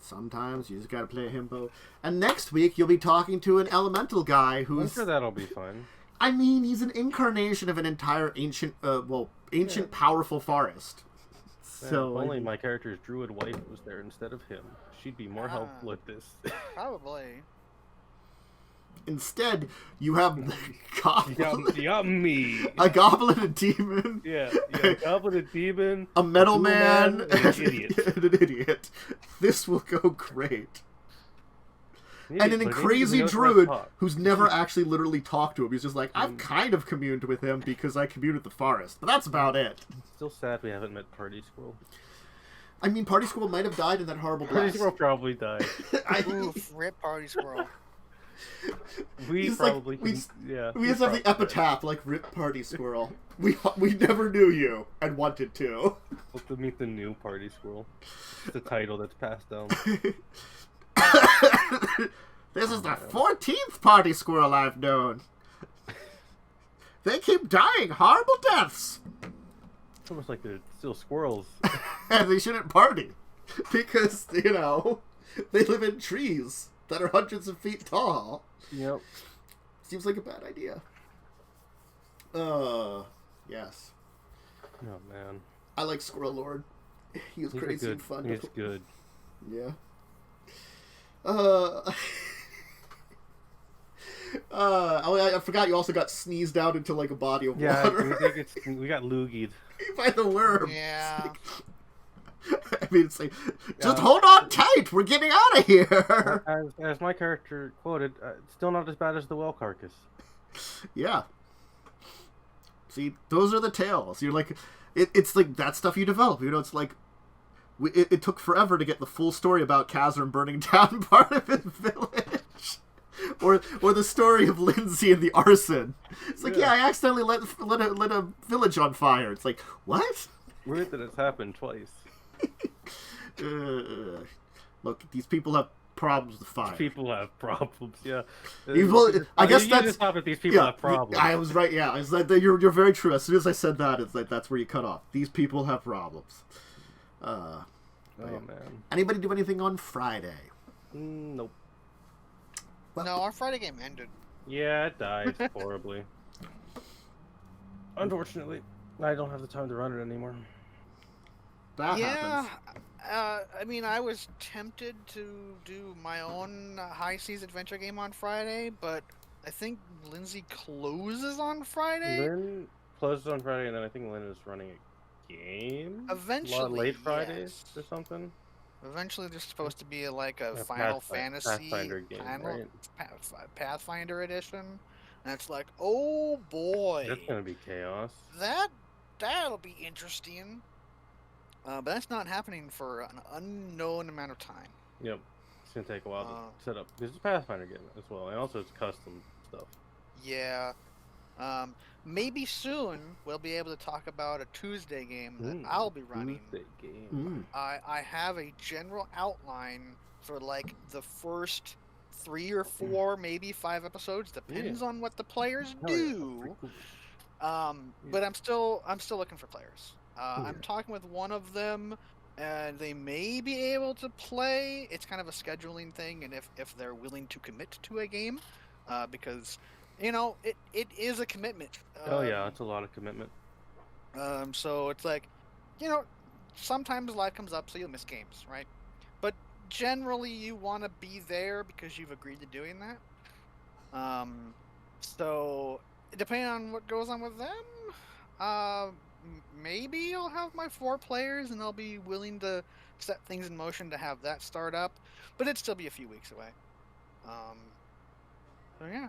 Sometimes you just gotta play a himbo. And next week you'll be talking to an elemental guy who's... I'm sure that'll be fun. I mean, he's an incarnation of an entire ancient, powerful forest. So if only my character's druid wife was there instead of him. She'd be more helpful at this. Probably. Instead, you have the goblin. You got me. A goblin, a demon. Yeah, a goblin, a demon. A metal man, and an idiot. And an idiot. This will go great. And a crazy druid who's never actually literally talked to him. He's just like, I've kind of communed with him because I commune with the forest. But that's about it. Still sad we haven't met Party Squirrel. I mean, Party Squirrel might have died in that horrible blast. Party Squirrel probably died. Oof, rip Party Squirrel. We probably we just have the epitaph like "Rip Party Squirrel." We never knew you and wanted to. We'll have to meet the new Party Squirrel. It's the title that's passed down. This is the 14th Party Squirrel I've known. They keep dying horrible deaths. It's almost like they're still squirrels. And they shouldn't party because they live in trees. that are hundreds of feet tall. Yep. Seems like a bad idea. Yes. Oh man. I like Squirrel Lord. He was crazy and fun. He's good. Yeah. I forgot you also got sneezed out into like a body of water. We got loogied by the worm. Yeah. I mean, it's like, just hold on tight. We're getting out of here. As my character quoted, still not as bad as the well carcass. Yeah. See, those are the tales. You're like, it's like that stuff you develop. You know, it's like, it took forever to get the full story about Kazram burning down part of his village. Or the story of Lindsay and the arson. It's like, I accidentally lit a village on fire. It's like, what? Weird that it's happened twice. Look, these people have problems with fire. People have problems, yeah. I guess that's... Just that these people have problems. I was right, yeah. It's like, you're very true. As soon as I said that, it's like, that's where you cut off. These people have problems. Oh, man. Anybody do anything on Friday? Nope. Well, no, our Friday game ended. Yeah, it died horribly. Unfortunately, I don't have the time to run it anymore. That happens. I mean, I was tempted to do my own high seas adventure game on Friday, but I think Lindsay closes on Friday. Lynn closes on Friday, and then I think Lynn is running a game? Eventually, late Fridays or something? Eventually, there's supposed to be like a Final Fantasy Pathfinder game, right? Pathfinder edition, and it's like, oh boy, that's gonna be chaos. That'll be interesting. But that's not happening for an unknown amount of time. Yep, it's gonna take a while to set up. This is a Pathfinder game as well, and also it's custom stuff. Yeah. Maybe soon we'll be able to talk about a Tuesday game that I'll be running. Tuesday game. I have a general outline for like the first 3 or 4, maybe 5 episodes, depends on what the players do. But I'm still looking for players. I'm talking with one of them, and they may be able to play. It's kind of a scheduling thing, and if they're willing to commit to a game, because you know it is a commitment. Oh yeah, it's a lot of commitment. So it's like, you know, sometimes life comes up, so you'll miss games, right? But generally, you want to be there because you've agreed to doing that. So depending on what goes on with them, maybe I'll have my 4 players, and I'll be willing to set things in motion to have that start up. But it'd still be a few weeks away. So yeah.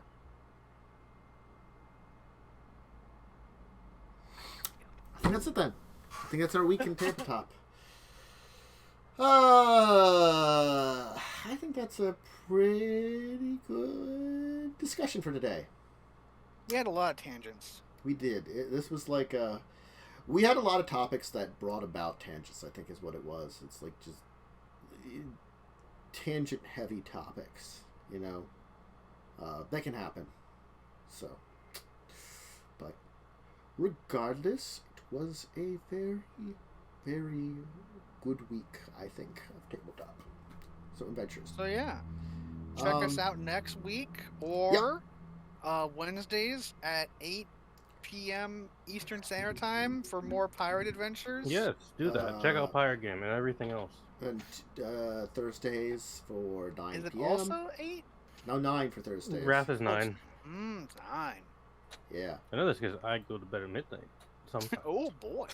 I think that's it then. I think that's our week in tabletop. I think that's a pretty good discussion for today. We had a lot of tangents. We did. This was like we had a lot of topics that brought about tangents, I think is what it was. It's like just tangent-heavy topics, you know. That can happen. So, but regardless, it was a very, very good week, I think, of tabletop. So, adventures. So, yeah. Check us out next week or Wednesdays at 8 p.m. Eastern Standard Time for more pirate adventures. Yes, do that. Check out Pirate Game and everything else. And Thursdays for 9 Is it p.m. also 8? No, 9 for Thursdays. Wrath is 9. It's 9. Yeah. I know this because I go to bed at midnight. Sometimes. Oh, boy.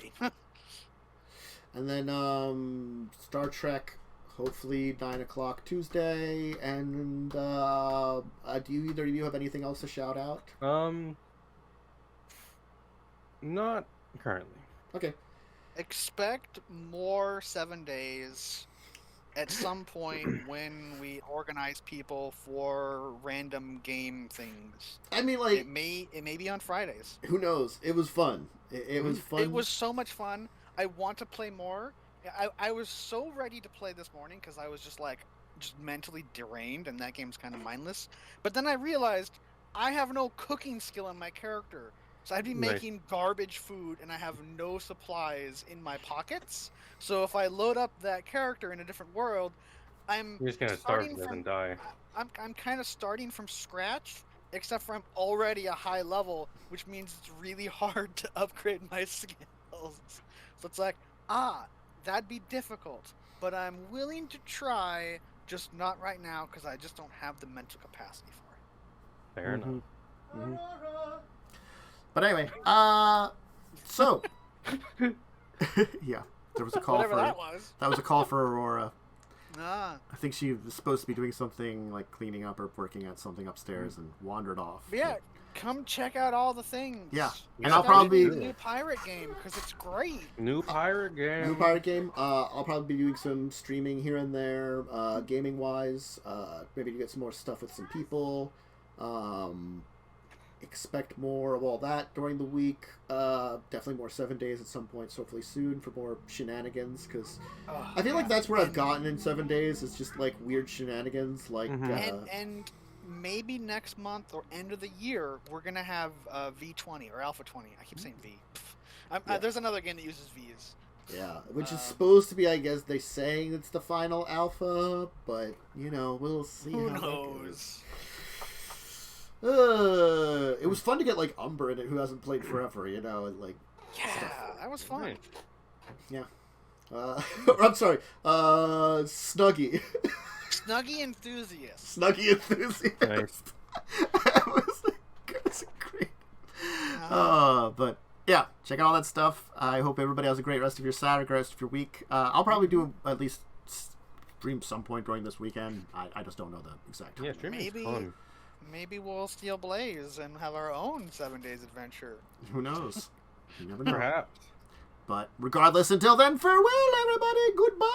And then Star Trek, hopefully 9 o'clock Tuesday. And do either of you have anything else to shout out? Not currently. Okay. Expect more 7 days at some point when we organize people for random game things. I mean, like, it may be on Fridays. Who knows? It was fun. It was fun. It was so much fun. I want to play more. I was so ready to play this morning because I was just mentally deranged, and that game's kind of mindless. But then I realized I have no cooking skill in my character. So I'd be making garbage food, and I have no supplies in my pockets. So if I load up that character in a different world, I'm You're just gonna starve starting to death from and die. I'm kind of starting from scratch, except for I'm already a high level, which means it's really hard to upgrade my skills. So it's like, that'd be difficult, but I'm willing to try, just not right now because I just don't have the mental capacity for it. Fair enough. Mhm. But anyway, so yeah, there was a call Whatever for that was. that was a call for Aurora. Ah, I think she was supposed to be doing something like cleaning up or working at something upstairs and wandered off. but yeah, come check out all the things. Yeah, and Check I'll out probably- the new pirate game because it's great. New pirate game. New pirate game. I'll probably be doing some streaming here and there, gaming wise. Maybe to get some more stuff with some people. Expect more of all that during the week. Definitely more 7 days at some point, so hopefully soon for more shenanigans. Because I feel like that's where I've gotten in 7 days. Is just like weird shenanigans, like. And maybe next month or end of the year we're gonna have V20 or Alpha 20. I keep saying V. Yeah. There's another game that uses V's. Yeah, which is supposed to be, I guess they're saying it's the final alpha, but we'll see. Who how that knows? goes. It was fun to get like Umber in it, who hasn't played forever, and like. Yeah, that was fun. Right. Yeah. I'm sorry. Snuggie. Snuggie enthusiast. Snuggie enthusiast. Nice. That was great. But yeah, check out all that stuff. I hope everybody has a great rest of your Saturday, rest of your week. I'll probably do at least stream some point during this weekend. I just don't know the exact time. Yeah, streaming is Maybe- fun. Maybe we'll steal Blaze and have our own 7 days adventure. Who knows? You never know. Perhaps. But regardless, until then, farewell, everybody. Goodbye.